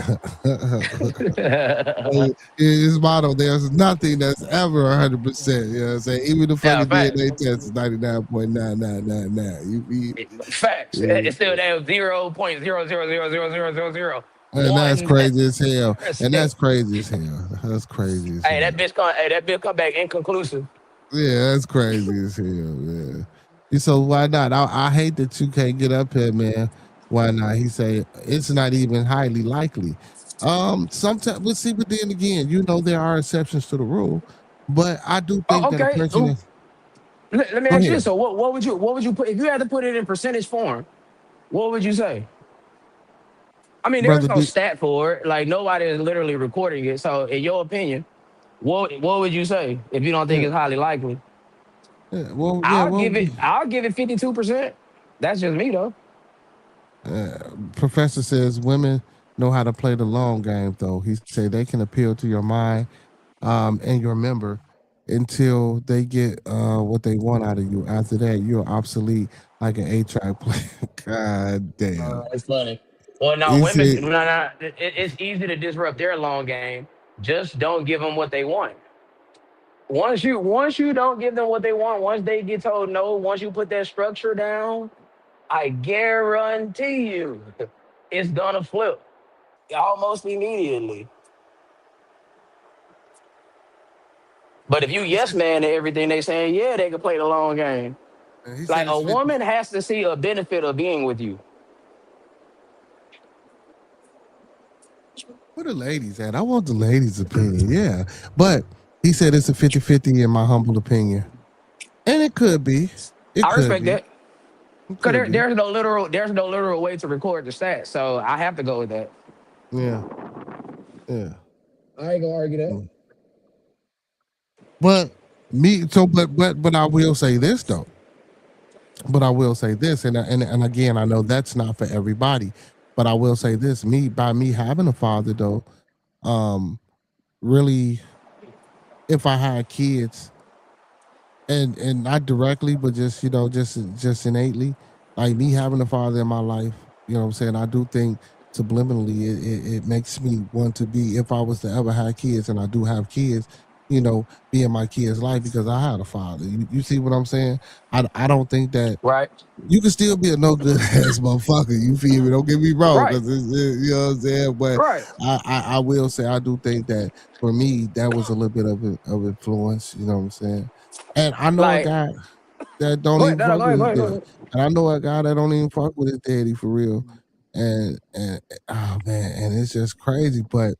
His model, there's nothing that's ever 100%. You know what I'm saying? Even the Yeah, fucking fact. DNA test is 99.9999. Facts. You It's still that 0.0000000 and that's 1 crazy as hell. And percent. that's crazy as hell. That's crazy as hell. That bitch come back inconclusive. Yeah, that's crazy as hell, man. So why not? I hate that you can't get up here, man. Why not? He say it's not even highly likely. Sometimes we'll see, but then again, there are exceptions to the rule. But I do think Oh, that a okay. person is Let me go ask you ahead. this. So what would you put if you had to put it in percentage form? What would you say? I mean, there's Brother no D. stat for it. Like nobody is literally recording it. So in your opinion, what would you say if you don't think Yeah, it's highly likely? yeah, well, I'll give it 52%. That's just me though. Professor says women know how to play the long game, though. He said they can appeal to your mind and your member until they get what they want out of you. After that, you're obsolete like an A-track player. God damn. It's funny. Well, no, He women, said, no. It's easy to disrupt their long game. Just don't give them what they want. Once you don't give them what they want, once they get told no, once you put that structure down, I guarantee you, it's gonna flip almost immediately. But if you yes man to everything they saying, yeah, they can play the long game. he Like said a it's 50. woman has to see a benefit of being with you. Where the ladies at? I want the ladies' opinion. Yeah. But he said it's a 50-50 in my humble opinion. And it could be. It I could respect be. that. It Cause could be. there's no literal way to record the stats. So I have to go with that. Yeah. Yeah. I ain't gonna argue that. Mm. But but I will say this though. But I will say this, and again, I know that's not for everybody, but I will say this: by me having a father, though, um, really, if I had kids, and not directly, but just just innately, like me having a father in my life, you know what I'm saying? I do think subliminally it makes me want to be, if I was to ever have kids, and I do have kids, be in my kids' life because I had a father. You see what I'm saying? I don't think that Right. you can still be a no good ass motherfucker. You feel me? Don't get me wrong, Right. because you know what I'm saying. But Right. I will say I do think that for me that was a little bit of influence. You know what I'm saying? And I know a Like, guy that don't go ahead. even No, no, fuck go with ahead. Go his ahead. Go dad, ahead. and I know a guy that don't even fuck with his daddy for real. And oh man, and it's just crazy. But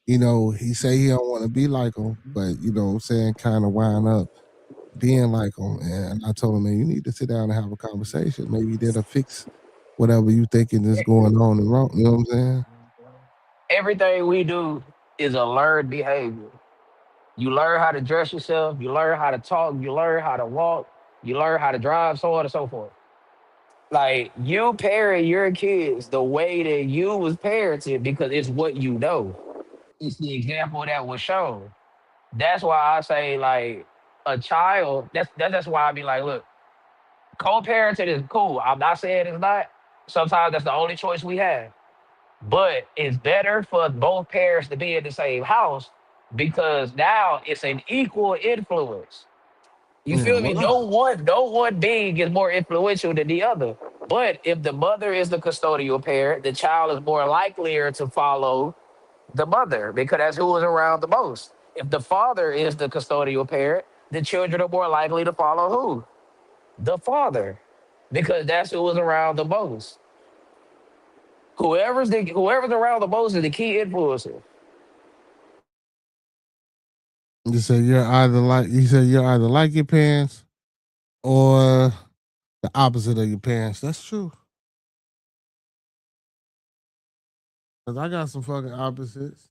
he say he don't want to be like him, but what I'm saying, kind of wind up being like him. And I told him, man, you need to sit down and have a conversation. Maybe that'll fix whatever you thinking is going on and wrong. You know what I'm saying? Everything we do is a learned behavior. You learn how to dress yourself. You learn how to talk. You learn how to walk. You learn how to drive, so on and so forth. Like you parent your kids the way that you was parented because it's what you know. It's the example that was shown. That's why I say like a child. That's why I be like, look, co-parenting is cool. I'm not saying it's not. Sometimes that's the only choice we have. But it's better for both parents to be in the same house because now it's an equal influence. You Yeah. feel me? Well, No one being is more influential than the other. But if the mother is the custodial parent, the child is more likelier to follow the mother because that's who is around the most. If the father is the custodial parent, the children are more likely to follow who? The father. Because that's who is around the most. Whoever's around the most is the key influencer. you said you're either like your parents or the opposite of your parents. That's true. Cause I got some fucking opposites.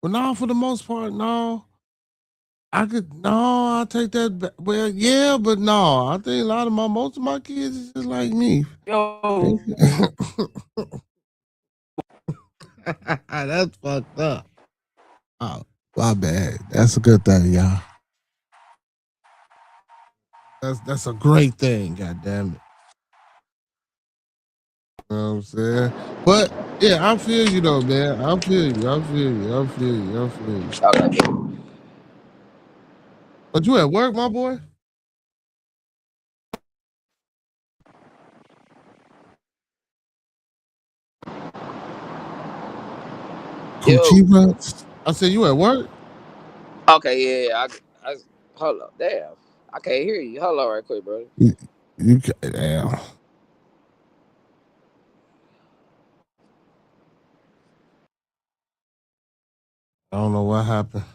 But no, for the most part, no. I take that back. Well, yeah, but no. I think a lot of most of my kids is just like me. Yo, That's fucked up. Oh, my bad. That's a good thing, y'all. That's a great thing, god damn it. You know what I'm saying? But yeah, I feel you though, man. I feel you. I feel you. I feel you. I feel you. Okay. But you at work, my boy? Yo. Coochie runs? I said you at work? Okay, yeah. I hold up. Damn. I can't hear you. Hold on right quick, bro. Damn. I don't know what happened.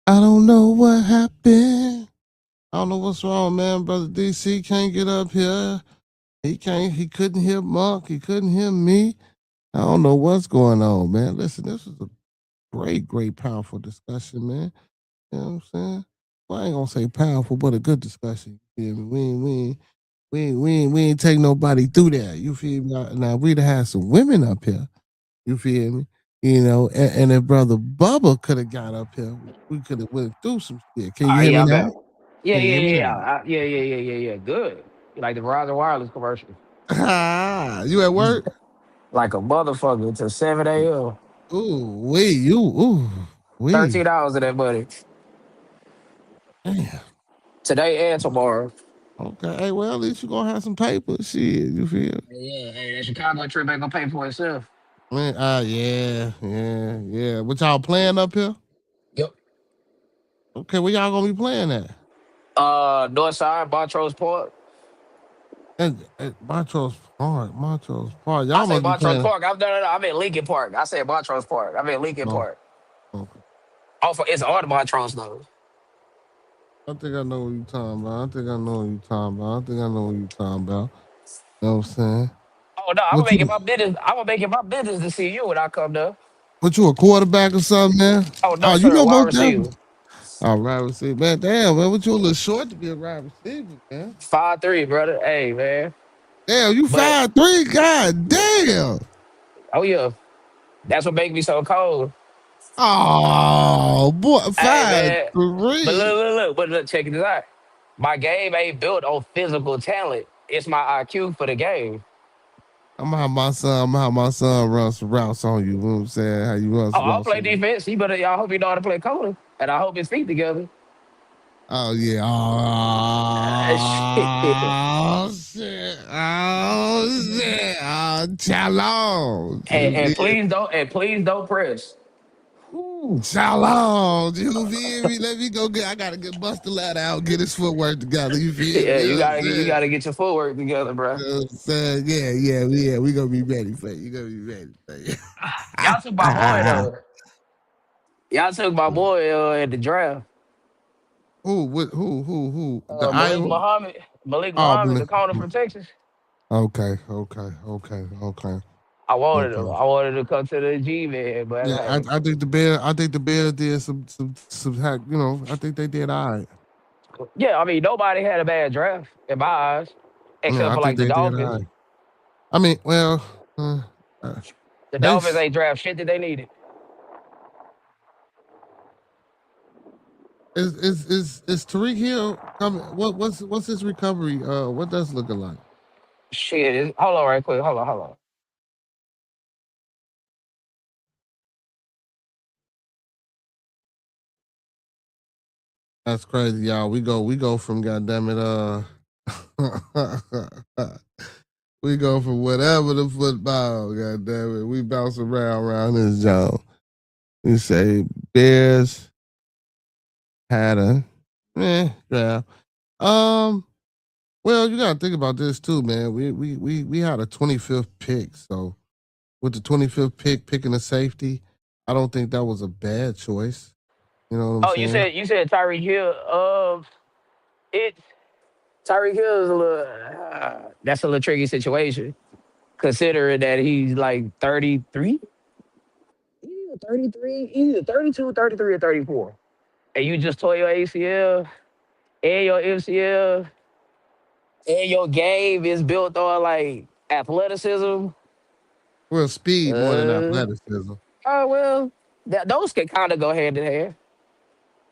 I don't know what happened. I don't know what's wrong, man. Brother DC can't get up here. He couldn't hear Monk. He couldn't hear me. I don't know what's going on, man. Listen, this was a great, powerful discussion, man. You know what I'm saying? Well, I ain't gonna say powerful, but a good discussion. You feel me? We ain't take nobody through that. You feel me? Now we'd have had some women up here. You feel me? And if brother Bubba could have got up here, we could have went through some shit. Can all you right, hear me y'all now? back. Yeah, Can you yeah, hear me yeah, now? yeah. Good. Like the Verizon Wireless commercial. You at work? Like a motherfucker to 7 a.m. Ooh, wee. $13 of that money. Damn. Today and tomorrow. Okay. Hey, well, at least you gonna have some paper. Shit, you feel? Yeah, hey, that Chicago trip ain't gonna pay for itself. Man, yeah. What y'all playing up here? Yep. Okay, where y'all gonna be playing at? North Side, Montrose Park. And Montrose Park. I Y'all say must be Montrose playing. Park. No. I'm in Lincoln Park. I said Montrose Park. I'm in Lincoln Oh, Park. okay. It's on Montrose though. I think I know what you're talking about. I think I know what you're talking about. I think I know what you're talking about. You know what I'm saying? Oh no, I'm gonna What make it you my business. I'm gonna make it my business to see you when I come there. what you a quarterback or something, man? Oh Oh, no, you sir, know wide most definitely. receiver. Oh, right receiver. Man, damn, man. What you a little short to be a right receiver, man? 5'3", brother. Hey man. Damn, you But 5'3". God damn. oh yeah, that's what make me so cold. Oh boy, Hey five man. But three. look, check this out. My game ain't built on physical talent. It's my IQ for the game. I'm gonna have my son run some routes on you. You know what I'm saying? How you run Oh, some I'll routes play on me. defense. He better. I hope he know how to play corner, and I hope his feet together. Oh yeah. Shit. Oh shit. Oh shit. Oh challenge. And please don't press. Ooh. Challenge. You feel me? Let me go get. I gotta get Buster Ladder out, get his footwork together. You feel Yeah, me? You know what I'm you saying? gotta get your footwork together, bro. You know what I'm saying? Yeah. We gonna be ready for you. You gonna be ready for you. Y'all took my boy though. Y'all took my boy at the draft. Who? What? Who? The Malik Iowa? Muhammad. Malik Oh, Muhammad, the corner from Texas. okay. I wanted him. Okay. I wanted to come to the G man, but Yeah, hey. I think the Bears did some hack. You know, I think they did all right. Yeah, I mean nobody had a bad draft in my eyes, Yeah, except I for think like the they did all Dolphins. right. I mean, well, uh, The they Dolphins ain't draft shit that they needed. is Tariq Hill coming? What's his recovery? What does it looking like? Shit. Hold on right quick. Hold on. That's crazy, y'all. We go from goddamn it, we go from whatever the football, goddamn it. We bounce around this zone. We say Bears had a draft. Um, well, you gotta think about this too, man. We had a 25th pick, so with the 25th pick picking a safety, I don't think that was a bad choice. You know what I'm Oh, saying? you said Tyreek Hill. It Tyreek Hill is a little. That's a little tricky situation, considering that he's like 33. Either 33, either 32, 33, or 34. And you just tore your ACL and your MCL and your game is built on like athleticism. Well, speed more than Uh, athleticism. oh well, those can kind of go hand in hand.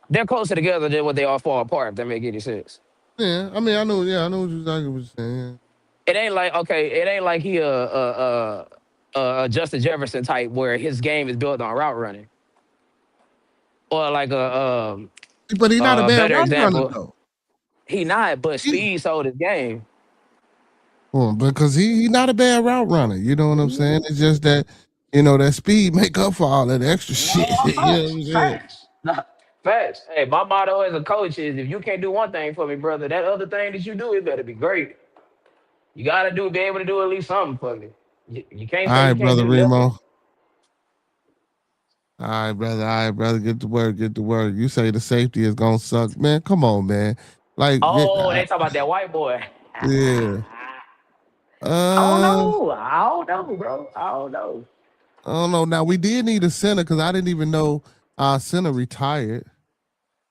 They're closer together than what they are far apart. If that make any sense. Yeah, I mean, I know. Yeah, I know exactly what you're saying. It ain't like okay. It ain't like he a Justin Jefferson type where his game is built on route running, or like But he's not a a bad better route runner example. though. He not, but He, speed sold his game. well, because he not a bad route runner. You know what I'm saying? It's just that that speed make up for all that extra shit. No, You know what facts, I'm saying? facts, no, facts. Hey, my motto as a coach is if you can't do one thing for me, brother, that other thing that you do, it better be great. You gotta be able to do at least something for me. You can't All say right, you can't brother do nothing. Remo. All right, brother. All right, brother. Get to work. Get to work. You say the safety is gonna suck, man. Come on, man. Like, Oh, they talk about that white boy. yeah. I don't Uh, know. I don't know, bro. I don't know. I don't know. Now we did need a center because I didn't even know our center retired.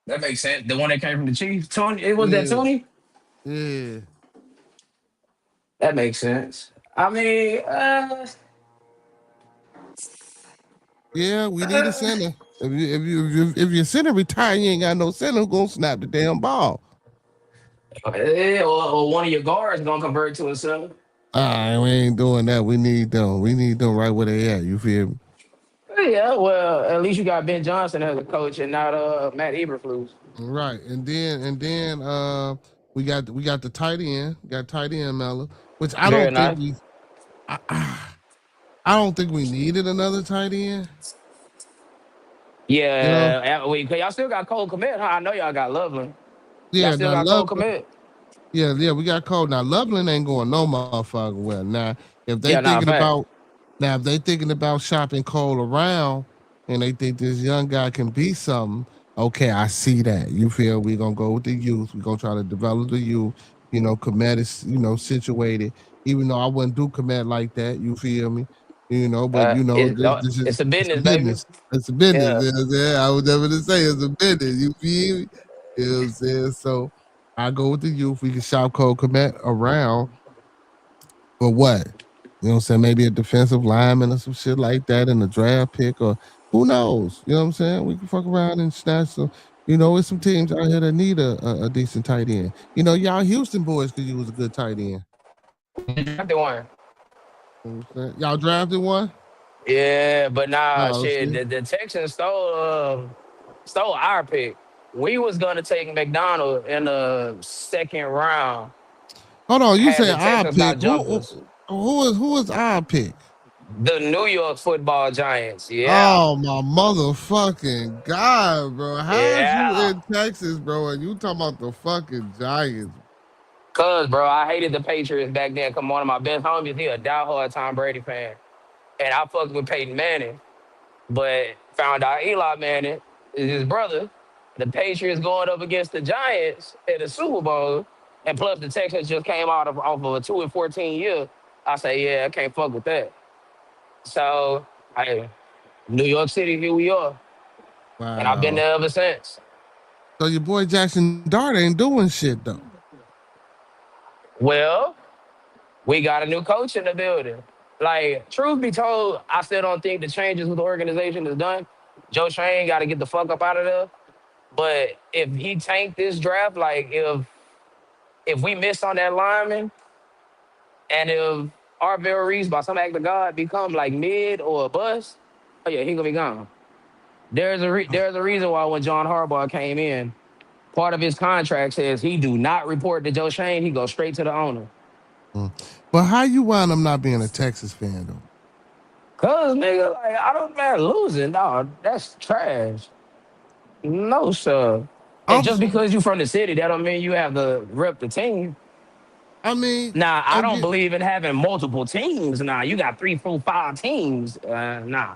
That makes sense. The one that came from the Chiefs, Tony. It was that Yeah, Tony. yeah, That makes sense. I mean, yeah. We need a center. If your center retire, you ain't got no center who gonna snap the damn ball. or one of your guards gonna convert to a center. All right, we ain't doing that. We need them. We need them right where they at. You feel me? Yeah, well, at least you got Ben Johnson as a coach and not Matt Eberflus. Right, and then we got the tight end, got tight end Mella, which I Very don't think nice. we, I don't think we needed another tight end. You know, Yeah, cause y'all still got Cole Komet, huh? I know y'all got Loveland. Y'all yeah. still Now got Cole love, Komet. yeah. We got Cole. Now Loveland ain't going no motherfucker well. Now if they Yeah, nah, thinking fact. about now if they thinking about shopping Cole around and they think this young guy can be something, okay, I see that. You feel we gonna go with the youth. We gonna try to develop the youth. Komet is situated. Even though I wouldn't do Komet like that. You feel me? But this is It's a it's a business, baby. business. It's a business. Yeah. You know what I'm saying? I was never to say it's a business. You feel me? You know what I'm saying? So I go with the youth. We can shop Cole Komet around for what? You know what I'm saying? Maybe a defensive lineman or some shit like that in the draft pick or who knows? You know what I'm saying? We can fuck around and snatch some. There's some teams out here that need a decent tight end. Y'all Houston boys could use a good tight end. Drafted one. You know what I'm saying? Y'all drafted one? Yeah, but nah, Oh, shit. see. The Texans stole our pick. We was gonna take McDonald in the second round. Hold on, you Had say the our Texans not pick. jumped us. Who is our pick? The New York Football Giants. Yeah, Oh my motherfucking god, bro! How is you yeah. in Texas, bro? And you talking about the fucking Giants? Cause bro, I hated the Patriots back then. Come on, one of my best homies, he a diehard Tom Brady fan, and I fucked with Peyton Manning. But found out Eli Manning is his brother. The Patriots going up against the Giants at the Super Bowl, and plus the Texans just came out of off of a 2-14 year. I say, yeah, I can't fuck with that. So, hey, New York City, here we are, and I've been Wow. there ever since. So your boy Jackson Dart ain't doing shit though. Well, we got a new coach in the building. Like, truth be told, I still don't think the changes with the organization is done. Joe Shane got to get the fuck up out of there. But if he tanked this draft, like if we miss on that lineman, and if Arvell Reese by some act of God become like mid or a bust, oh yeah, he gonna be gone. There's a reason why when John Harbaugh came in, part of his contract says he do not report to Joe Shane. He goes straight to the owner. Mm. But how you wind up not being a Texas fan though? Cause nigga, like I don't man losing, dog. That's trash. No, sir. And I'm. just because you from the city, that don't mean you have to rep the team. I mean, Nah, I don't okay. believe in having multiple teams. Nah, you got 3, 4, 5 teams. Nah.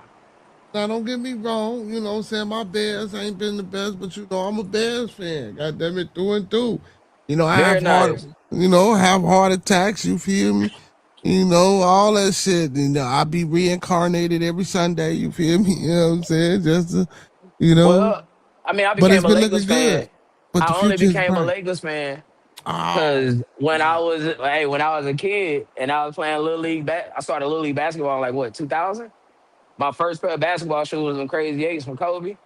Now don't get me wrong. You know what I'm saying? My Bears ain't been the best, but you know I'm a Bears fan. God damn it, through and through. You know I Very have heart. nice. You know have heart attacks. You feel me? You know, all that shit. You know, I be reincarnated every Sunday. You feel me? You know what I'm saying? Just to, you know, Well, I mean, I but it's became a been Lakers looking good. fan. But the I only future is became a bright. Lakers fan Oh, because man. when I was a kid and I was playing little league, I started little league basketball in like what 2000. My first pair of basketball shoes was them Crazy Eights from Kobe.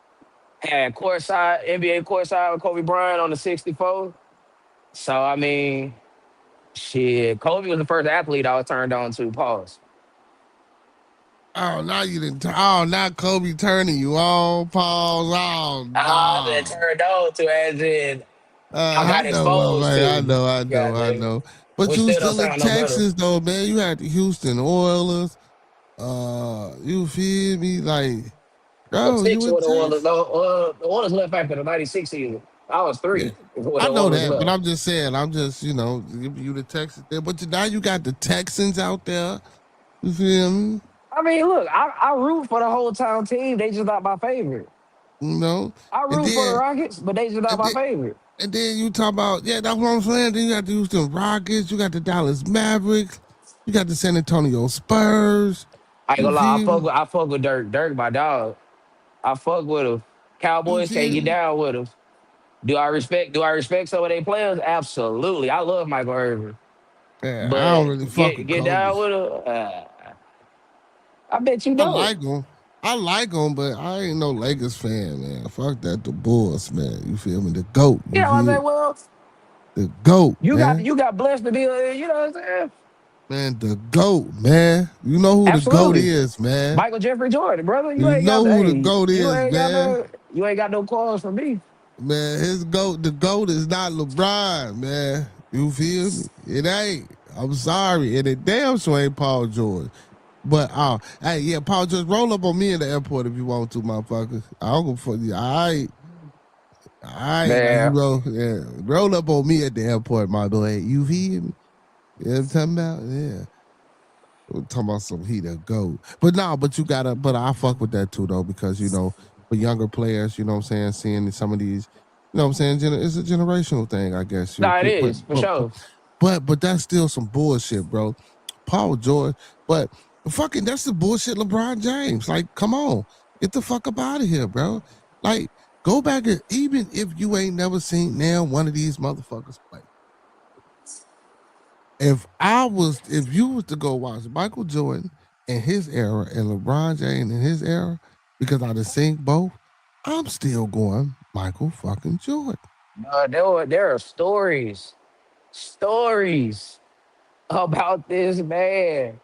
Had courtside NBA courtside with Kobe Bryant on the '64. So I mean, shit, Kobe was the first athlete I was turned on to. Pause. Oh, now you didn't. Oh, now Kobe turning you on. Pause. Oh, I've been no. turned on to as in I I got know, my exposed man. I to. know, I know, God I damn it. know. But Which you still don't still in sound no better. Texas, though, man. You had the Houston Oilers. You feel me? Like, I was bro, you six in when Texas? The Oilers left after the '96 season. I was Yeah. 3 when I the know Oilers that, but left. I'm just saying, I'm just, giving you the Texas there. But now you got the Texans out there. You feel me? I mean, look, I root for the whole town team. They just not my favorite. You know? I And root for the then, Rockets, but they just not and my then, favorite. and then you talk about, yeah, that's what I'm saying. Then you got the Houston Rockets, you got the Dallas Mavericks, you got the San Antonio Spurs. I ain't You gonna lie, feel me? I fuck with Dirk. Dirk, my dog. I fuck with him. You Cowboys can't feel get me? down with him. Do I respect some of their players? Absolutely. I love Michael Irvin. Yeah, I don't But really fuck with get Kobe. down with him. I bet you I don't. like him. I like him, but I ain't no Lakers fan, man. Fuck that, the Bulls, man. You feel me? The GOAT. You You know what I'm feel saying? me? Well, The GOAT, man. you got blessed to be you know what I'm saying? Man, the GOAT, man. You know who the GOAT Absolutely. is, man. Michael Jeffrey Jordan, brother. You know who the GOAT is, man. You ain't got no calls for me. Man, the GOAT is not LeBron, man. You feel me? It ain't. I'm sorry. And it damn sure ain't Paul George. But hey, yeah, Paul George, roll up on me in the airport if you want to, motherfucker. I don't go for you. All right, now you Man. roll up on me at the airport, my boy. You feel me? You know what I'm talking about? Yeah. We're talking about some heat of goat. But no, but you gotta, but I fuck with that too though, because for younger players, you know what I'm saying, seeing some of these, you know what I'm saying, it's a generational thing, I guess. Nah, it is, for sure. But that's still some bullshit, bro. Paul George, but fucking that's the bullshit LeBron James. Like, come on. Get the fuck up out of here, bro. Like, go back and even if you ain't never seen now one of these motherfuckers play. If you was to go watch Michael Jordan in his era and LeBron James in his era, because I just seen both, I'm still going Michael fucking Jordan. There are stories about this man.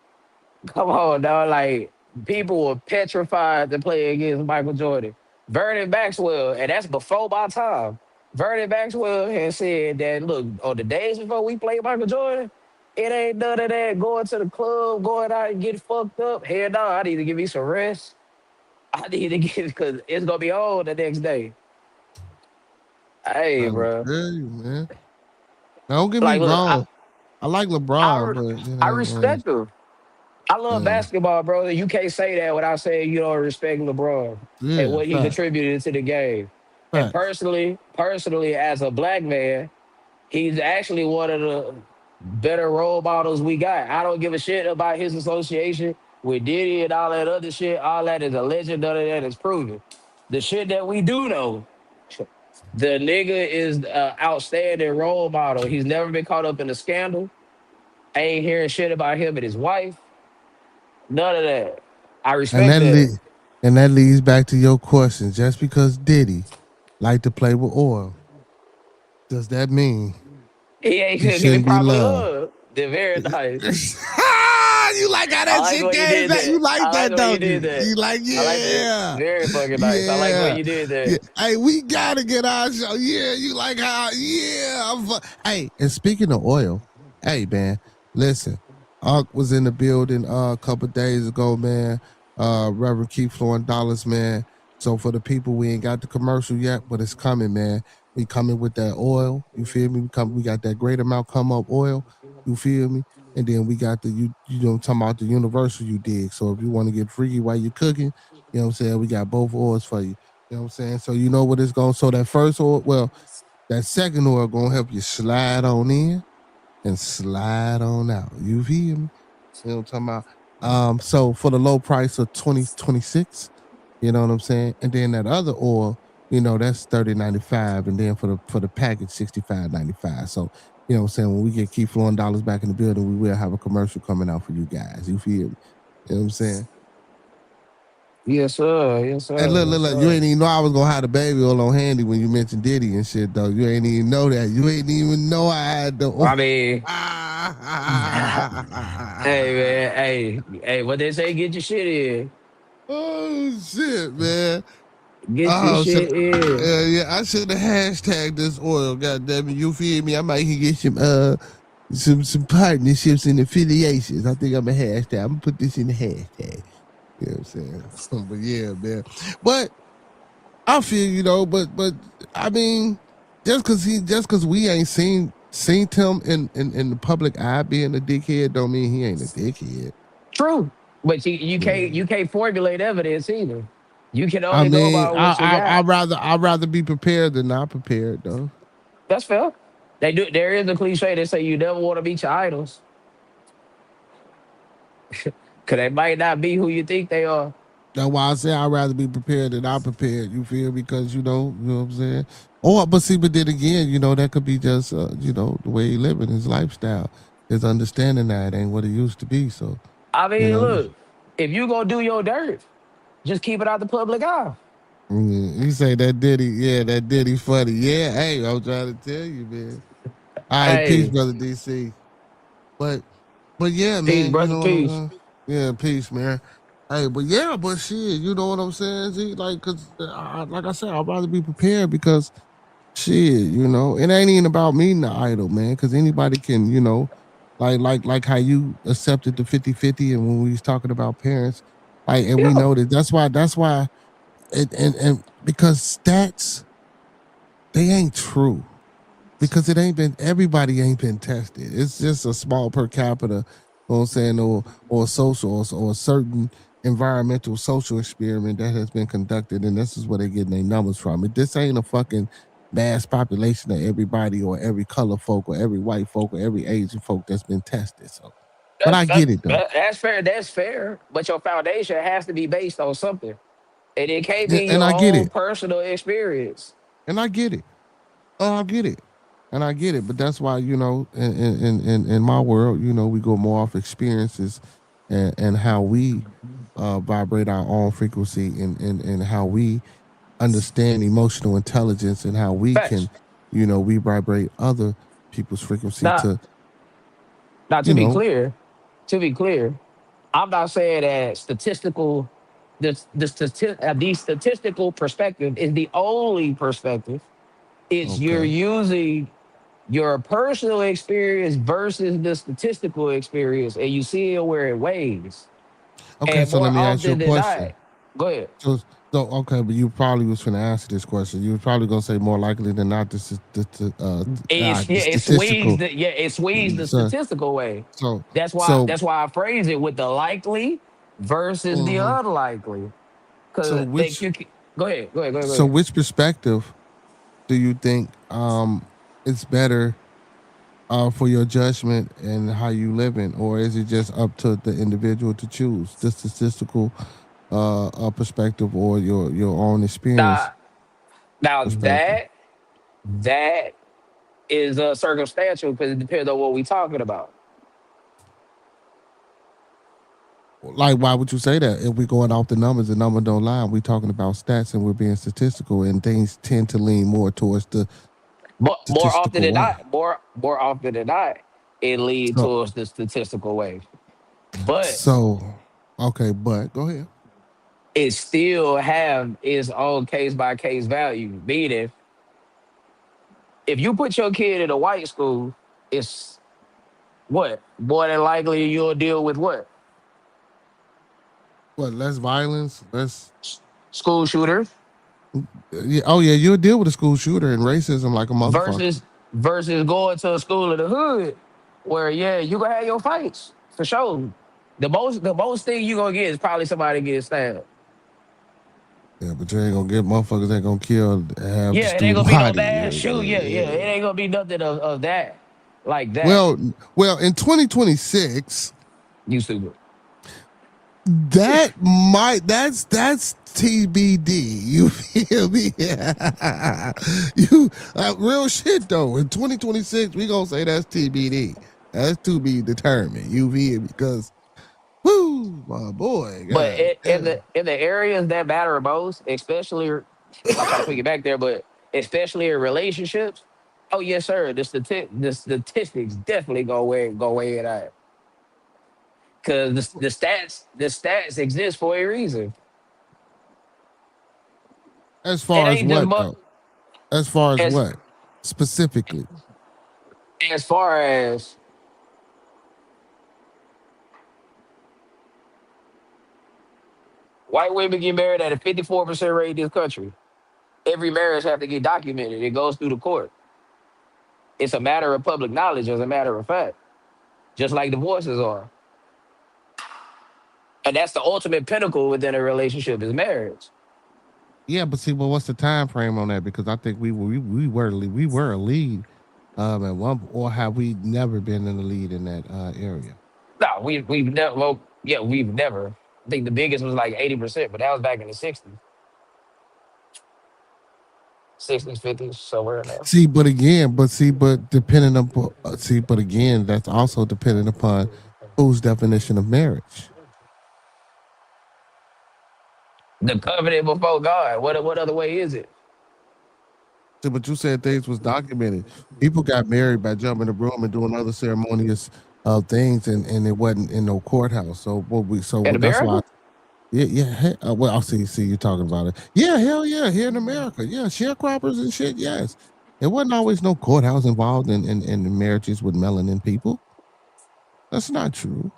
Come on, dog. Like people were petrified to play against Michael Jordan. Vernon Maxwell, and that's before my time. Vernon Maxwell has said that look, on the days before we played Michael Jordan, it ain't none of that going to the club, going out and get fucked up. Hell no, I need to give me some rest. I need to get because it's gonna be on the next day. Hey, I bro. tell you, man. Now, don't get me Like, look, wrong. I like LeBron, but you I know, respect him. I love yeah, basketball, bro. You can't say that without saying you don't respect LeBron and yeah, what he fact, contributed to the game. And fact. personally, as a black man, he's actually one of the better role models we got. I don't give a shit about his association with Diddy and all that other shit. All that is alleged. None of that is proven. The shit that we do know, the nigga is an outstanding role model. He's never been caught up in a scandal. I ain't hearing shit about him and his wife. None of that. I And respect that that. and that leads back to your question. Just because Diddy like to play with oil, does that mean He ain't he gonna get shouldn't be properly loved? loved. They're very nice. You like how I that like the shit way you came did back? You that. like I like that, the way you don't did you? that. You like, I like that. yeah, Very fucking nice. I like the way yeah, you did yeah. that. Hey, we gotta get our show. Yeah, you like how? Yeah. Hey, and speaking of oil, hey man, listen, Unc was in the building a couple days ago, man. Reverend Keith Flowing Dollars, man. So for the people, we ain't got the commercial yet, but it's coming, man. We coming with that oil. You feel me? We got that great amount come up oil. You feel me? And then we got the you know talking about the universal you dig. So if you want to get freaky while you're cooking, you know what I'm saying? We got both oils for you. You know what I'm saying? So you know what it's going. So that first oil, well, that second oil gonna help you slide on in and slide on out. You feel me? You know what I'm talking about? So for the low price of 2026, you know what I'm saying? And then that other oil, you know, that's 30.95, and then for the package 65.95. So you know what I'm saying? When we get Keep Flowing Dollars back in the building, we will have a commercial coming out for you guys. You feel me? You know what I'm saying? Yes, sir. Yes, And sir. look, look, Yes, look, you sir. ain't even know I was gonna have the baby oil on handy when you mentioned Diddy and shit, though. You ain't even know that. You ain't even know I had the oil. I mean, hey man, hey, what they say, get your shit in. Oh shit, man. Get your Oh, shit in. yeah, I should have hashtagged this oil. God damn it, you feel me? I might can get some partnerships and affiliations. I think I'm a hashtag. I'm gonna put this in the hashtag. You know what I'm saying? But yeah, man. But I feel but I mean, just cause we ain't seen him in the public eye being a dickhead, don't mean he ain't a dickhead. True. But you can't Yeah. you can't formulate evidence either. You can I only go mean, by what you got. I'd rather be prepared than not prepared though. That's fair. They do. There is a cliche. They say you never want to meet your idols because they might not be who you think they are. That's why I say I'd rather be prepared than not prepared. You feel? Because you know what I'm saying. Or but then again, that could be just the way he living, his lifestyle, his understanding that it ain't what it used to be. So I you mean, know, look, if you gonna do your dirt, just keep it out the public eye. you say that Diddy, yeah, that Diddy funny, yeah. Hey, I'm trying to tell you, man. All right, peace, Hey, brother DC. But yeah, peace, man, you brother, know what I'm peace. saying? Yeah, peace, man. Hey, but yeah, but shit, you know what I'm saying? See, like, cause like I said, I'd rather be prepared because shit, it ain't even about meeting the idol, man. Cause anybody can, like how you accepted the 50-50 and when we was talking about parents, like, and we Yeah, know that's why and because stats, they ain't true because it ain't been everybody ain't been tested. It's just a small per capita, you know what I'm saying, or social or a certain environmental social experiment that has been conducted, and this is where they're getting their numbers from. This ain't a fucking mass population of everybody or every color folk or every white folk or every Asian folk that's been tested. So, but I get it though, that's fair. That's fair. But your foundation has to be based on something, and it can't and, be and your I get own it, personal experience. and I get it. Oh, I get it. And I get it, but that's why in my world, we go more off experiences and how we vibrate our own frequency and how we understand emotional intelligence and how we Facts. can, we vibrate other people's frequency Now, to, now you to be know, clear, to be clear, I'm not saying that the statistical perspective is the only perspective. It's you're Okay. using your personal experience versus the statistical experience, and you see it where it weighs. Okay, And so let more me ask you a often than question. not, go ahead. So, okay, but you probably was finna answer this question. You was probably gonna say more likely than not, the It swings statistical. the So, statistical way. so, That's why so, that's why I phrase it with the likely versus the mhm. unlikely. so Cause which, go ahead. which perspective do you think it's better for your judgment and how you living, or is it just up to the individual to choose the statistical perspective or your own experience Now now perspective? that is circumstantial because it depends on what we're talking about. Like, why would you say that? If we're going off the number don't lie. We talking about stats and we're being statistical, and things tend to lean more towards the But statistical way. more often than not, it leads So, towards the statistical way. But so okay, but go ahead. it still have its own case by case value. Meaning, if you put your kid in a white school, it's what? More than likely you'll deal with what? What, less violence, less. School shooters Yeah, oh yeah, you'll deal with a school shooter and racism like a motherfucker. versus going to a school in the hood where yeah, you gonna have your fights for sure. The most thing you gonna get is probably somebody getting stabbed. Yeah, but you ain't gonna get motherfuckers that gonna kill, have the Yeah, it ain't student gonna be no body. bad Yeah, shoot. Yeah, yeah. It yeah. ain't gonna be nothing of that like that. Well, in 2026, You stupid. that's TBD. You feel me? You real shit though. In 2026, we gonna say that's TBD. That's to be determined. You feel me? Because whoo, my boy, But god damn. in the areas that matter most, especially I'm trying to put you back there, but especially in relationships, oh yes, sir. The statistics definitely go way it out. Because the stats exist for a reason. As It far as ain't just what though? As far as as what specifically? as far as white women get married at a 54% rate in this country. Every marriage have to get documented. It goes through the court. It's a matter of public knowledge, as a matter of fact, just like divorces are. And that's the ultimate pinnacle within a relationship is marriage. Yeah, but see, well, what's the time frame on that? Because I think we were a lead, at one, or have we never been in the lead in that area? No, we've never. Well, yeah, we've never. I think the biggest was like 80%, but that was back in the 60s, 50s, somewhere in there. But depending upon, but again, that's also dependent upon whose definition of marriage. The covenant before God. What other way is it? See, but you said things was documented. People got married by jumping the broom and doing other ceremonious things, and it wasn't in no courthouse. So In that's why. America? Well, I'll see you talking about it. Yeah, hell yeah, here in America, yeah, sharecroppers and shit. Yes, there wasn't always no courthouse involved in marriages with melanin people. That's not true.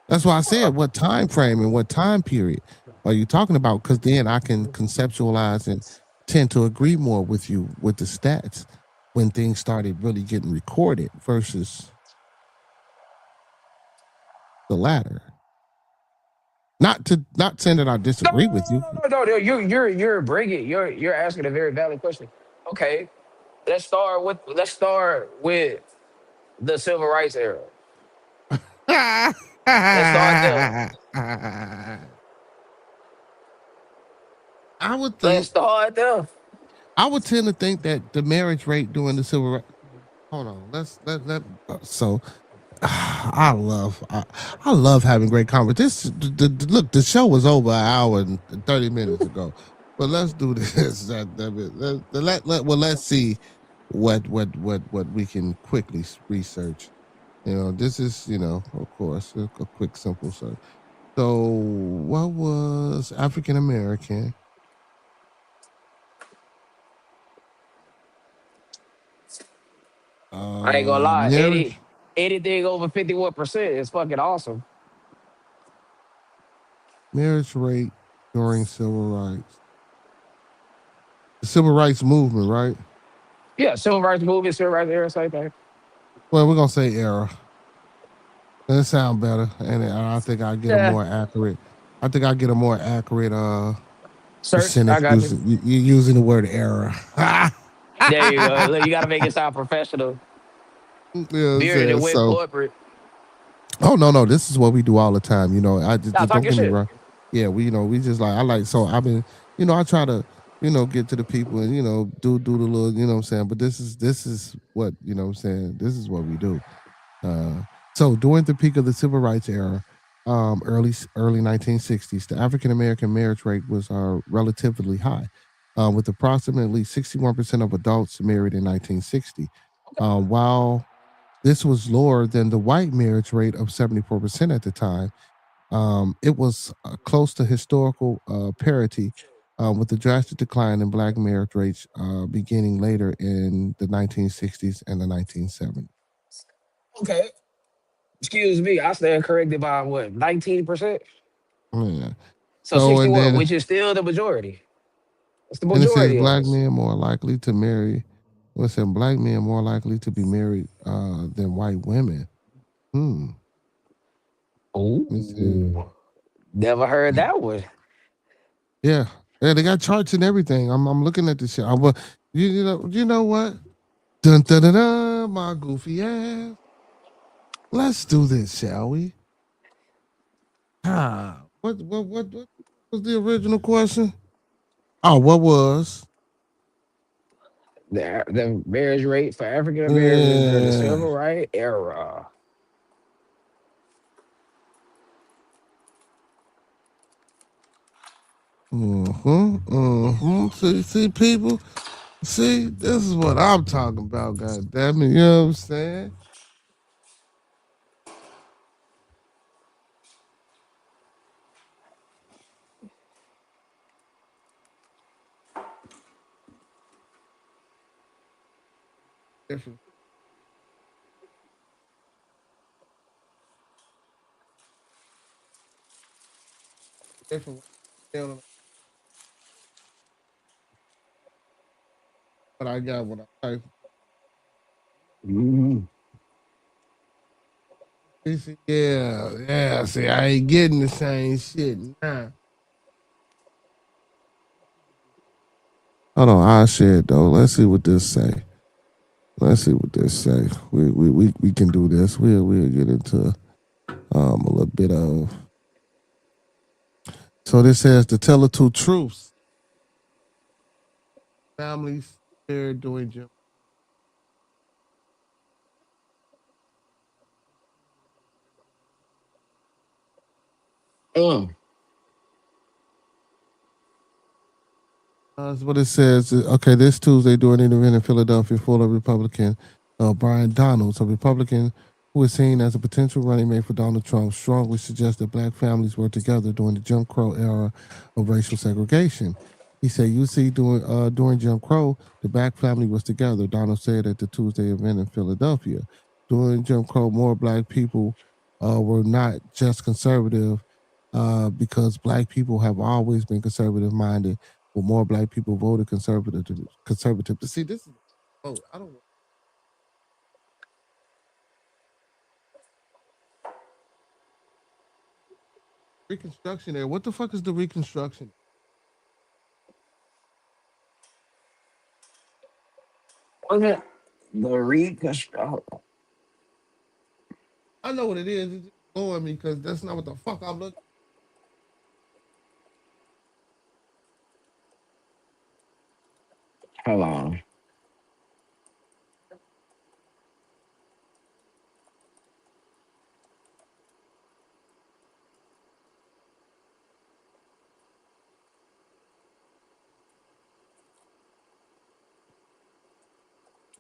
That's why I said what time frame and what time period are you talking about? Because then I can conceptualize and tend to agree more with you with the stats when things started really getting recorded versus the latter. Not saying that I No, disagree with you. no. You're bringing you're asking a very valid question. Okay, let's start with the civil rights era. Let's start there. I would Let's think start there. I would tend to think that the marriage rate during the civil rights. Hold on, let so I love having great conversations. Look, the show was over an hour and 30 minutes ago, but let's do this. Let's see what we can quickly research. This is, of course, a quick, simple search. So, what was African American? I ain't gonna lie, Marriage anything over 51% is fucking awesome. rate during civil rights. The civil rights movement, right? Yeah, civil rights movement, civil rights era, same thing. Well, we're gonna say era. That sound better, and I think I get a Yeah, more accurate. I think I get a more accurate search, I percentage got you. using the word era. There you go. Look, you gotta make it sound professional. You know what I'm Beard saying? and went So, corporate. oh no, this is what we do all the time. I Nah, just talk don't your get me shit. wrong. Yeah, we just like I like so I've been I try to get to the people and do the little what I'm saying. But this is what what I'm saying. This is what we do. Uh, so during the peak of the civil rights era, early 1960s, the African American marriage rate was relatively high, with approximately 61% of adults married in 1960. While this was lower than the white marriage rate of 74% at the time, it was close to historical parity, with the drastic decline in black marriage rates beginning later in the 1960s and the 1970s. Okay. Excuse me, I stand corrected by what, 19%? Yeah. So So and 61, then which is still the majority. It's the and it says majority of black us. men more likely to marry. Well, it said black men more likely to be married than white women. Hmm. Let me see. Ooh. Never heard that one. Yeah. Yeah, they got charts and everything. I'm looking at this shit. You know what? Dun dun dun dun, my goofy ass. Let's do this, shall we? What was the original question? Oh, what was? The marriage rate for African Americans during the Yeah. civil rights era. See, people. See, this is what I'm talking about. God damn it, you know what I'm saying? Different, different. But I got what I like. Mhm. Yeah. See, I ain't getting the same shit now. Hold on, I share it though. Let's see what this say. Let's see what this say. We can do this. We'll get into a little bit of. So this says to tell the two truths. Families shared doing Jim. Mm. That's what it says. Okay, this Tuesday during an event in Philadelphia, Florida Republican Brian Donalds, a Republican who is seen as a potential running mate for Donald Trump, strongly suggested black families were together during the Jim Crow era of racial segregation. He said, "You see, during Jim Crow, the black family was together." Donald said at the Tuesday event in Philadelphia, during Jim Crow, more black people were not just conservative, because black people have always been conservative minded, but more black people voted conservative. To see this is oh I don't reconstruction there. What the fuck is the reconstruction? Was it the reconstruction? I know what it is. It's just blowing me because that's not what the fuck I'm looking. Hold on.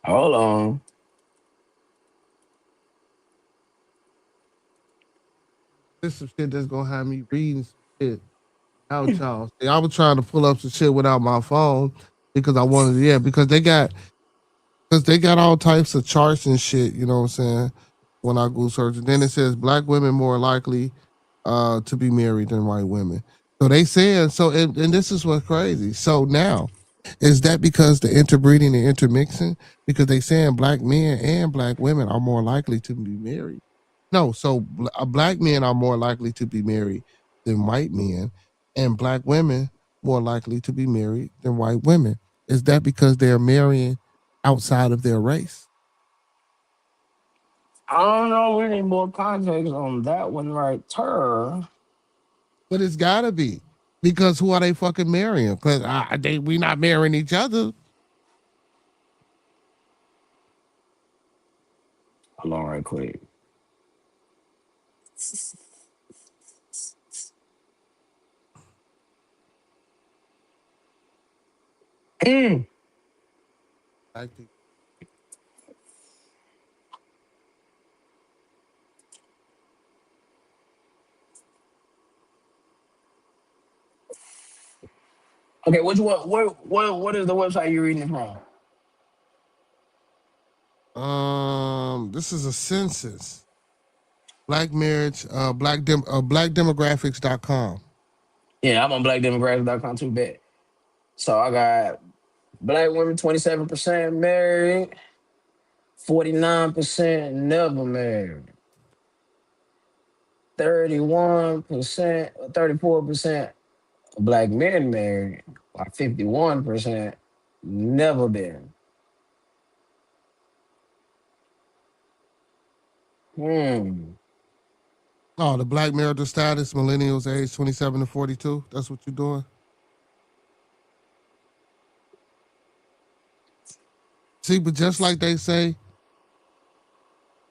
Hold on. This some shit that's gonna have me reading some shit out, y'all. See, I was trying to pull up some shit without my phone because I wanted, yeah, because they got all types of charts and shit. You know what I'm saying? When I go searching, then it says black women more likely to be married than white women. So they saying so, and this is what's crazy. So now, is that because the interbreeding and intermixing? Because they saying black men and black women are more likely to be married. No, so black men are more likely to be married than white men, and black women more likely to be married than white women. Is that because they're marrying outside of their race? I don't know any more context on that one right there. But it's gotta be because who are they fucking marrying? Because we not marrying each other. Hold on right quick. Mm. Black people. Okay, which one? What is the website you're reading it from? This is a census. Black marriage, blackdemographics.com. Yeah, I'm on blackdemographics.com too. Bet. So I got black women 27% married, 49% never married, 31%, 34% black men married, while 51% never been. Hmm. Oh, the black marital status, millennials age 27 to 42. That's what you're doing. See, but just like they say,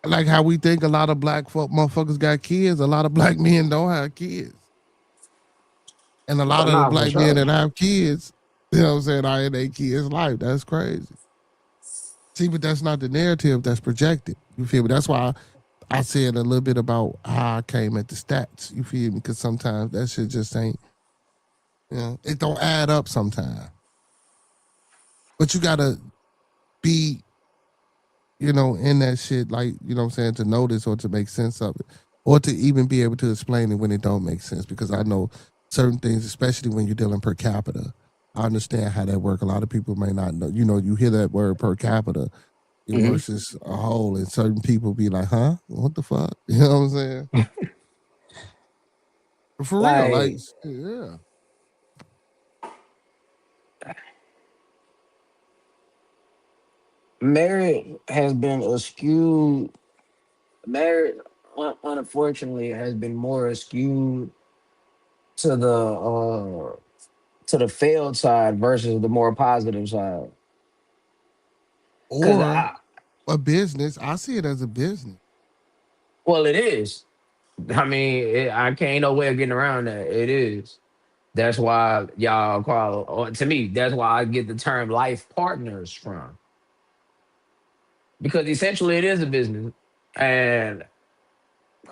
like how we think a lot of black folk motherfuckers got kids, a lot of black men don't have kids. And a Oh, lot of the nah, for black men sure. that have kids, you know what I'm saying, are in their kids' life. That's crazy. See, but that's not the narrative that's projected. You feel me? That's why I said a little bit about how I came at the stats. You feel me? Because sometimes that shit just ain't, it don't add up sometimes. But you gotta be, in that shit, like, you know what I'm saying, to notice or to make sense of it. Or to even be able to explain it when it don't make sense. Because I know certain things, especially when you're dealing per capita. I understand how that work. A lot of people may not know. You hear that word per capita Hmm. versus a whole, and certain people be like, "Huh? What the fuck?" You know what I'm saying? For real, like, Like, yeah. marriage has been skewed. Marriage, unfortunately, has been more skewed to the failed side versus the more positive side. Because Or a business. I see it as a business. well, it is. I mean, I can't no way of getting around that. It is. That's why y'all call, or to me, that's why I get the term life partners from. Because essentially it is a business. And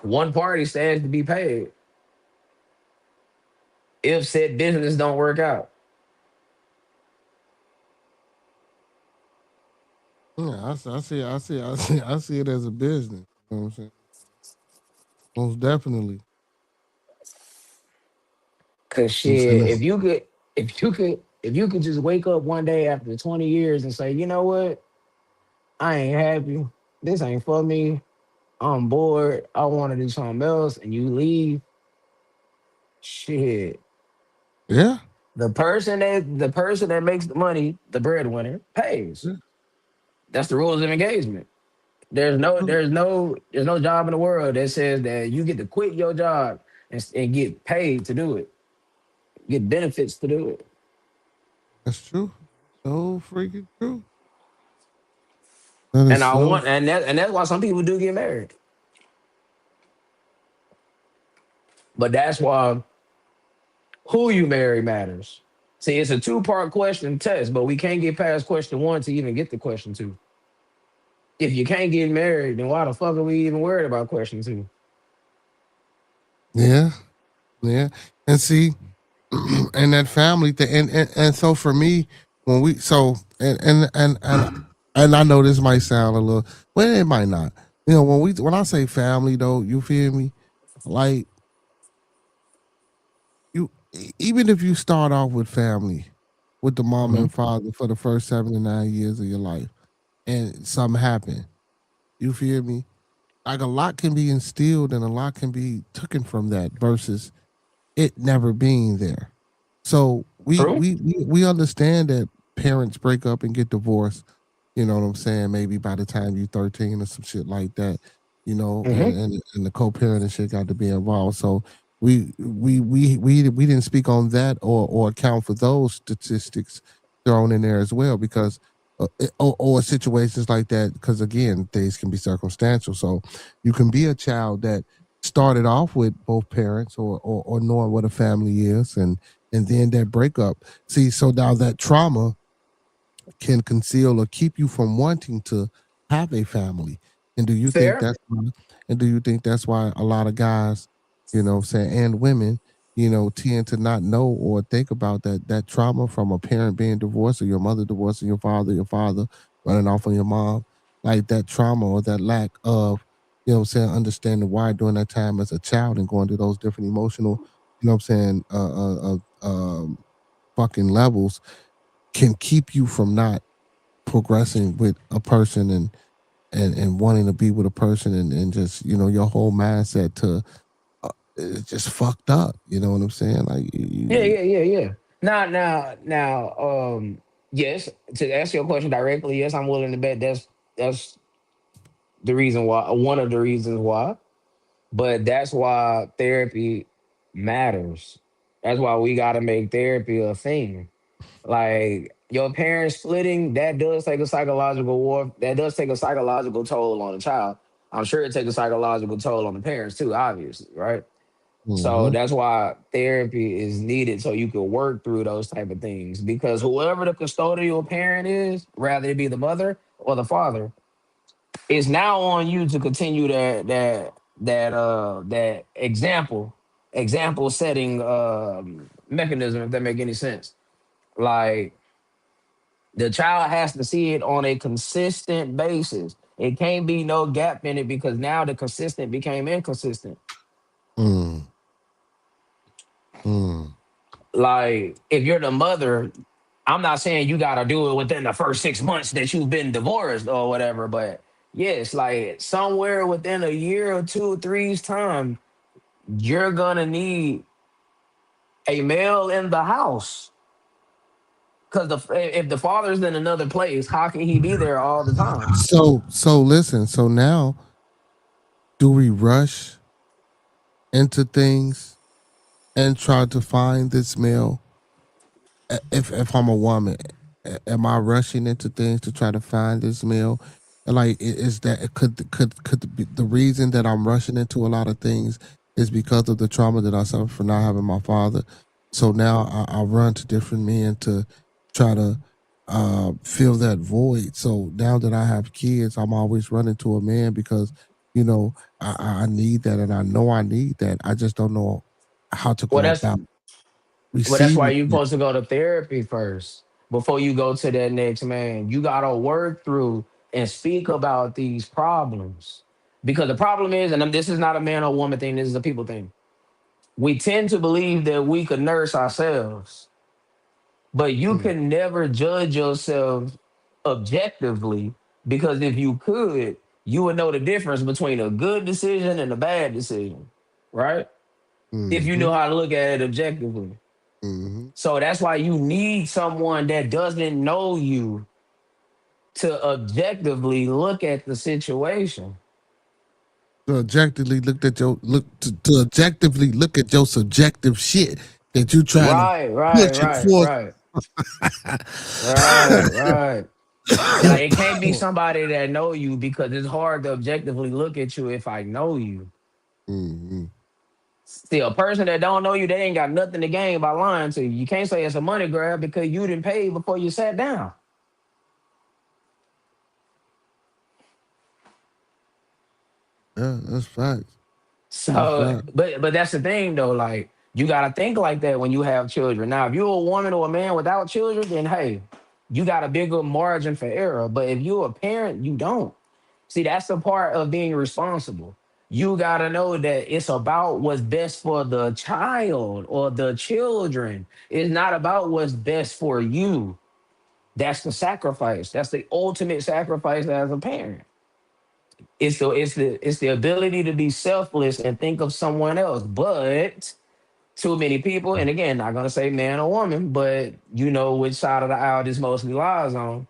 one party stands to be paid if said business don't work out. Yeah, I see it as a business. You know what I'm saying? Most definitely. Cause You know what I'm shit, saying? if you could just wake up one day after 20 years and say, you know what? I ain't happy. This ain't for me. I'm bored. I want to do something else, and you leave. Shit. Yeah. The person that makes the money, the breadwinner, pays. Yeah. That's the rules of engagement. There's no job in the world that says that you get to quit your job and get paid to do it, get benefits to do it. That's true. So freaking true. That is And I so. want and that's why some people do get married. But that's why who you marry matters. See, it's a two-part question test, but we can't get past question one to even get to question two. If you can't get married, then why the fuck are we even worried about question two? Yeah, yeah. And see, and that family thing, and so for me, when we so and I know this might sound a little, well, it might not. You know, when I say family though, you feel me? Like even if you start off with family, with the mom Hmm. and father for the first 7 to 9 years of your life, and something happened, you feel me? Like a lot can be instilled and a lot can be taken from that versus it never being there. So True. we understand that parents break up and get divorced. You know what I'm saying? Maybe by the time you 13 or some shit like that. You know, Hmm. and the co-parent and shit got to be involved. So we didn't speak on that or account for those statistics thrown in there as well because or situations like that because again things can be circumstantial. So you can be a child that started off with both parents or knowing what a family is and then that breakup. See, so now that trauma can conceal or keep you from wanting to have a family. And do you think Fair. that's why, and do you think that's why a lot of guys, you know, saying and women, you know, tend to not know or think about that trauma from a parent being divorced or your mother divorcing your father running off on your mom, like that trauma or that lack of, you know what I'm saying, understanding why during that time as a child and going through those different emotional, you know what I'm saying, fucking levels can keep you from not progressing with a person and wanting to be with a person and just you know your whole mindset to it's just fucked up. You know what I'm saying? Like Yeah, yeah, yeah, yeah. Now. Yes. To answer your question directly, yes, I'm willing to bet that's the reason why. One of the reasons why. But that's why therapy matters. That's why we got to make therapy a thing. Like your parents splitting, that does take a psychological war. That does take a psychological toll on the child. I'm sure it takes a psychological toll on the parents too, obviously, right? So hmm that's why therapy is needed so you can work through those type of things. Because whoever the custodial parent is, rather it be the mother or the father, it's now on you to continue that example setting mechanism, if that make any sense. Like the child has to see it on a consistent basis. It can't be no gap in it because now the consistent became inconsistent. mm, mm. Like if you're the mother, I'm not saying you gotta do it within the first 6 months that you've been divorced or whatever, but yes, like somewhere within a year or two, three's time, you're gonna need a male in the house. Because if the father's in another place, how can he be there all the time? So listen. So now, do we rush into things and try to find this male? If I'm a woman, am I rushing into things to try to find this male? And like, is that the reason that I'm rushing into a lot of things is because of the trauma that I suffered from not having my father. So now I run to different men to try to fill that void. So now that I have kids, I'm always running to a man because you know I need that and I know I need that. I just don't know how to Well, go that's about well, that's why receiving you're it. supposed to go to therapy first before you go to that next man. You gotta work through and speak about these problems. Because the problem is, and this is not a man or woman thing, this is a people thing. We tend to believe that we could nurse ourselves, but you Mm, can never judge yourself objectively because if you could, you would know the difference between a good decision and a bad decision, right? If you mhm. know how to look at it objectively. hmm So that's why you need someone that doesn't know you to objectively look at the situation. To objectively to objectively look at your subjective shit that you trying to Right, right, push and right, forth. right, right, right. Like it can't be somebody that know you because it's hard to objectively look at you if I know you. hmm See, a person that don't know you, they ain't got nothing to gain by lying to you. You can't say it's a money grab because you didn't pay before you sat down. Yeah, that's facts. That's So, right. but that's the thing though. Like you gotta think like that when you have children. Now, if you're a woman or a man without children, then hey, you got a bigger margin for error. But if you're a parent, you don't. See, that's the part of being responsible. You gotta know that it's about what's best for the child or the children. It's not about what's best for you. That's the sacrifice. That's the ultimate sacrifice as a parent. It's the ability to be selfless and think of someone else. But too many people, and again, not gonna say man or woman, but you know which side of the aisle this mostly lies on.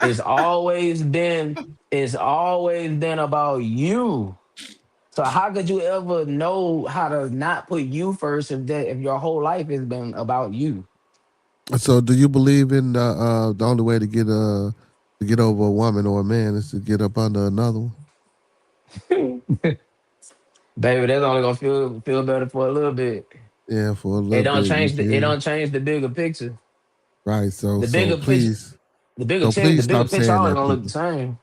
It's always been it's always been about you. So how could you ever know how to not put you first if your whole life has been about you? So, do you believe in the only way to get over a woman or a man is to get up under another one? Baby, that's only gonna feel better for a little bit. Yeah, for a little bit. You It feel don't change the bigger picture. right? So, The bigger picture the please bigger stop picture saying always that, gonna look the people. same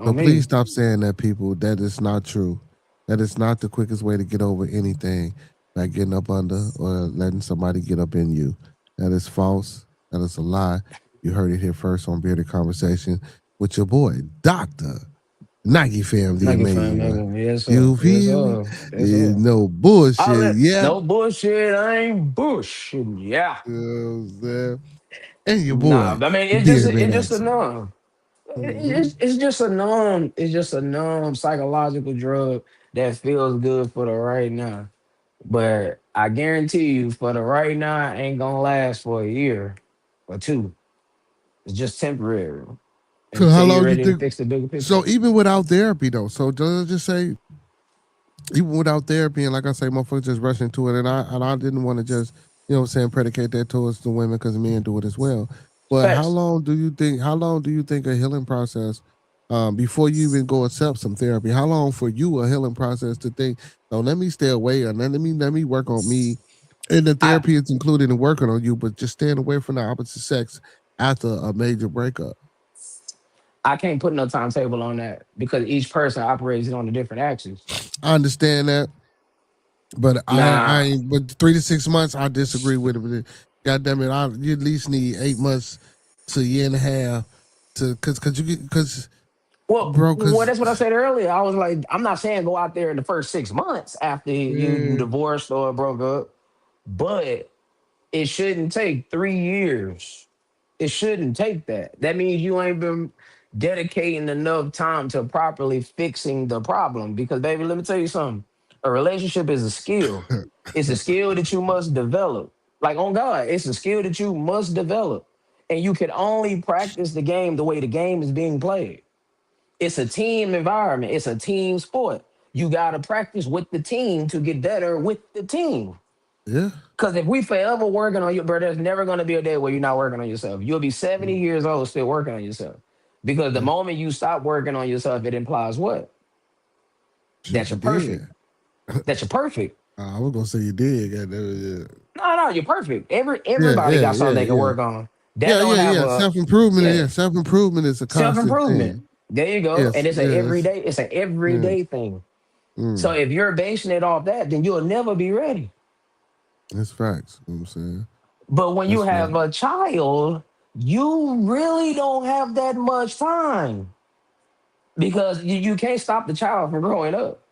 So on please me. stop saying that, people. That is not true. That is not the quickest way to get over anything by getting up under or letting somebody get up in you. That is false. That is a lie. You heard it here first on Bearded Conversation with your boy, Doctor Nike Fam, the Nugget fan, amazing one. nigga. Yes, sir. You Yes, feel me? sir. Yes, Yeah, sir. no All bullshit. that Yeah. no bullshit. I ain't bullshit. Yeah. You know what I'm saying? And your Nah, boy, I mean the it's just Beard Man it's just a Action. numb. Mhm. It's just a numb. It's just a numb psychological drug that feels good for the right now. But I guarantee you, for the right now, it ain't gonna last for a year or two. It's just temporary So how until you're long you ready to think? fix the bigger So picture. even without therapy though, so does it just say even without therapy, and like I say, motherfuckers just rush into it, and I didn't want to just what I'm saying predicate that towards the women because men do it as well. But how Facts. long do you think? How long do you think a healing process? Before you even go accept some therapy, how long for you a healing process to think? Oh, let me stay away, or let me work on me. And the I therapy is included in working on you, but just staying away from the opposite sex after a major breakup. I can't put no timetable on that because each person operates on a different axis. I understand that. But Nah, but 3 to 6 months, I disagree with it. God damn it, you at least need 8 months to a year and a half to, well, cause that's what I said earlier. I was like, I'm not saying go out there in the first 6 months after you yeah, divorced or broke up, but it shouldn't take 3 years. It shouldn't take that. That means you ain't been dedicating enough time to properly fixing the problem. Because, baby, let me tell you something. A relationship is a skill. It's a skill that you must develop. Like on God, it's a skill that you must develop. And you can only practice the game the way the game is being played. It's a team environment, it's a team sport. You got to practice with the team to get better with the team. yeah. Because if we forever working on you, bro, there's never going to be a day where you're not working on yourself. You'll be 70 years old still working on yourself. Because the Yeah. moment you stop working on yourself, it implies what? That Shit, you you're did. perfect. That you're perfect. I was gonna say you did. Goddamn, No, you're perfect. yeah, Everybody yeah, got yeah, something they can yeah, work on. That yeah, don't yeah, have yeah. a Self improvement, yeah, yeah. Self improvement is a self constant improvement. thing. There you go. Yes, And yes, it's an yeah. everyday thing. So Mm, if you're basing it off that, then you'll never be ready. that's facts. You know what I'm saying But when you that's have right. a child, you really don't have that much time because you can't stop the child from growing up.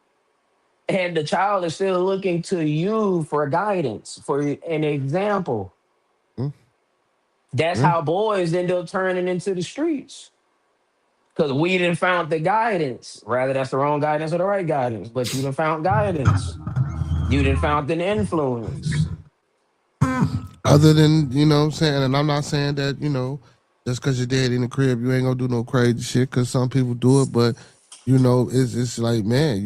And the child is still looking to you for guidance, for an example. Mm, That's yeah. how boys end up turning into the streets. Because we didn't found the guidance. Rather, that's the wrong guidance or the right guidance. But you didn't found guidance. You didn't found an influence. Other than, what I'm saying, and I'm not saying that, just because you're dead in the crib, you ain't gonna do no crazy shit, because some people do it, but, it's like, man,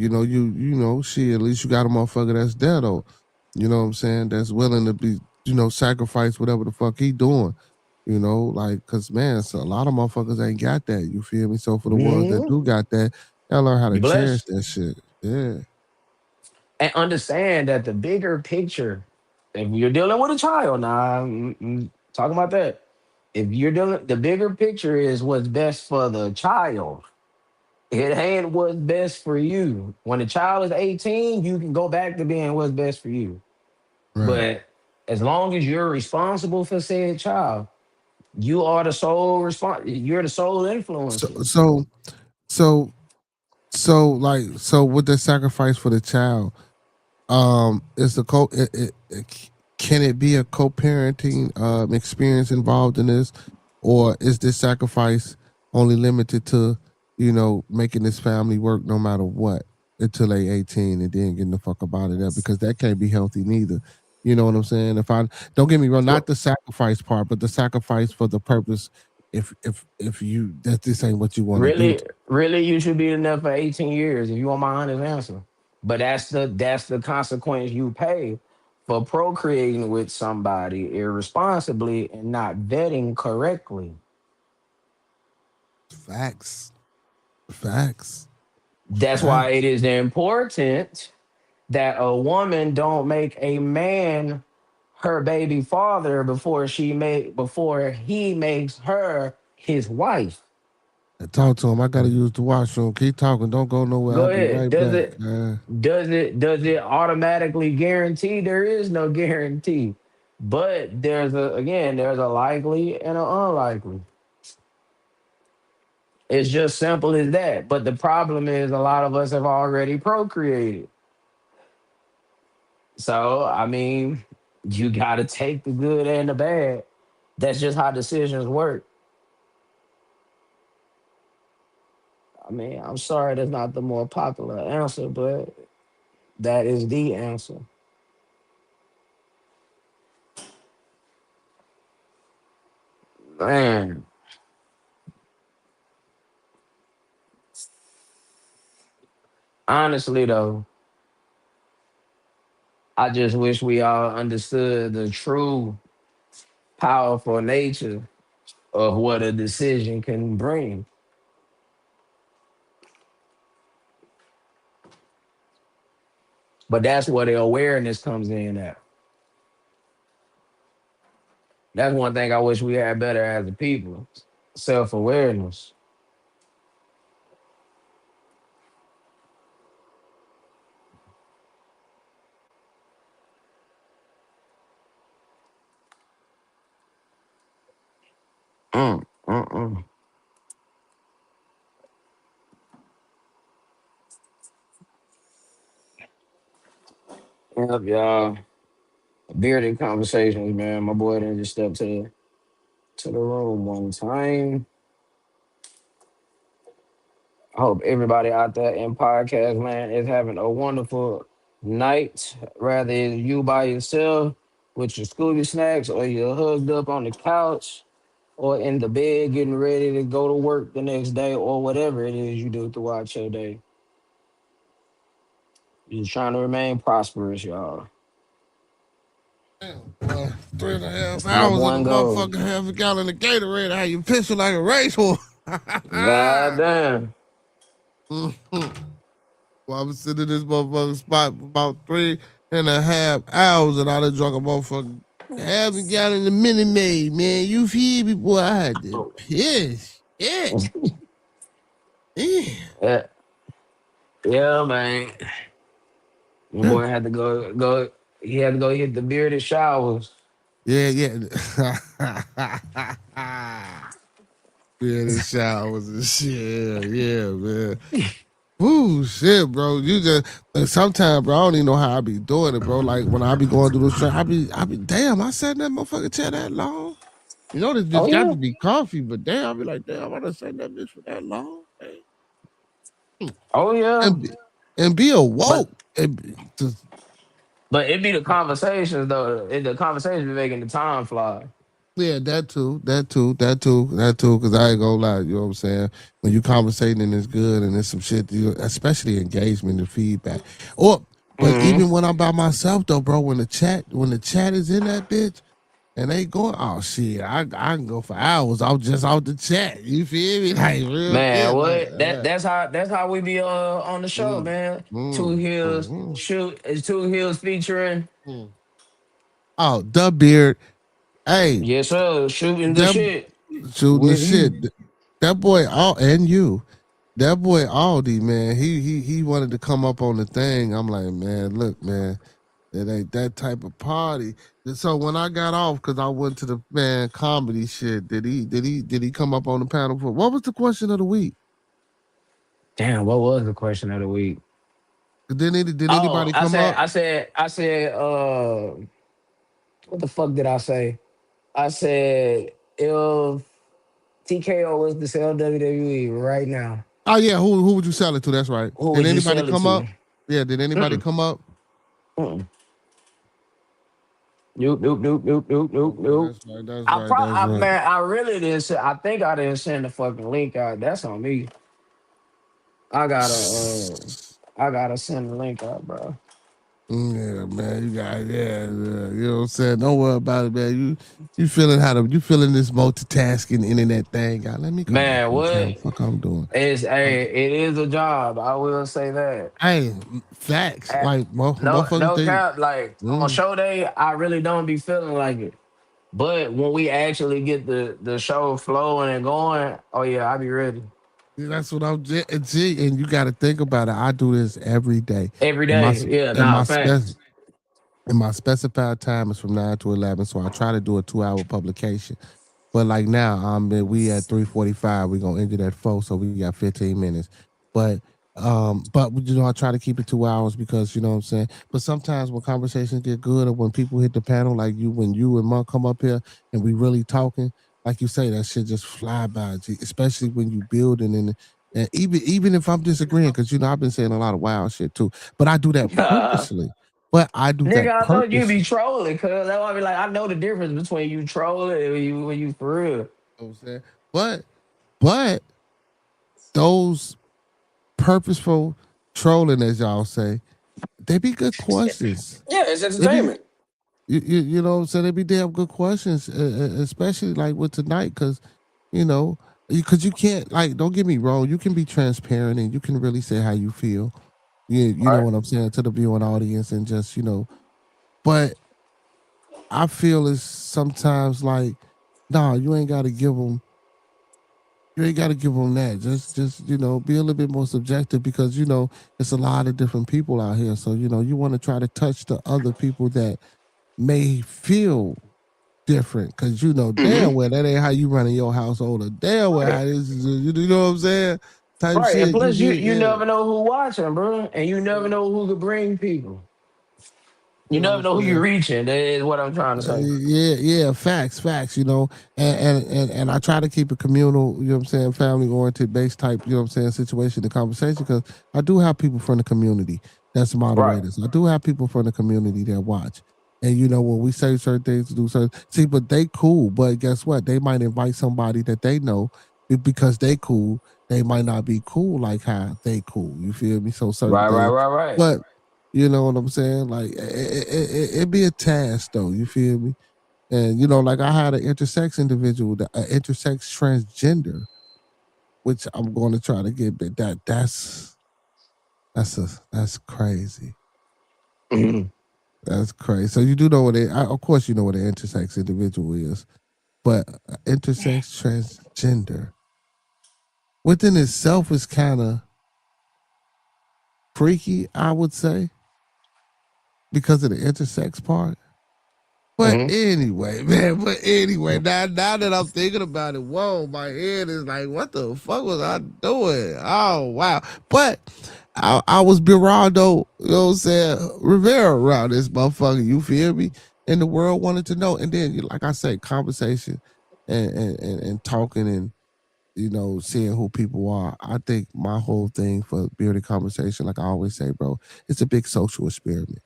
shit, at least you got a motherfucker that's dead, though. You know what I'm saying? That's willing to be, sacrifice whatever the fuck he doing. Like, because, man, so a lot of motherfuckers ain't got that. You feel me? So for the ones that Mhm. do got that, gotta learn how to You cherish blessed. that shit. Yeah. And understand that the bigger picture, if you're dealing with a child, now talking about that. If you're dealing, the bigger picture is what's best for the child. It ain't what's best for you. When a child is 18, you can go back to being what's best for you. Right. But as long as you're responsible for said child, you are the sole you're the sole So influencer. so so so with the sacrifice for the child, is the can it be a co-parenting experience involved in this, or is this sacrifice only limited to making this family work no matter what until they 18 and then getting the fuck up out of there, because that can't be healthy neither. You know what I'm saying? If I don't get me wrong, not the sacrifice part, but the sacrifice for the purpose. If you that this ain't what you want to do. Really, you should be in there for 18 years if you want my honest answer. But that's the consequence you pay for procreating with somebody irresponsibly and not vetting correctly. Facts. Facts. That's Facts. why it is important that a woman don't make a man her baby father before he makes her his wife. Talk to him. I gotta use the washroom. Keep talking. Don't go nowhere. Go I'll be ahead. right Does back. it does it automatically guarantee? There is no guarantee. But there's a likely and an unlikely. It's just simple as that. But the problem is a lot of us have already procreated. So I mean, you gotta take the good and the bad. That's just how decisions work. I mean, I'm sorry that's not the more popular answer, but that is the answer. Man, honestly though, I just wish we all understood the true powerful nature of what a decision can bring. But that's where the awareness comes in at. That's one thing I wish we had better as a people. Self-awareness. Mm, mm, mm. Yep, y'all. Bearded conversations, man. My boy didn't just step to the room one time. I hope everybody out there in podcast land is having a wonderful night. Rather it's you by yourself with your Scooby snacks, or you're hugged up on the couch, or in the bed getting ready to go to work the next day, or whatever it is you do throughout your day. You're trying to remain prosperous, y'all. Damn, 3.5 That's the number hours in the one goal. motherfucking half a gallon of Gatorade. How you pissing like a racehorse? God damn. Mhm. Well, I'm sitting in this motherfucking spot for about 3.5 hours, and I done drunk a motherfucking half a gallon of Minute Maid, man. You feel me, boy? I had to piss. Yeah. Yeah. Yeah, yeah, man. My boy had to go. He had to go hit the bearded showers. Yeah, yeah. Yeah, the showers and shit. Yeah, man. Ooh, shit, bro. You just sometimes, bro. I don't even know how I be doing it, bro. Like when I be going through the train, I be. Damn, I sat in that motherfucking chair that long. You know, this Oh bitch got yeah. to be coffee, but damn, I be like, damn, I done sat in that bitch for that long, man. Oh yeah. and be, and be But awoke. Just, but it be the conversations though. The conversations be making the time fly. yeah, that too. Because I ain't gonna lie, you know what I'm saying. When you conversating and it's good and it's some shit, especially engagement and feedback. Or, but Hmm. even when I'm by myself though, bro, when the chat is in that bitch and they going, oh shit, I can go for hours. I'll just out the chat. You feel me? Like real Man, shit, like what? That's how we be on the show, mm, man. Two mm, Hills mm, shoot is Two Hills featuring, mm. Oh, the beard. Hey, yes sir, shooting the that shit shooting the with shit. you. That boy, and you. That boy Aldi, man, he wanted to come up on the thing. I'm like, man, look, man, it ain't that type of party. And so when I got off, cause I went to the comedy shit, did he come up on the panel for what was the question of the week? Damn, what was the question of the week? Did Oh, anybody come up? I said, what the fuck did I say? I said if TKO was to sell WWE right now, Oh yeah, who would you sell it to? That's right. who Did would you anybody sell it come to? up? Yeah, did anybody Mm-mm, come up? mm-mm. Nope, nope, nope, nope, nope, nope, Okay, nope. that's right, that's right, that's right. Man, I really didn't. I think I didn't send the fucking link out. That's on me. I gotta, I gotta send the link out, bro. Yeah, man, you got you know what I'm saying. Don't worry about it, man. You feeling this multitasking internet thing? God, let me come back Man, on camera. what? Fuck, I'm doing. It's Um, it is a job. I will say that. hey, facts. Eh, Like No, motherfuckers, no they. cap. Like on Mm, show day, I really don't be feeling like it. But when we actually get the show flowing and going, oh yeah, I be ready that's what I'm. Gee, and you got to think about it. I do this every day, every and day. Yeah, and nah, facts. my specified time is from 9 to 11. So I try to do a 2 hour publication. But like now, we at 3:45. We're gonna end it at 4, so we got 15 minutes. But you know, I try to keep it 2 hours because you know what I'm saying. But sometimes when conversations get good or when people hit the panel, like when you and Monk come up here and we really talking, like you say, that shit just fly by, especially when you building and even if I'm disagreeing, because you know I've been saying a lot of wild shit too, but I do that purposely. But I do that Nigga, I thought you be purposely. trolling, cause that's why I be like, I know the difference between you trolling and when you for real. You know what I'm saying, but those purposeful trolling, as y'all say, they be good questions. Yeah, it's They be entertainment. you know what I'm saying, they be damn good questions, especially like with tonight, because you know, because you can't like, don't get me wrong, you can be transparent and you can really say how you feel. You know Right. what I'm saying to the viewing audience and just but I feel it's sometimes like, nah, you ain't got to give them. You ain't got to give them that. Just be a little bit more subjective because it's a lot of different people out here. So you want to try to touch the other people that may feel different because damn Hmm. well that ain't how you running your household. Or damn well how Right. this is. You know what I'm saying? Type Right. And shit. You plus feel? you Yeah. never know who watching, bro. And you never know who could bring people. You You know what never I'm know who you're saying? reaching. That is what I'm trying to say. Yeah, facts, and I try to keep a communal, you know what I'm saying, family oriented based type, you know what I'm saying, situation and conversation because I do have people from the community that's Right. moderators. I do have people from the community that watch. And when we say certain things to do certain see, but they cool, but guess what? They might invite somebody that they know because they cool, they might not be cool like how they cool. You feel me? So certain Right, right, things. right, right. But you know what I'm saying? Like it be a task though. You feel me? And like I had an intersex individual, an intersex transgender, which I'm going to try to get. But that's crazy. Mhm. That's crazy. So you do know of course, you know what an intersex individual is, but intersex transgender within itself is kind of freaky, I would say, because of the intersex part. But Mhm. anyway, man. But anyway, now that I'm thinking about it, whoa, my head is like, what the fuck was I doing? Oh wow! But I was Berardo, you know what I'm saying, Rivera around this motherfucker. You feel me? And the world wanted to know. And then, like I said, conversation and talking and seeing who people are. I think my whole thing for Bearded Conversation, like I always say, bro, it's a big social experiment.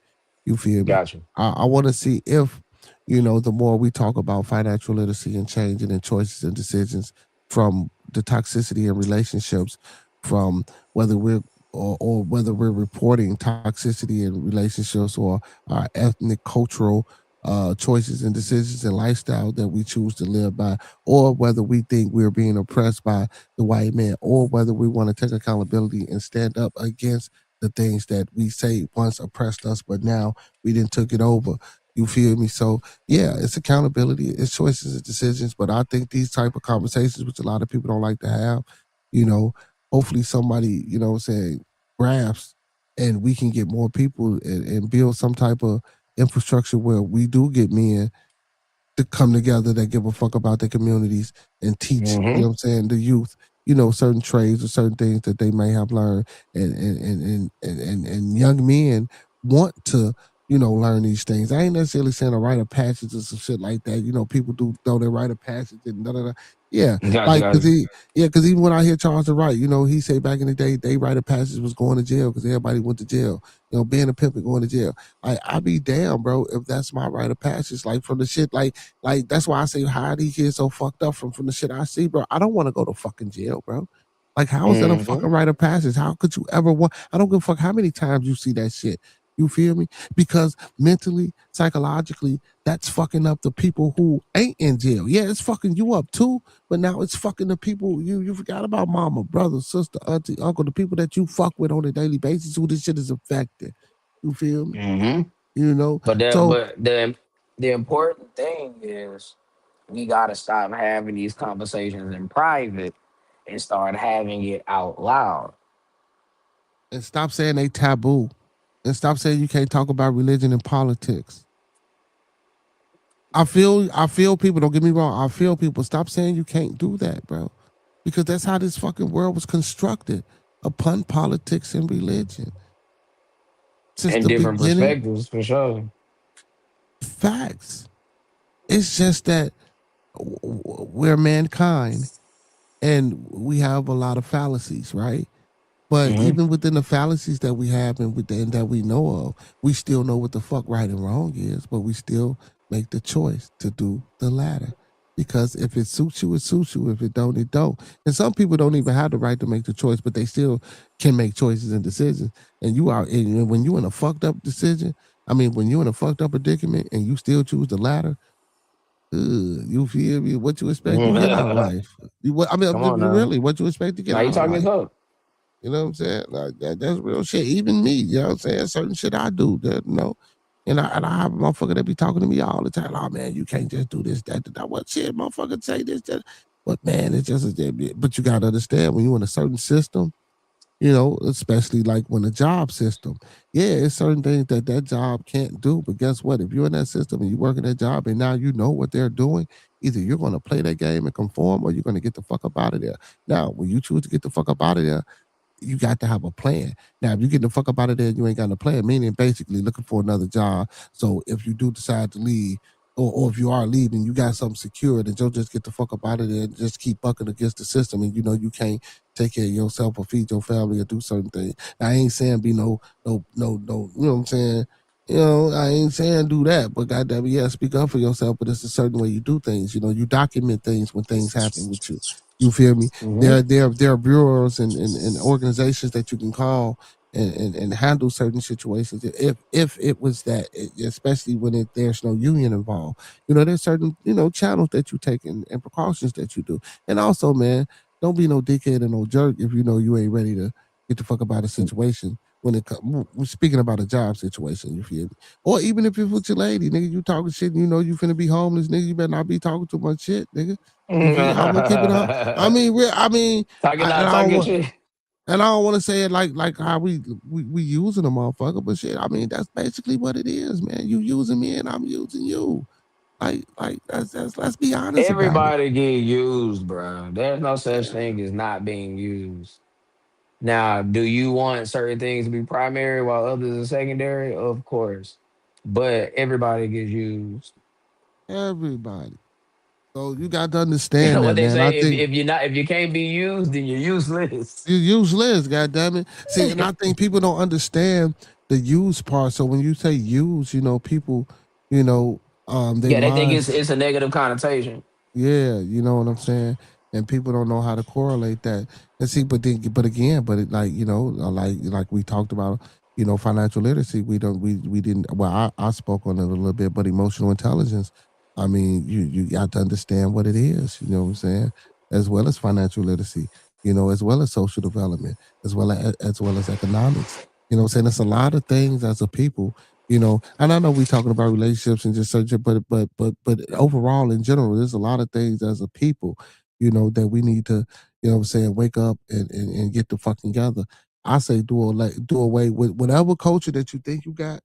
You feel me? Gotcha. I want to see if, the more we talk about financial literacy and changing and choices and decisions from the toxicity in relationships, from whether we're or whether we're reporting toxicity in relationships or our ethnic, cultural choices and decisions and lifestyle that we choose to live by, or whether we think we're being oppressed by the white man, or whether we want to take accountability and stand up against the things that we say once oppressed us, but now we didn't took it over. You feel me? So yeah, it's accountability, it's choices and decisions. But I think these type of conversations, which a lot of people don't like to have, you know, hopefully somebody, you know what I'm saying, grasps and we can get more people and build some type of infrastructure where we do get men to come together that give a fuck about their communities and teach, you know what I'm saying, the youth, you know, certain trades or certain things that they may have learned and young men want to, you know, learn these things. I ain't necessarily saying a rite of passage or some shit like that. You know, people do throw their rite of passage and da da da. Yeah, Gotcha, like gotcha. because even when I hear Charles Wright, you know, he say back in the day, they rite of passage was going to jail because everybody went to jail. You know, being a pimp and going to jail. I be damn, bro, if that's my rite of passage. Like from the shit, like that's why I say how these kids so fucked up from the shit I see, bro. I don't want to go to fucking jail, bro. Like, how is that a fucking rite of passage? How could you ever want? I don't give a fuck how many times you see that shit. You feel me? Because mentally, psychologically, that's fucking up the people who ain't in jail. Yeah, it's fucking you up too, but now it's fucking the people you forgot about mama, brother, sister, auntie, uncle, the people that you fuck with on a daily basis who this shit is affected. You feel me? You know? But So the important thing is we gotta stop having these conversations in private and start having it out loud. and stop saying they taboo. And stop saying you can't talk about religion and politics. I feel people, don't get me wrong, I feel people, stop saying you can't do that, bro. Because that's how this fucking world was constructed, upon politics and religion. Since And the different beginning, perspectives for sure. facts. It's just that we're mankind and we have a lot of fallacies, right? But even within the fallacies that we have and that we know of, we still know what the fuck right and wrong is, but we still make the choice to do the latter. Because if it suits you, it suits you. If it don't, it don't. And some people don't even have the right to make the choice, but they still can make choices and decisions. And when you're in a fucked up decision, when you're in a fucked up predicament and you still choose the latter, you feel me? What you expect to get out of life? Come on now. Really, what you expect to get Now you out of talking life? up. You know what I'm saying? Like that's real shit. Even me, you know what I'm saying? Certain shit I do, that, you know. And I have a motherfucker that be talking to me all the time. Oh man, you can't just do this, that. What shit, motherfucker say this, that. But man, it's just but you gotta understand when you're in a certain system, you know, especially like when a job system. Yeah, it's certain things that job can't do. But guess what? If you're in that system and you work in that job and now you know what they're doing, either you're gonna play that game and conform or you're gonna get the fuck up out of there. Now, when you choose to get the fuck up out of there, you got to have a plan. Now, if you get the fuck up out of there and you ain't got a plan, meaning basically looking for another job. So if you do decide to leave, or if you are leaving, you got something secured, and you'll just get the fuck up out of there and just keep bucking against the system. And you know you can't take care of yourself or feed your family or do certain things. Now, I ain't saying be no, you know what I'm saying? You know, I ain't saying do that, but goddamn, yeah, speak up for yourself. But it's a certain way you do things. You know, you document things when things happen with you. You feel me? There are bureaus and organizations that you can call and handle certain situations if it was that, especially when there's no union involved. You know, there's certain, you know, channels that you take and precautions that you do. And also, man, don't be no dickhead and no jerk if you know you ain't ready to get the fuck about a situation when it comes. We're speaking about a job situation, you feel me? Or even if it's with your lady, nigga, you talking shit and you know you finna be homeless, nigga, you better not be talking too much shit, nigga. You feel me? I'm gonna keep it up. Talking And not I don't talking want, shit. and I don't want to say it like how we using a motherfucker, but shit, that's basically what it is, man. You using me and I'm using you. Like that's let's be honest about it. Everybody get used, bro. There's no such thing as not being used. Now, do you want certain things to be primary while others are secondary? Of course. But everybody gets used. Everybody. So you got to understand What that, they man. I say, think if you can't be used, then you're useless. you useless, goddamn it. See, and I think people don't understand the use part. So when you say use, you know, people, you know, they Yeah, they think minds. it's a negative connotation. Yeah, you know what I'm saying? And people don't know how to correlate that. And see, but again, but it like, you know, like we talked about, you know, financial literacy. We didn't, well, I spoke on it a little bit, but emotional intelligence. You got to understand what it is, you know what I'm saying? As well as financial literacy, you know, as well as social development, as well as economics. You know what I'm saying? It's a lot of things as a people, you know. And I know we're talking about relationships and just such, but overall in general, there's a lot of things as a people, you know, that we need to, You know what I'm saying? Wake up and get the fucking together. I say do away with whatever culture that you think you got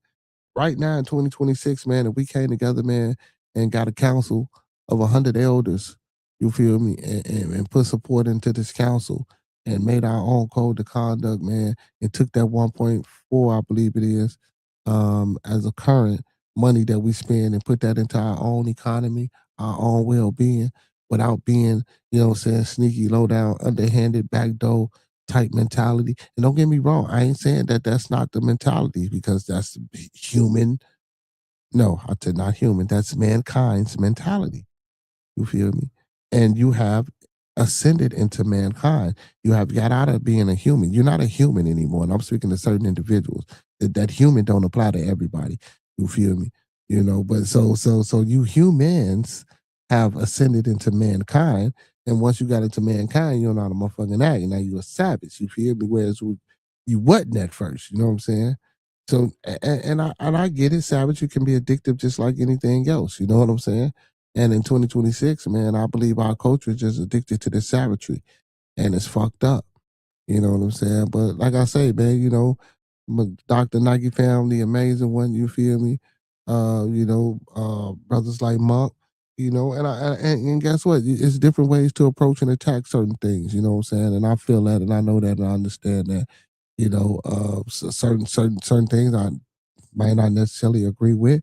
right now in 2026, man. If we came together, man, and got a council of 100 elders, you feel me, and put support into this council and made our own code of conduct, man, and took that 1.4, I believe it is, as a current money that we spend and put that into our own economy, our own well-being, without being, you know what I'm saying, sneaky, low down, underhanded, backdoor type mentality. And don't get me wrong, I ain't saying that that's not the mentality because that's human. No, I said not human. That's mankind's mentality. You feel me? And you have ascended into mankind. You have got out of being a human. You're not a human anymore. And I'm speaking to certain individuals. That human don't apply to everybody. You feel me? You know, but so you humans have ascended into mankind. And once you got into mankind, you're not a motherfucking act. Now you're a savage. You feel me? Whereas you wasn't at first. You know what I'm saying? So and I get it, savage. You can be addictive just like anything else. You know what I'm saying? And in 2026, man, I believe our culture is just addicted to the savagery, and it's fucked up. You know what I'm saying? But like I say, man, you know, Dr. Nike family, amazing one. You feel me? Brothers like Monk. You know, and guess what? It's different ways to approach and attack certain things. You know what I'm saying? And I feel that, and I know that, and I understand that. You know, certain things I might not necessarily agree with,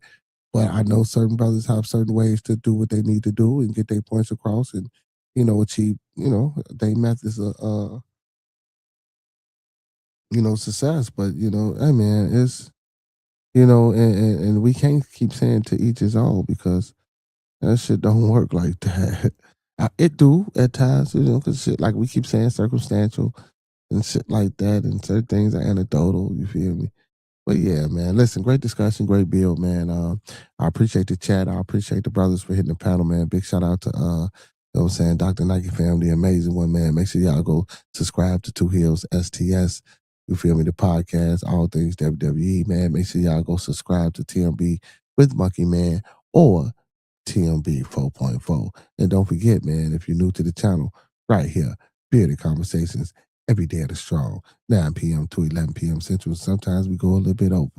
but I know certain brothers have certain ways to do what they need to do and get their points across and, you know, achieve, you know, their methods of, success. But, you know, hey man, it's, you know, and we can't keep saying to each his own because that shit don't work like that. It do at times, you know, because shit, like we keep saying circumstantial and shit like that, and certain things are anecdotal, you feel me? But yeah, man. Listen, great discussion, great build, man. I appreciate the chat. I appreciate the brothers for hitting the panel, man. Big shout out to you know what I'm saying, Dr. Nike family, amazing one, man. Make sure y'all go subscribe to Two Hills STS. You feel me? The podcast, all things WWE, man. Make sure y'all go subscribe to TMB with Monkey Man or TMB 4.4. And don't forget, man, if you're new to the channel, right here, Bearded Conversations, every day at the strong, 9 p.m. to 11 p.m. Central. Sometimes we go a little bit over.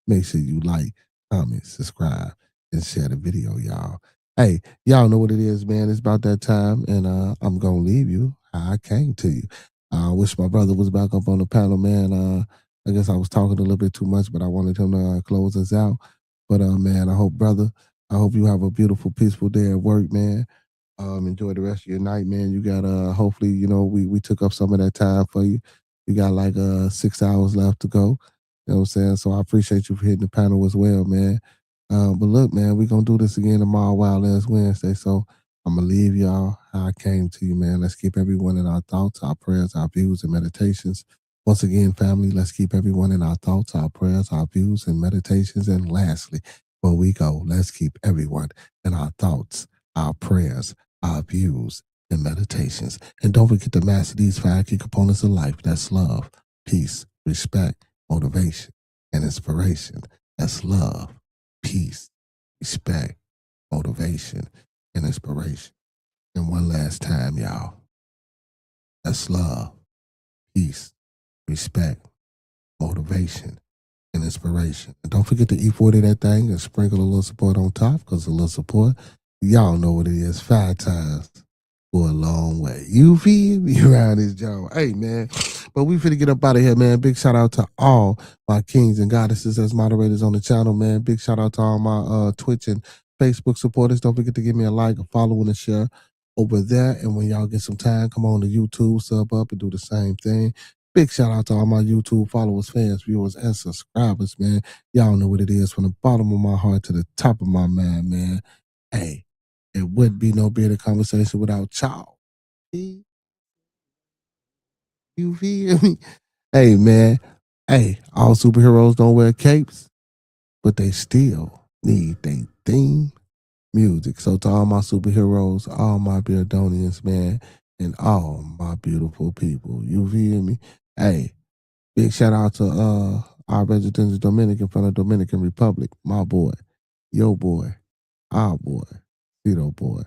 Make sure you like, comment, subscribe, and share the video, y'all. Hey, y'all know what it is, man. It's about that time, and I'm going to leave you how I came to you. I wish my brother was back up on the panel, man. I guess I was talking a little bit too much, but I wanted him to close us out. But, man, I hope you have a beautiful, peaceful day at work, man. Enjoy the rest of your night, man. You got hopefully, you know, we took up some of that time for you. You got like 6 hours left to go. You know what I'm saying? So I appreciate you for hitting the panel as well, man. But look, man, we're gonna do this again tomorrow, Wild Ass Wednesday. So I'm gonna leave y'all how I came to you, man. Let's keep everyone in our thoughts, our prayers, our views, and meditations. Once again, family, let's keep everyone in our thoughts, our prayers, our views, and meditations. And lastly, when we go, let's keep everyone in our thoughts, our prayers, our views, and meditations. And don't forget to master these 5 key components of life. That's love, peace, respect, motivation, and inspiration. That's love, peace, respect, motivation, and inspiration. And one last time, y'all. That's love, peace, respect, motivation, and inspiration. And don't forget to E40 that thing and sprinkle a little support on top, because a little support, y'all know what it is, 5 times for a long way. You feel me around this joint. Hey, man. But we finna get up out of here, man. Big shout out to all my kings and goddesses as moderators on the channel, man. Big shout out to all my Twitch and Facebook supporters. Don't forget to give me a like, a follow, and a share over there. And when y'all get some time, come on to YouTube, sub up, and do the same thing. Big shout out to all my YouTube followers, fans, viewers, and subscribers, man. Y'all know what it is from the bottom of my heart to the top of my mind, man. Hey, it would be no better conversation without y'all. You feel me? Hey, man. Hey, all superheroes don't wear capes, but they still need their theme music. So to all my superheroes, all my Beardonians, man, and all my beautiful people, you feel me? Hey, big shout out to our residents of Dominican from the Dominican Republic, my boy, your boy, our boy, Cito boy.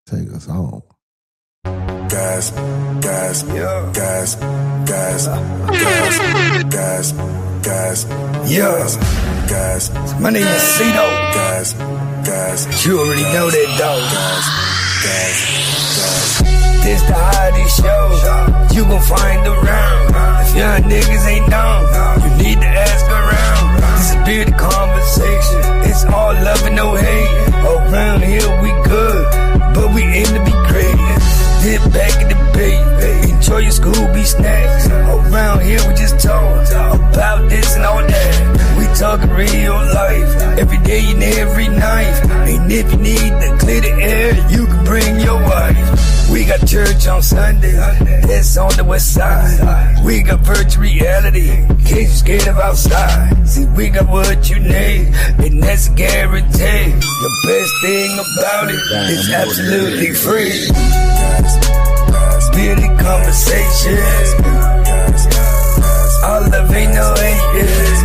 Take us home. Gas, gas, gas, gas, gas, gas, gas, gas. My name is Cito. Gas, gas. You already know that, dog. Gas, gas, gas. This the hottest show you gon' find around. If young niggas ain't known, you need to ask around. This is bearded conversation. It's all love and no hate. Around here we good, but we aim to be great. Dip back in the bay, enjoy your Scooby snacks. Around here we just talk about this and all that. We talking real life, every day and every night. And if you need to clear the air, you can bring your wife. We got church on Sunday, that's on the west side. We got virtual reality, in case you're scared of outside. See, we got what you need, and that's a guarantee. The best thing about it, it's absolutely free. Bearded conversations, all love ain't no haters.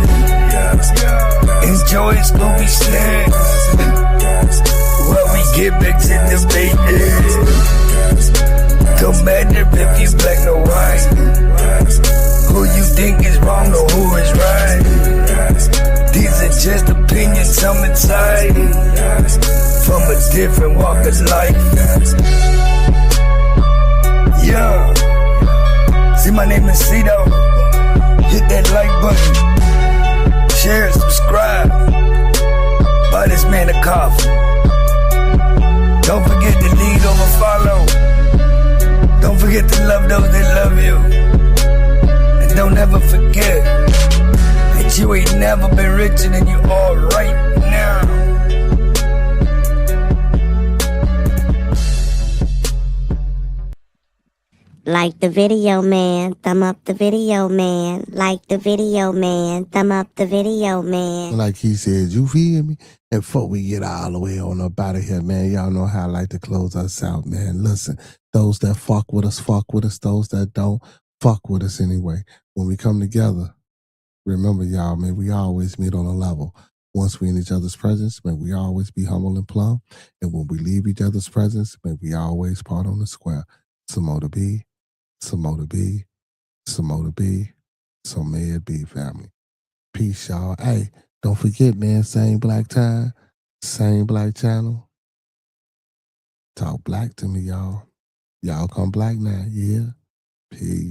Enjoy Scooby snacks, while we get back to the business. Don't matter if you black or white, who you think is wrong or who is right. These are just opinions I'm inside, from a different walk of life. Yeah, see, my name is Cito. Hit that like button, share, subscribe, buy this man a coffee. Don't forget to lead over follow. Don't forget to love those that love you. And don't ever forget that you ain't never been richer than you are right now. Like the video, man. Thumb up the video, man. Like the video, man. Thumb up the video, man. Like he said, you feel me? And before we get all the way on up out of here, man, y'all know how I like to close us out, man. Listen, those that fuck with us, fuck with us. Those that don't, fuck with us anyway. When we come together, remember, y'all, man, we always meet on a level. Once we in each other's presence, man, we always be humble and plumb. And when we leave each other's presence, man, we always part on the square. Some more to be, some more to be, some more to be. So may it be, family. Peace, y'all. Hey, don't forget, man, same black time, same black channel. Talk black to me, y'all. Y'all come black now, yeah? Peace.